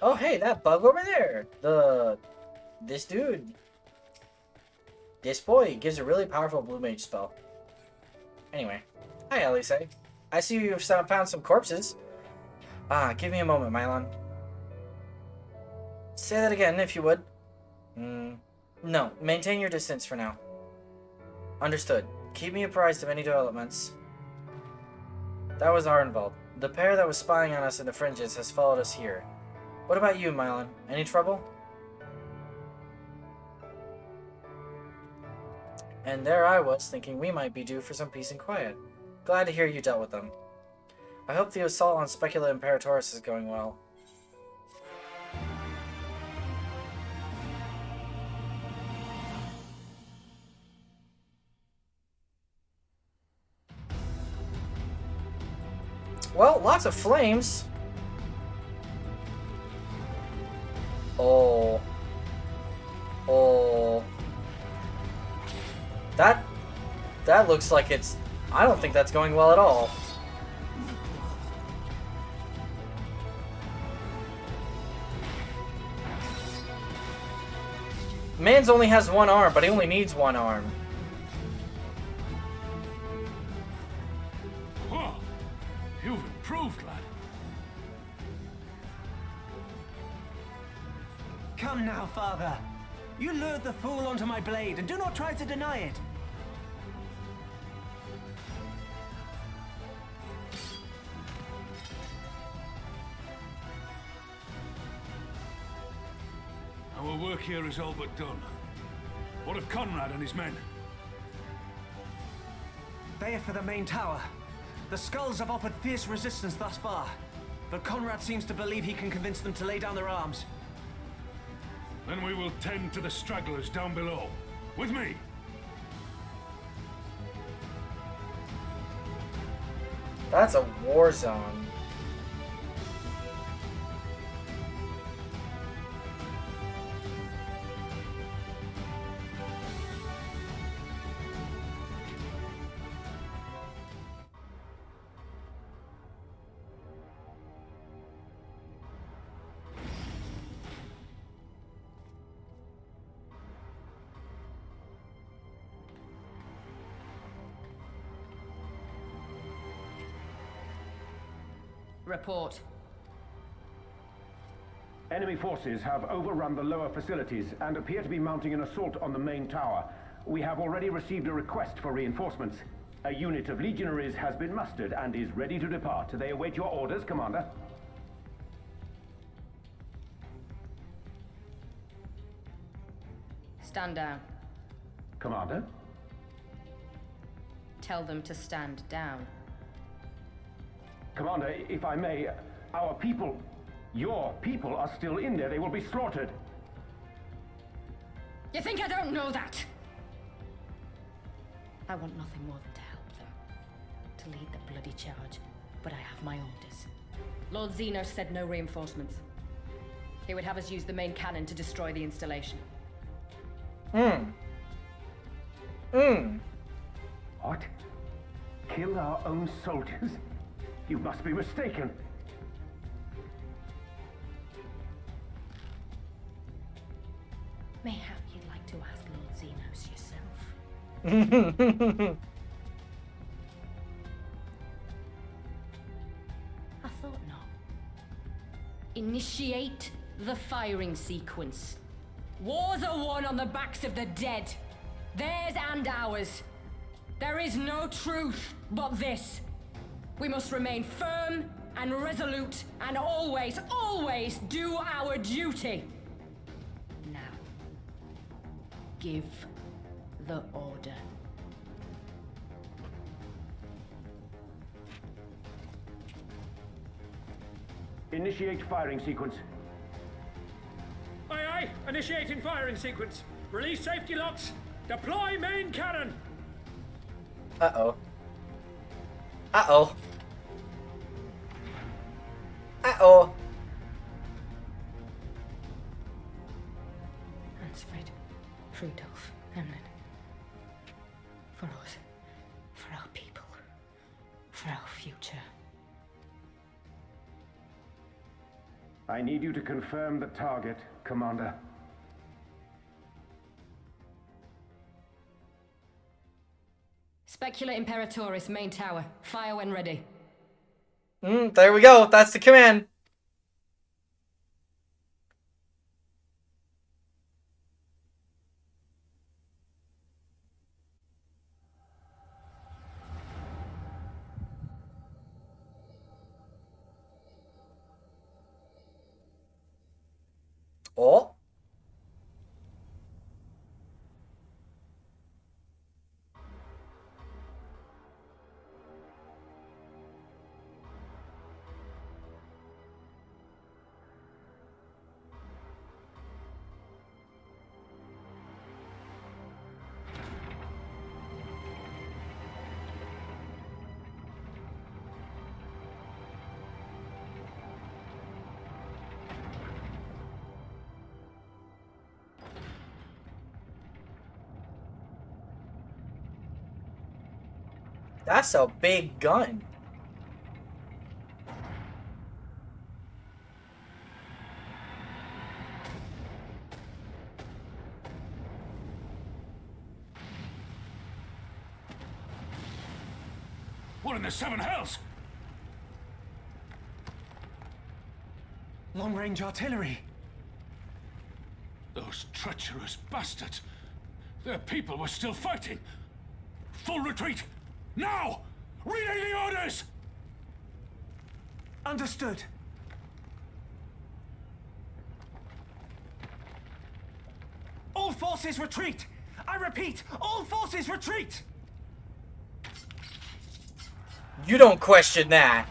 Oh, hey, that bug over there. This dude. This boy gives a really powerful blue mage spell. Anyway. Hi, Elise. I see you've found some corpses. Ah, give me a moment, Mylon. Say that again, if you would. No, maintain your distance for now. Understood. Keep me apprised of any developments. That was Ardenwald. The pair that was spying on us in the fringes has followed us here. What about you, Mylon? Any trouble? And there I was, thinking we might be due for some peace and quiet. Glad to hear you dealt with them. I hope the assault on Specula Imperatoris is going well. Well, lots of flames. Oh. Oh. That looks like it's... I don't think that's going well at all. Mans only has one arm, but he only needs one arm.
Oh, you've improved, lad.
Come now, father. You lured the fool onto my blade, and do not try to deny it.
Our work here is all but done. What of Conrad and his men?
They are for the main tower. The skulls have offered fierce resistance thus far, but Conrad seems to believe he can convince them to lay down their arms.
Then we will tend to the stragglers down below. With me!
That's a war zone.
Report.
Enemy forces have overrun the lower facilities and appear to be mounting an assault on the main tower. We have already received a request for reinforcements. A unit of legionaries has been mustered and is ready to depart. They await your orders, Commander.
Stand down.
Commander?
Tell them to stand down.
Commander, if I may, our people... Your people are still in there. They will be slaughtered.
You think I don't know that? I want nothing more than to help them. To lead the bloody charge. But I have my orders. Lord Xenos said no reinforcements. He would have us use the main cannon to destroy the installation.
What? Kill our own soldiers? You must be mistaken.
Mayhap you'd like to ask Lord Xenos yourself. I thought not. Initiate the firing sequence. Wars are won on the backs of the dead. Theirs and ours. There is no truth but this. We must remain firm and resolute and always, always do our duty. Now, give the order.
Initiate firing sequence.
Aye, aye. Initiating firing sequence. Release safety locks. Deploy main cannon.
Uh-oh. Uh-oh. Uh-oh.
Hansfred, Rudolph, Emlyn. For us. For our people. For our future.
I need you to confirm the target, Commander.
Specula Imperatoris, main tower. Fire when ready.
There we go. That's the command. Oh. That's a big gun.
What in the seven hells?
Long-range artillery.
Those treacherous bastards. Their people were still fighting. Full retreat! Now! Relay the orders!
Understood. All forces retreat! I repeat, all forces retreat!
You don't question that.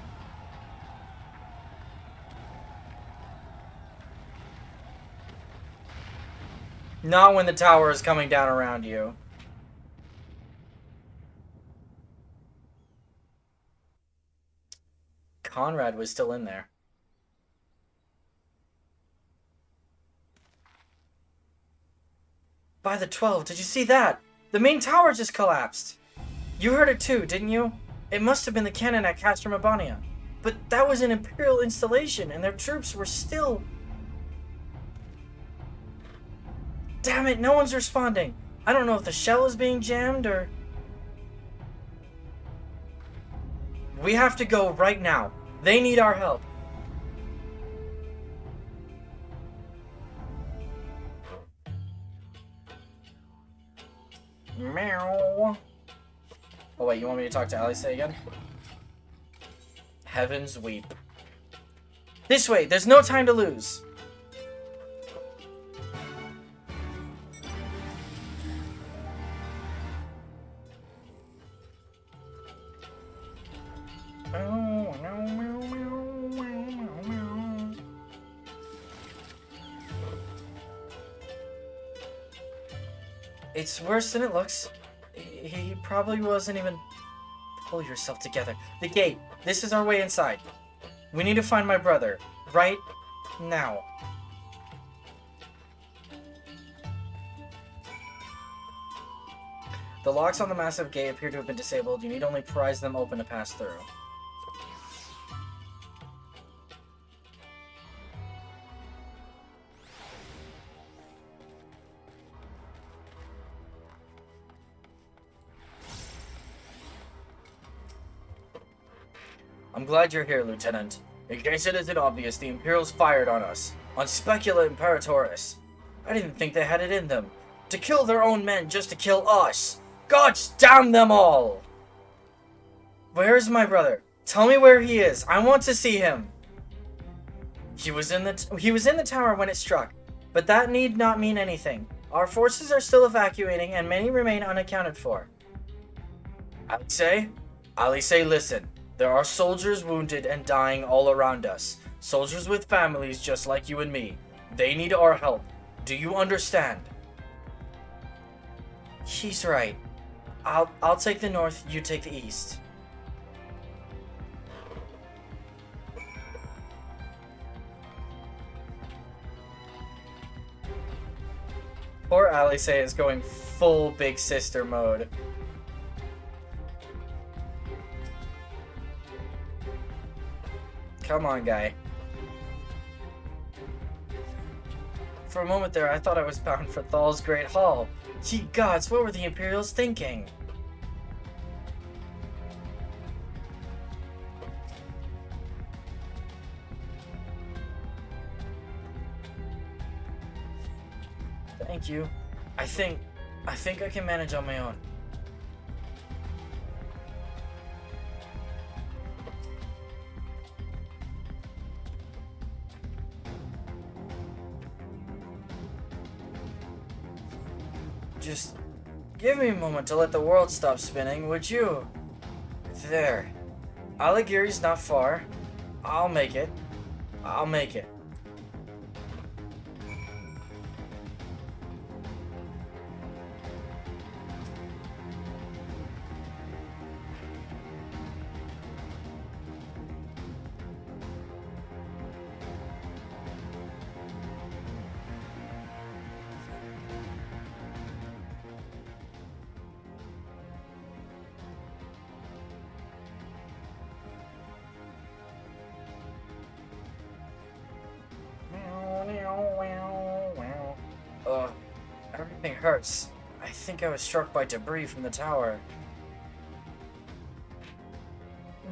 Not when the tower is coming down around you. Conrad was still in there. By the 12, did you see that? The main tower just collapsed. You heard it too, didn't you? It must have been the cannon at Castor Mabania. But that was an Imperial installation, and their troops were still... Damn it, no one's responding. I don't know if the shell is being jammed, or... We have to go right now. They need our help. Meow. Oh wait, you want me to talk to Alice again? Heavens weep. This way, there's no time to lose. It's worse than it looks. He probably wasn't even... Pull yourself together. The gate. This is our way inside. We need to find my brother. Right now. The locks on the massive gate appear to have been disabled. You need only prise them open to pass through. I'm glad you're here, Lieutenant. In case it isn't obvious, the Imperials fired on us. On Specula Imperatoris. I didn't think they had it in them. To kill their own men just to kill us. Gods damn them all! Where's my brother? Tell me where he is. I want to see him. He was in the tower when it struck, but that need not mean anything. Our forces are still evacuating and many remain unaccounted for. Alice, listen. There are soldiers wounded and dying all around us. Soldiers with families just like you and me. They need our help. Do you understand? He's right. I'll take the north, you take the east. Poor Alice is going full big sister mode. Come on, guy. For a moment there, I thought I was bound for Thal's Great Hall. Ye gods, what were the Imperials thinking? Thank you. I think I can manage on my own. Just give me a moment to let the world stop spinning, would you? There. Alighieri's not far. I'll make it. I'll make it. Everything hurts. I think I was struck by debris from the tower.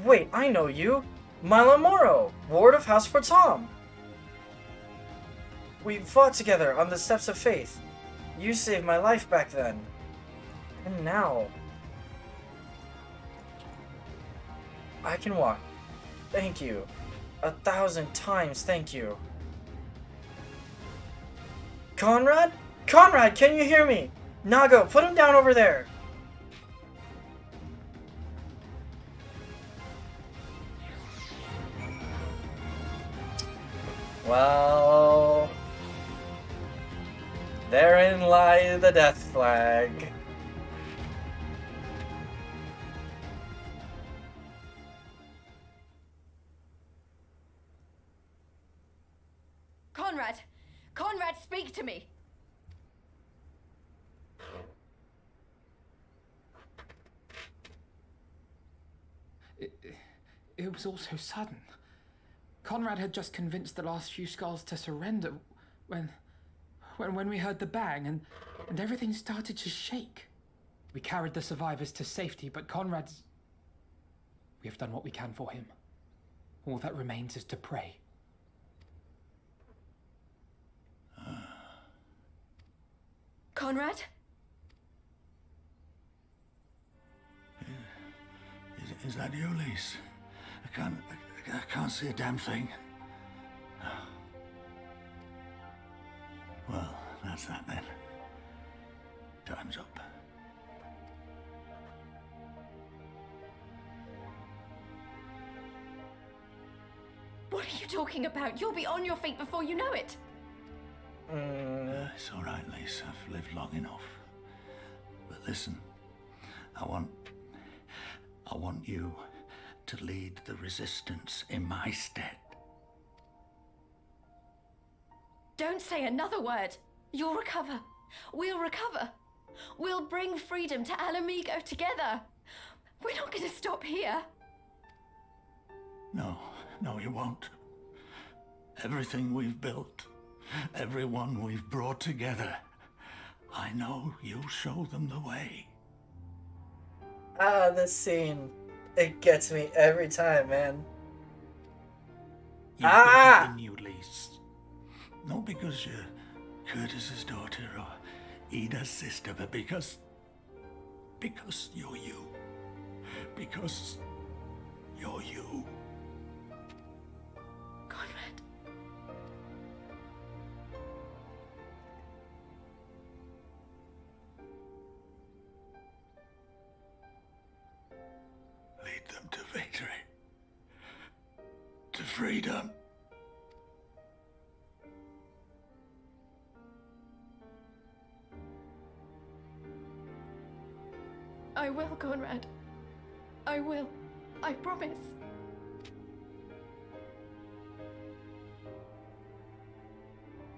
Wait, I know you! Milo Moro, Ward of House Pratom! We fought together on the Steps of Faith. You saved my life back then. And now... I can walk. Thank you. 1,000 times thank you. Conrad? Conrad, can you hear me? Nago, put him down over there. Well... therein lies the death flag.
Conrad! Conrad, speak to me!
It was all so sudden. Conrad had just convinced the last few skulls to surrender when we heard the bang and everything started to shake. We carried the survivors to safety, but Conrad's... We have done what we can for him. All that remains is to pray.
Conrad?
Is that you, Lise? I can't see a damn thing. Well, that's that then. Time's up.
What are you talking about? You'll be on your feet before you know it.
It's all right, Lise. I've lived long enough. listen. I want you to lead the resistance in my stead.
Don't say another word. You'll recover. We'll recover. We'll bring freedom to Mhigo together. We're not going to stop here.
No, you won't. Everything we've built, everyone we've brought together, I know you'll show them the way.
This scene, it gets me every time, man.
You've got it in you, Lise. Not because you're Curtis's daughter or Ida's sister, but because you're you. Because you're you.
Conrad.
Lead them to victory. To freedom.
I will, Conrad. I will. I promise.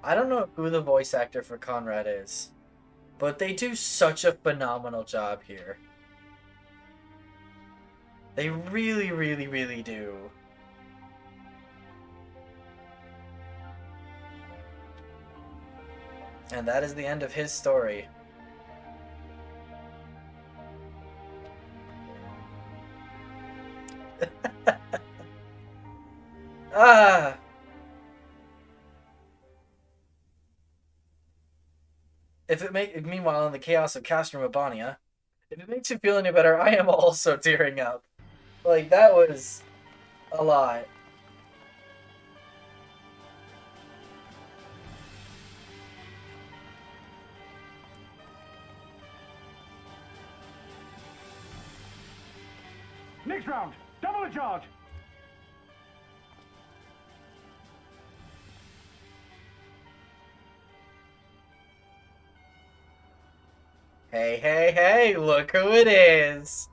I don't know who the voice actor for Conrad is, but they do such a phenomenal job here. They really, really, really do. And that is the end of his story. Meanwhile, in the chaos of Castro Mabania, if it makes you feel any better, I am also tearing up. Like, that was a lot.
Next round, double the charge.
Hey, hey, hey, look who it is!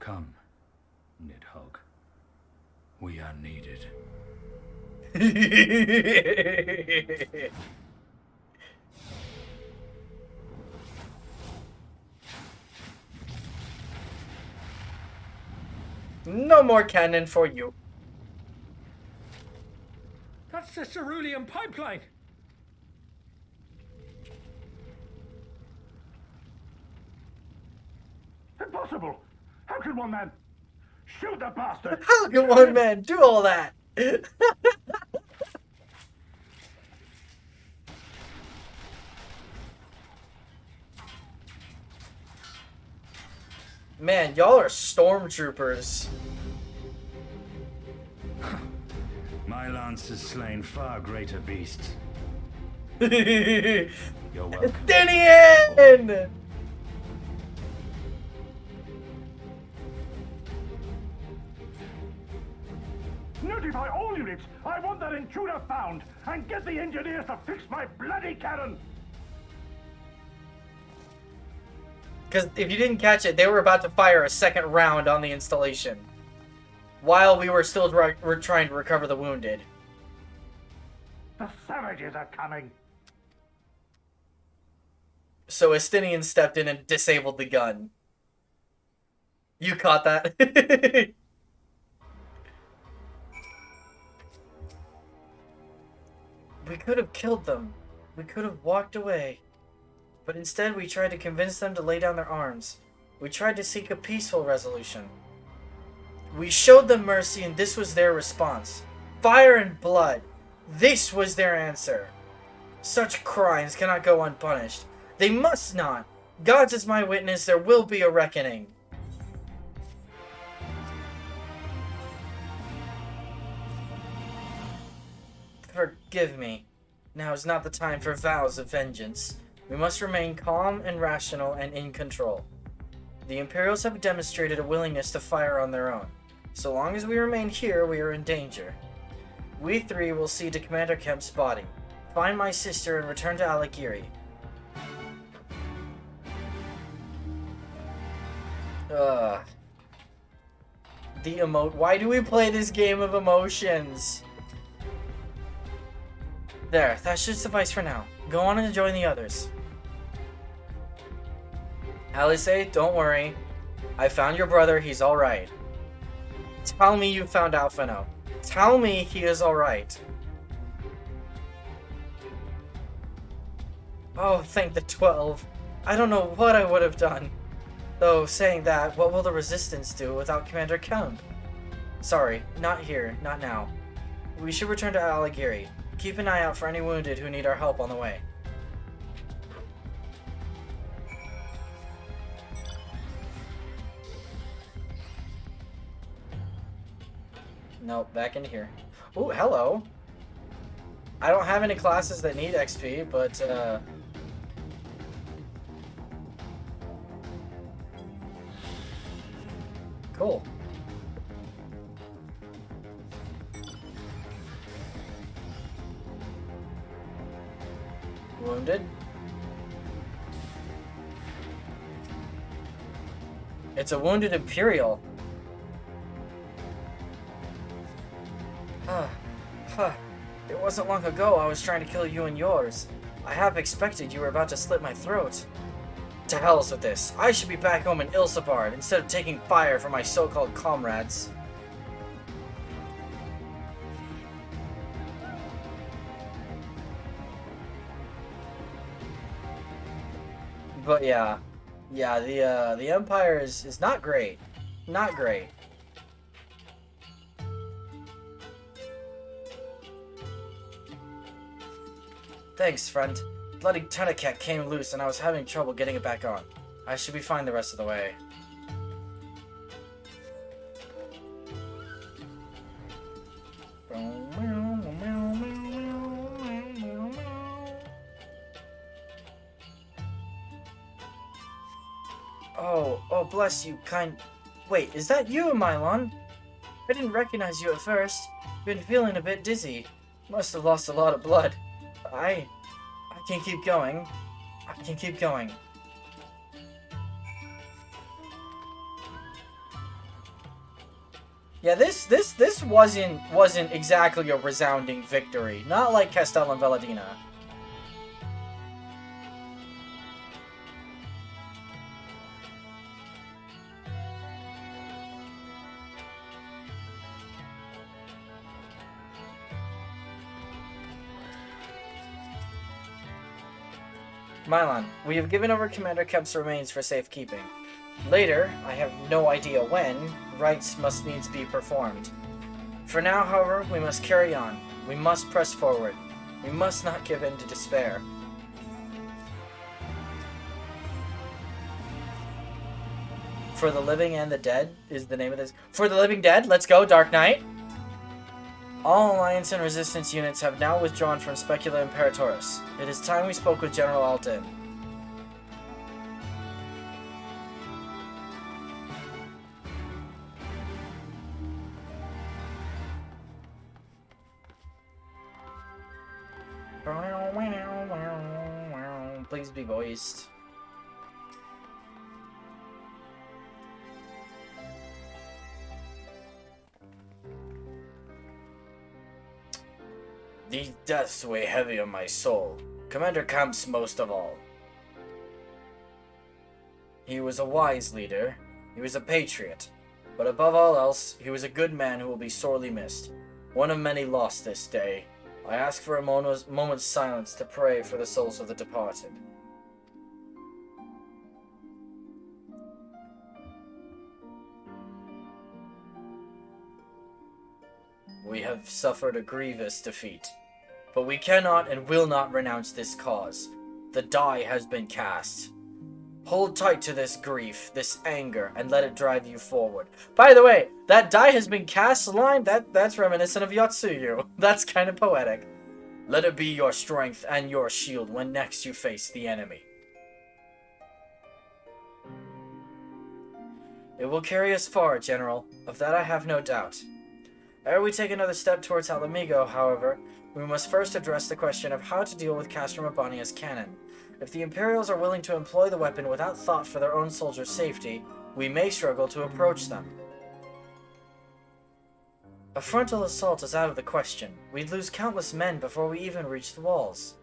Come, Nidhogg. We are needed.
No more cannon for you.
That's the cerulean pipeline.
Impossible! How can one man shoot the bastard?
How can one man do all that? Man, y'all are stormtroopers.
My lance has slain far greater beasts.
You're
welcome.
Dinian!
Notify all units! I want that intruder found! And get the engineers to fix my bloody cannon!
Because if you didn't catch it, they were about to fire a second round on the installation. While we were still trying to recover the wounded.
The savages are coming!
So Estinian stepped in and disabled the gun. You caught that? We could have killed them. We could have walked away. But instead we tried to convince them to lay down their arms. We tried to seek a peaceful resolution. We showed them mercy and this was their response. Fire and blood. This was their answer. Such crimes cannot go unpunished. They must not. God is my witness, there will be a reckoning. Forgive me. Now is not the time for vows of vengeance. We must remain calm and rational and in control. The Imperials have demonstrated a willingness to fire on their own. So long as we remain here, we are in danger. We three will see to Commander Kemp's body, find my sister, and return to Alagiri. Ugh. Why do we play this game of emotions? There, that should suffice for now. Go on and join the others. Alice, don't worry. I found your brother, he's alright. Tell me you found Alphino. Tell me he is alright. Oh, thank the 12. I don't know what I would have done. Though, saying that, what will the Resistance do without Commander Kemp? Sorry, not here, not now. We should return to Aligiri. Keep an eye out for any wounded who need our help on the way. Nope, back in here. Ooh, hello. I don't have any classes that need XP, but, cool. Wounded. It's a wounded Imperial. It wasn't long ago I was trying to kill you and yours. I half expected you were about to slit my throat. To hells with this. I should be back home in Ilsabard instead of taking fire from my so-called comrades. But yeah, the Empire is not great, not great. Thanks, friend. Bloody Tenecat came loose and I was having trouble getting it back on. I should be fine the rest of the way. Oh, bless you, kind... Wait, is that you, Mylon? I didn't recognize you at first. Been feeling a bit dizzy. Must have lost a lot of blood. I can keep going. I can keep going. Yeah, this wasn't exactly a resounding victory. Not like Castel and Veladina. Mylon, we have given over Commander Kemp's remains for safekeeping. Later, I have no idea when, rites must needs be performed. For now, however, we must carry on. We must press forward. We must not give in to despair. For the Living and the Dead is the name of this. For the Living Dead, let's go, Dark Knight! All Alliance and Resistance units have now withdrawn from Specula Imperatoris. It is time we spoke with General Alton. Please be voiced. These deaths weigh heavy on my soul. Commander Kemp's most of all. He was a wise leader. He was a patriot. But above all else, he was a good man who will be sorely missed. One of many lost this day. I ask for a moment's silence to pray for the souls of the departed. We have suffered a grievous defeat. But we cannot and will not renounce this cause. The die has been cast. Hold tight to this grief, this anger, and let it drive you forward. By the way, that die has been cast line, that's reminiscent of Yotsuyu. That's kind of poetic. Let it be your strength and your shield when next you face the enemy. It will carry us far, General. Of that I have no doubt. Ere we take another step towards Mhigo, however, we must first address the question of how to deal with Castro Mabania's cannon. If the Imperials are willing to employ the weapon without thought for their own soldiers' safety, we may struggle to approach them. A frontal assault is out of the question. We'd lose countless men before we even reach the walls.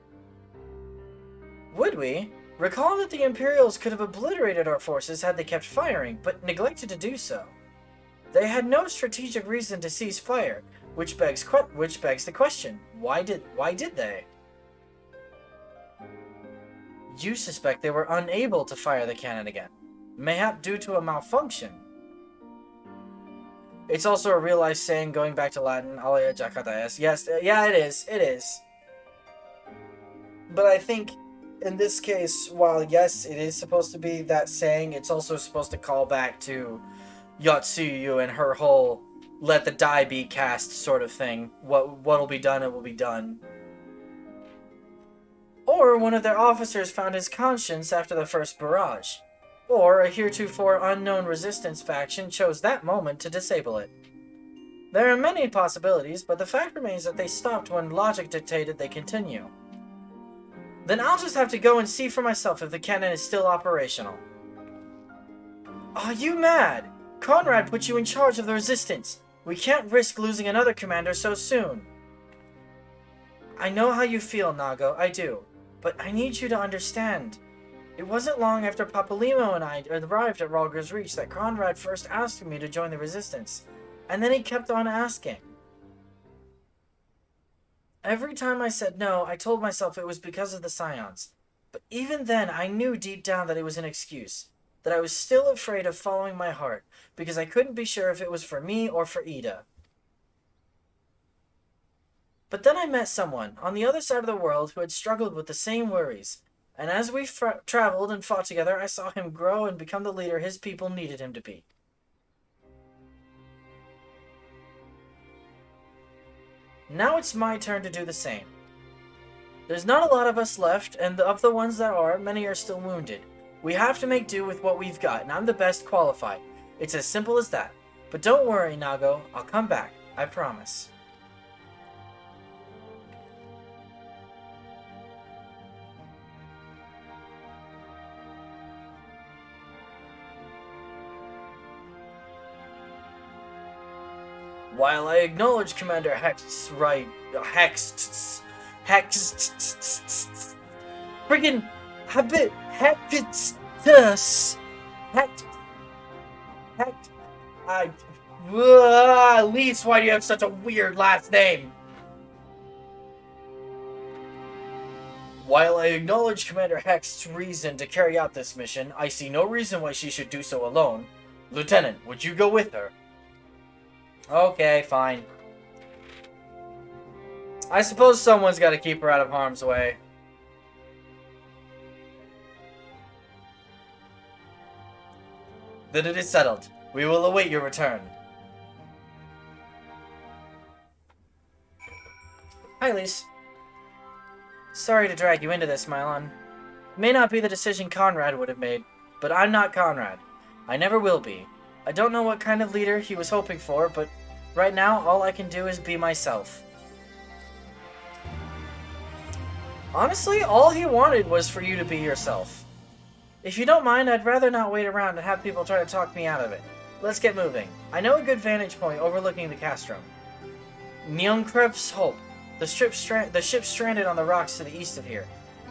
Would we? Recall that the Imperials could have obliterated our forces had they kept firing, but neglected to do so. They had no strategic reason to cease fire, which begs the question, why did they? You suspect they were unable to fire the cannon again, mayhap due to a malfunction. It's also a realized saying going back to Latin, alia jacata est. Yes, yeah, it is. But I think in this case, while yes, it is supposed to be that saying, it's also supposed to call back to Yotsuyu and her whole let the die be cast sort of thing. What'll be done, it will be done. Or one of their officers found his conscience after the first barrage. Or a heretofore unknown resistance faction chose that moment to disable it. There are many possibilities, but the fact remains that they stopped when logic dictated they continue. Then I'll just have to go and see for myself if the cannon is still operational. Are you mad? Conrad put you in charge of the resistance. We can't risk losing another commander so soon. I know how you feel, Nago, I do. But I need you to understand. It wasn't long after Papalymo and I arrived at Rhalgr's Reach that Conrad first asked me to join the resistance, and then he kept on asking. Every time I said no, I told myself it was because of the Scions. But even then, I knew deep down that it was an excuse, that I was still afraid of following my heart, because I couldn't be sure if it was for me or for Ida. But then I met someone, on the other side of the world, who had struggled with the same worries. And as we traveled and fought together, I saw him grow and become the leader his people needed him to be. Now it's my turn to do the same. There's not a lot of us left, and of the ones that are, many are still wounded. We have to make do with what we've got, and I'm the best qualified. It's as simple as that. But don't worry, Nago, I'll come back. I promise. While I acknowledge Commander Hex's right, friggin' habit, Lise, why do you have such a weird last name? While I acknowledge Commander Hex's reason to carry out this mission, I see no reason why she should do so alone. Lieutenant, would you go with her? Okay, fine. I suppose someone's got to keep her out of harm's way. Then it is settled. We will await your return. Hi, Lise. Sorry to drag you into this, Mylon. It may not be the decision Conrad would have made, but I'm not Conrad. I never will be. I don't know what kind of leader he was hoping for, but right now, all I can do is be myself. Honestly, all he wanted was for you to be yourself. If you don't mind, I'd rather not wait around and have people try to talk me out of it. Let's get moving. I know a good vantage point overlooking the castrum. Nyunkrev's Hope. The ship stranded on the rocks to the east of here.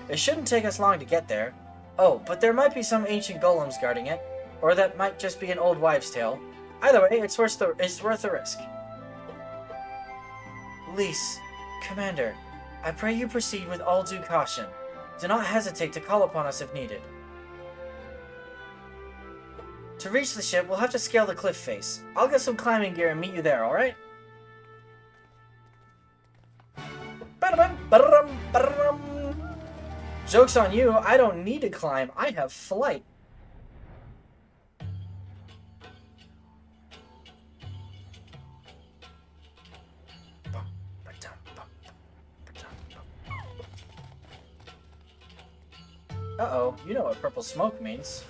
It shouldn't take us long to get there. Oh, but there might be some ancient golems guarding it. Or that might just be an old wives' tale. Either way, it's worth the risk. Lise, Commander, I pray you proceed with all due caution. Do not hesitate to call upon us if needed. To reach the ship, we'll have to scale the cliff face. I'll get some climbing gear and meet you there, alright? Joke's on you, I don't need to climb, I have flight. Uh-oh, you know what purple smoke means.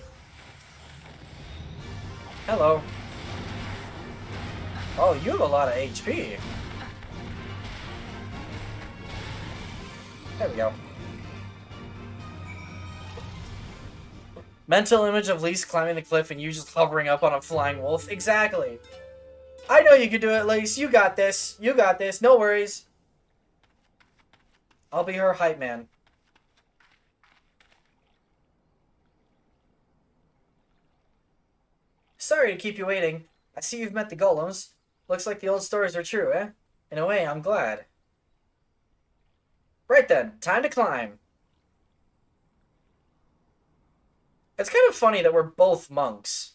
Hello. Oh, you have a lot of HP. There we go. Mental image of Lise climbing the cliff and you just hovering up on a flying wolf. Exactly. I know you can do it, Lise. You got this. You got this. No worries. I'll be her hype man. Sorry to keep you waiting. I see you've met the golems. Looks like the old stories are true, eh? In a way, I'm glad. Right then, time to climb. It's kind of funny that we're both monks.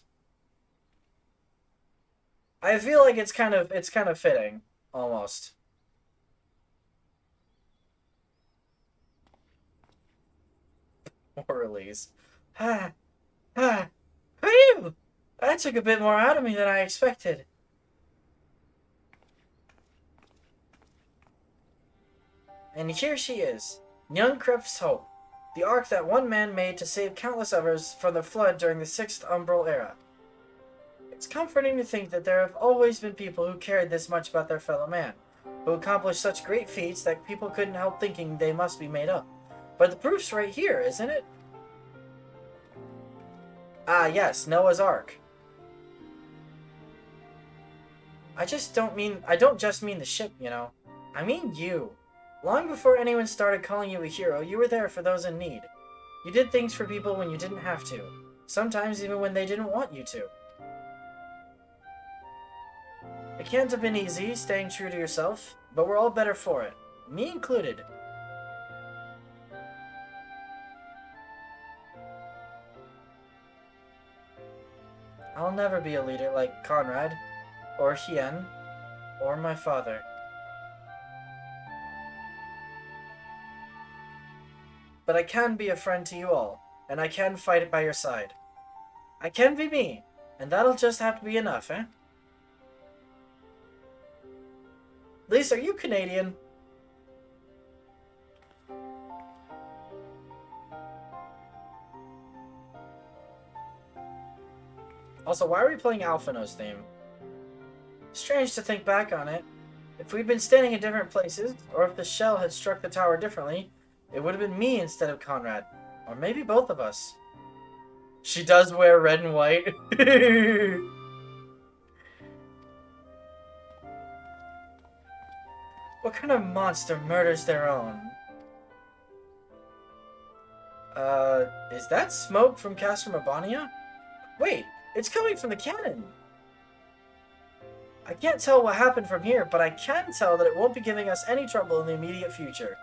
I feel like it's kind of fitting, almost. Poor Elise. Phew! That took a bit more out of me than I expected. And here she is, young Krep's hope, the ark that one man made to save countless others from the flood during the 6th Umbral era. It's comforting to think that there have always been people who cared this much about their fellow man, who accomplished such great feats that people couldn't help thinking they must be made up. But the proof's right here, isn't it? Ah, yes, Noah's Ark. I don't just mean the ship, you know. I mean you. Long before anyone started calling you a hero, you were there for those in need. You did things for people when you didn't have to. Sometimes even when they didn't want you to. It can't have been easy, staying true to yourself, but we're all better for it. Me included. I'll never be a leader like Conrad, or Hien, or my father. But I can be a friend to you all, and I can fight it by your side. I can be me, and that'll just have to be enough, eh? Lisa, are you Canadian? Also, why are we playing Alphino's theme? Strange to think back on it. If we'd been standing in different places, or if the shell had struck the tower differently, it would have been me instead of Conrad. Or maybe both of us. She does wear red and white. What kind of monster murders their own? Is that smoke from Castor Mabania? Wait, it's coming from the cannon. I can't tell what happened from here, but I can tell that it won't be giving us any trouble in the immediate future.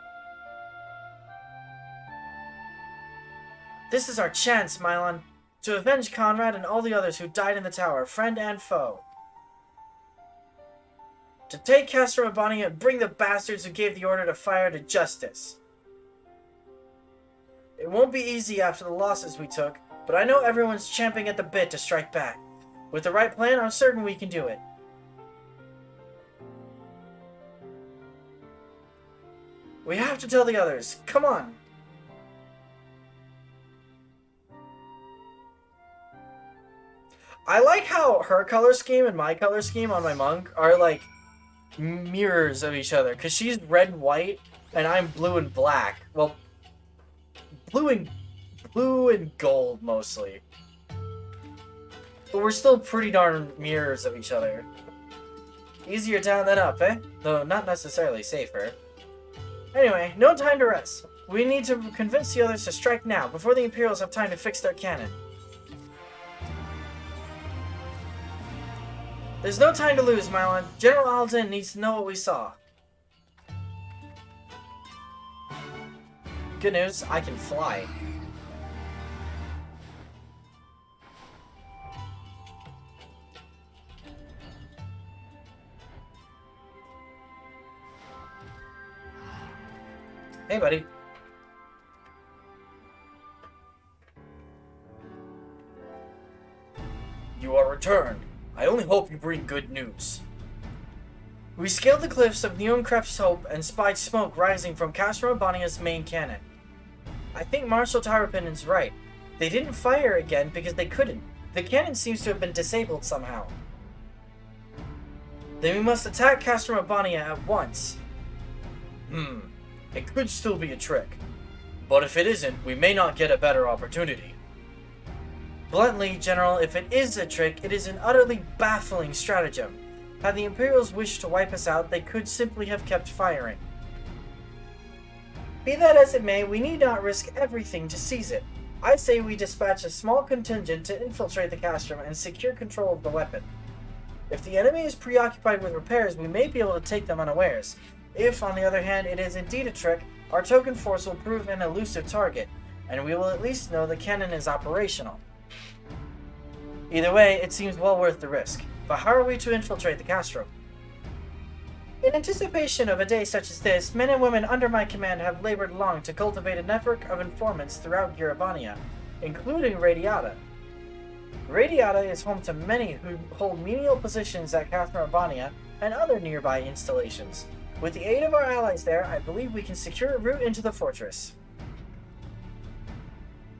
This is our chance, Mylon, to avenge Conrad and all the others who died in the tower, friend and foe. To take Castor Mabania and bring the bastards who gave the order to fire to justice. It won't be easy after the losses we took, but I know everyone's champing at the bit to strike back. With the right plan, I'm certain we can do it. We have to tell the others. Come on. I like how her color scheme and my color scheme on my monk are like mirrors of each other. Because she's red and white, and I'm blue and black. Well, blue and gold mostly. But we're still pretty darn mirrors of each other. Easier down than up, eh? Though not necessarily safer. Anyway, no time to rest. We need to convince the others to strike now, before the Imperials have time to fix their cannon. There's no time to lose, Mylon. General Alden needs to know what we saw. Good news, I can fly. Hey, buddy. You are returned. I only hope you bring good news. We scaled the cliffs of Neonkref's Hope and spied smoke rising from Castor Mabania's main cannon. I think Marshal Tyrapin's right. They didn't fire again because they couldn't. The cannon seems to have been disabled somehow. Then we must attack Castor Mabania at once. It could still be a trick. But if it isn't, we may not get a better opportunity. Bluntly, General, if it is a trick, it is an utterly baffling stratagem. Had the Imperials wished to wipe us out, they could simply have kept firing. Be that as it may, we need not risk everything to seize it. I say we dispatch a small contingent to infiltrate the castrum and secure control of the weapon. If the enemy is preoccupied with repairs, we may be able to take them unawares. If, on the other hand, it is indeed a trick, our token force will prove an elusive target, and we will at least know the cannon is operational. Either way, it seems well worth the risk. But how are we to infiltrate the castrum? In anticipation of a day such as this, men and women under my command have labored long to cultivate a network of informants throughout Girabania, including Radiata. Radiata is home to many who hold menial positions at Castrum Urbania and other nearby installations. With the aid of our allies there, I believe we can secure a route into the fortress.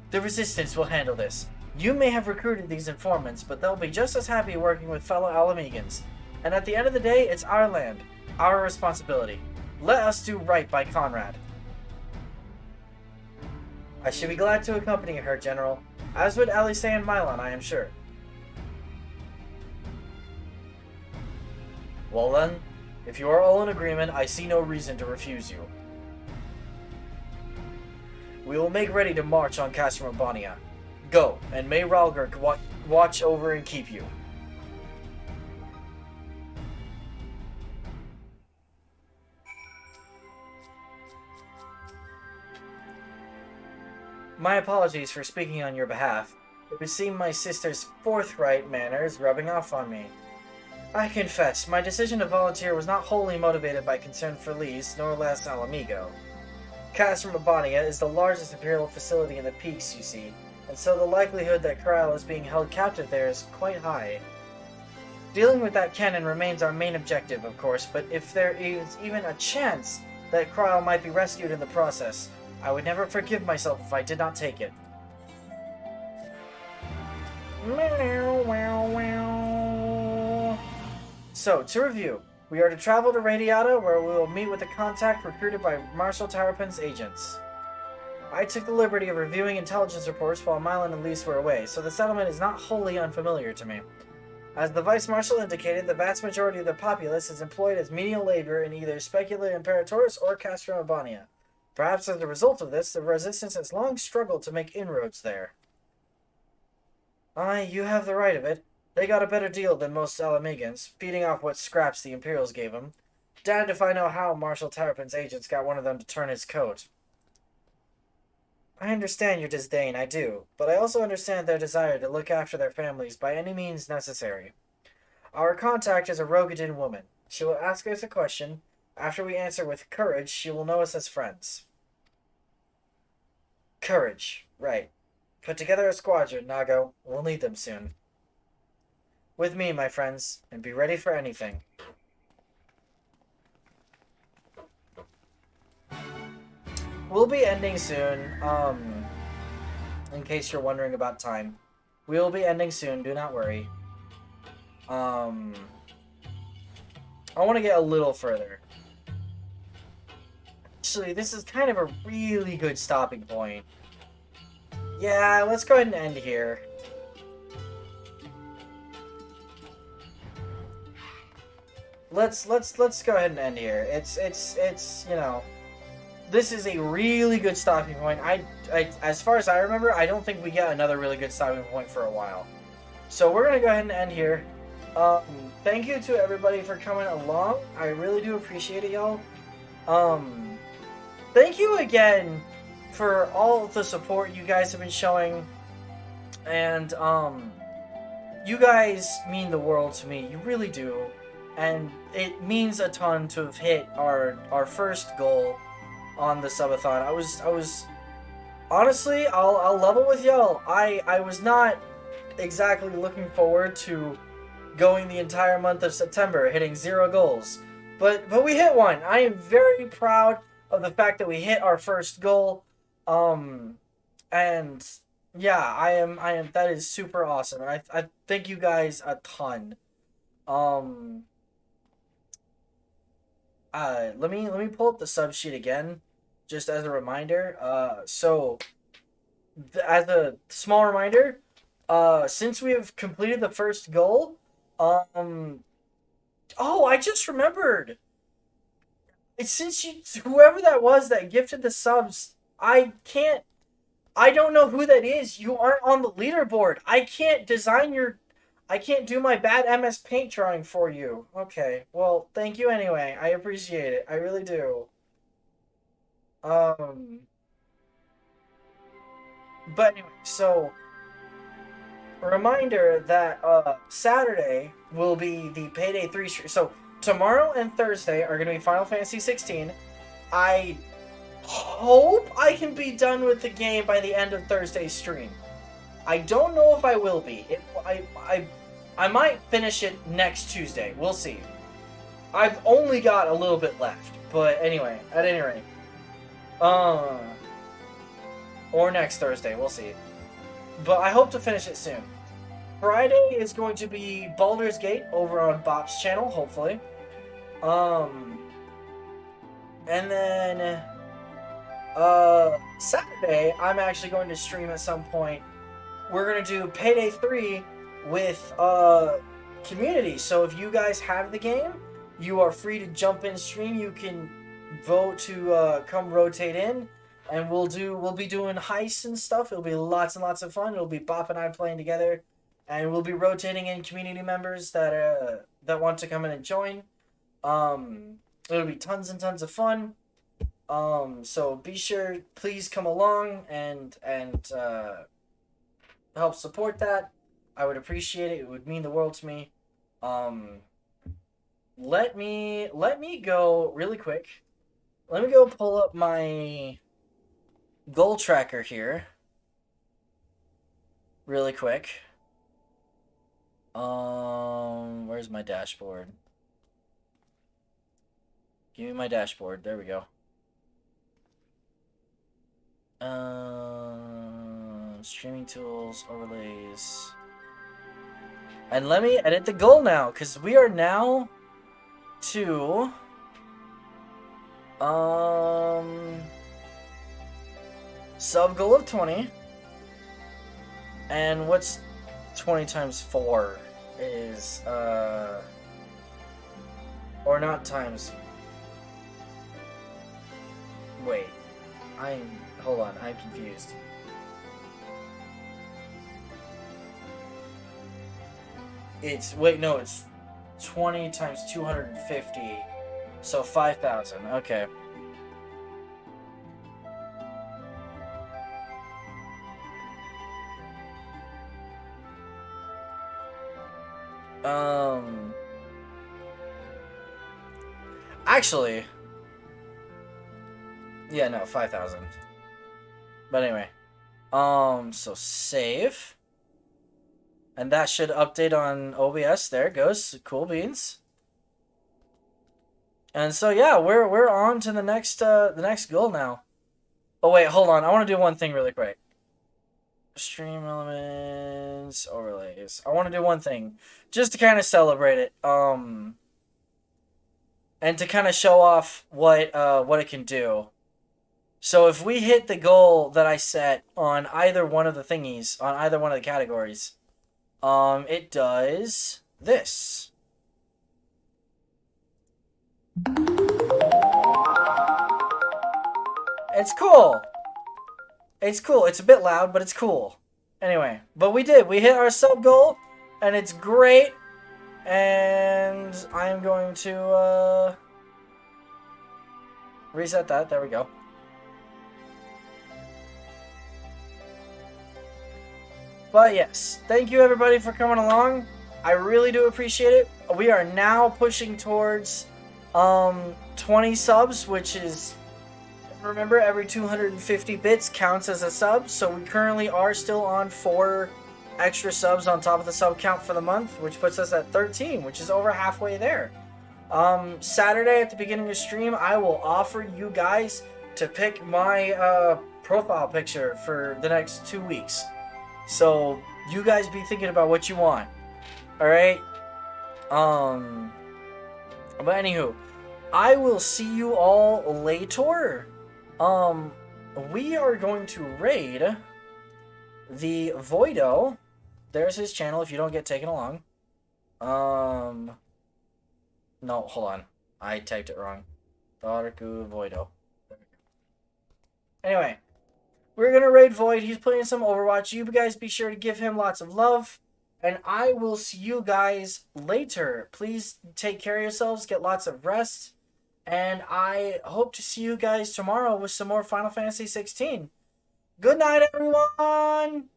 The Resistance will handle this. You may have recruited these informants, but they'll be just as happy working with fellow Alamegans. And at the end of the day, it's our land, our responsibility. Let us do right by Conrad. I should be glad to accompany her, General, as would Alice and Mylon, I am sure. Well then, if you are all in agreement, I see no reason to refuse you. We will make ready to march on Castrum Urbania. Go, and may Ralger watch over and keep you. My apologies for speaking on your behalf. It would seem my sister's forthright manner is rubbing off on me. I confess, my decision to volunteer was not wholly motivated by concern for Lise, nor less Alamigo. Castrum Urbania is the largest Imperial facility in the Peaks, you see, and so the likelihood that Krile is being held captive there is quite high. Dealing with that cannon remains our main objective, of course, but if there is even a chance that Krile might be rescued in the process, I would never forgive myself if I did not take it. So, to review, we are to travel to Radiata, where we will meet with a contact recruited by Marshal Tarapin's agents. I took the liberty of reviewing intelligence reports while Mylon and Lise were away, so the settlement is not wholly unfamiliar to me. As the Vice Marshal indicated, the vast majority of the populace is employed as menial labor in either Specula Imperatoris or Castrum Urbania. Perhaps as a result of this, the Resistance has long struggled to make inroads there. Aye, you have the right of it. They got a better deal than most Alamegans, feeding off what scraps the Imperials gave them. Damned if I know how Marshal Tarapin's agents got one of them to turn his coat. I understand your disdain, I do, but I also understand their desire to look after their families by any means necessary. Our contact is a Rogadin woman. She will ask us a question. After we answer with courage, she will know us as friends. Courage, right. Put together a squadron, Nago. We'll need them soon. With me, my friends, and be ready for anything. We'll be ending soon, in case you're wondering about time. We'll be ending soon, do not worry. I want to get a little further. Actually, this is kind of a really good stopping point. Yeah, let's go ahead and end here. Let's go ahead and end here. It's you know, this is a really good stopping point. I as far as I remember, I don't think we get another really good stopping point for a while. So we're gonna go ahead and end here. Thank you to everybody for coming along. I really do appreciate it, y'all. Thank you again for all the support you guys have been showing. And, you guys mean the world to me. You really do. And it means a ton to have hit our first goal on the subathon. I was honestly, I'll level with y'all. I was not exactly looking forward to going the entire month of September hitting 0 goals. But we hit one. I am very proud of the fact that we hit our first goal. And yeah, I am that is super awesome. And I thank you guys a ton. Let me pull up the sub sheet again, just as a reminder. So as a small reminder, since we have completed the first goal, oh, I just remembered. Since whoever that was that gifted the subs, I don't know who that is. You aren't on the leaderboard. I can't do my bad MS Paint drawing for you. Okay, well, thank you anyway. I appreciate it. I really do. But anyway, so a reminder that Saturday will be the Payday 3 stream. So tomorrow and Thursday are going to be Final Fantasy 16. I hope I can be done with the game by the end of Thursday's stream. I don't know if I will be. I might finish it next Tuesday. We'll see. I've only got a little bit left. But anyway, at any rate. Or next Thursday, we'll see. But I hope to finish it soon. Friday is going to be Baldur's Gate over on Bop's channel, hopefully. And then Saturday, I'm actually going to stream at some point. We're going to do Payday 3 with community. So if you guys have the game, you are free to jump in stream. You can vote to come rotate in. And we'll be doing heists and stuff. It'll be lots and lots of fun. It'll be Bop and I playing together. And we'll be rotating in community members that want to come in and join. It'll be tons and tons of fun. So be sure, please come along and help support that. I would appreciate it. It would mean the world to me. Let me go really quick. Let me go pull up my goal tracker here really quick. Where's my dashboard? Give me my dashboard. There we go. Streaming tools, overlays. And let me edit the goal now, because we are now to sub goal of 20. And what's 20 times 4 is or not times. Wait. Hold on, I'm confused. It's 20 times 250. So 5,000. Okay. Actually, yeah, no, 5,000. But anyway, so save, and that should update on OBS. There it goes. Cool beans. And so yeah, we're on to the next goal now. Oh wait, hold on. I want to do one thing really quick. Stream elements, overlays. I want to do one thing just to kind of celebrate it. And to kind of show off what it can do. So if we hit the goal that I set on either one of the thingies, on either one of the categories, it does this. It's cool. It's cool. It's a bit loud, but it's cool. Anyway, but we hit our sub goal, and it's great. And I'm going to reset that. There we go. But yes, thank you everybody for coming along. I really do appreciate it. We are now pushing towards 20 subs, which is, remember, every 250 bits counts as a sub. So we currently are still on 4 extra subs on top of the sub count for the month, which puts us at 13, which is over halfway there. Saturday at the beginning of the stream, I will offer you guys to pick my profile picture for the next 2 weeks. So you guys be thinking about what you want. Alright? But anywho, I will see you all later. We are going to raid the Voido there's his channel if you don't get taken along. No, hold on. I typed it wrong. Darku Voido. Anyway, we're gonna raid Void. He's playing some Overwatch. You guys be sure to give him lots of love. And I will see you guys later. Please take care of yourselves. Get lots of rest. And I hope to see you guys tomorrow with some more Final Fantasy 16. Good night, everyone!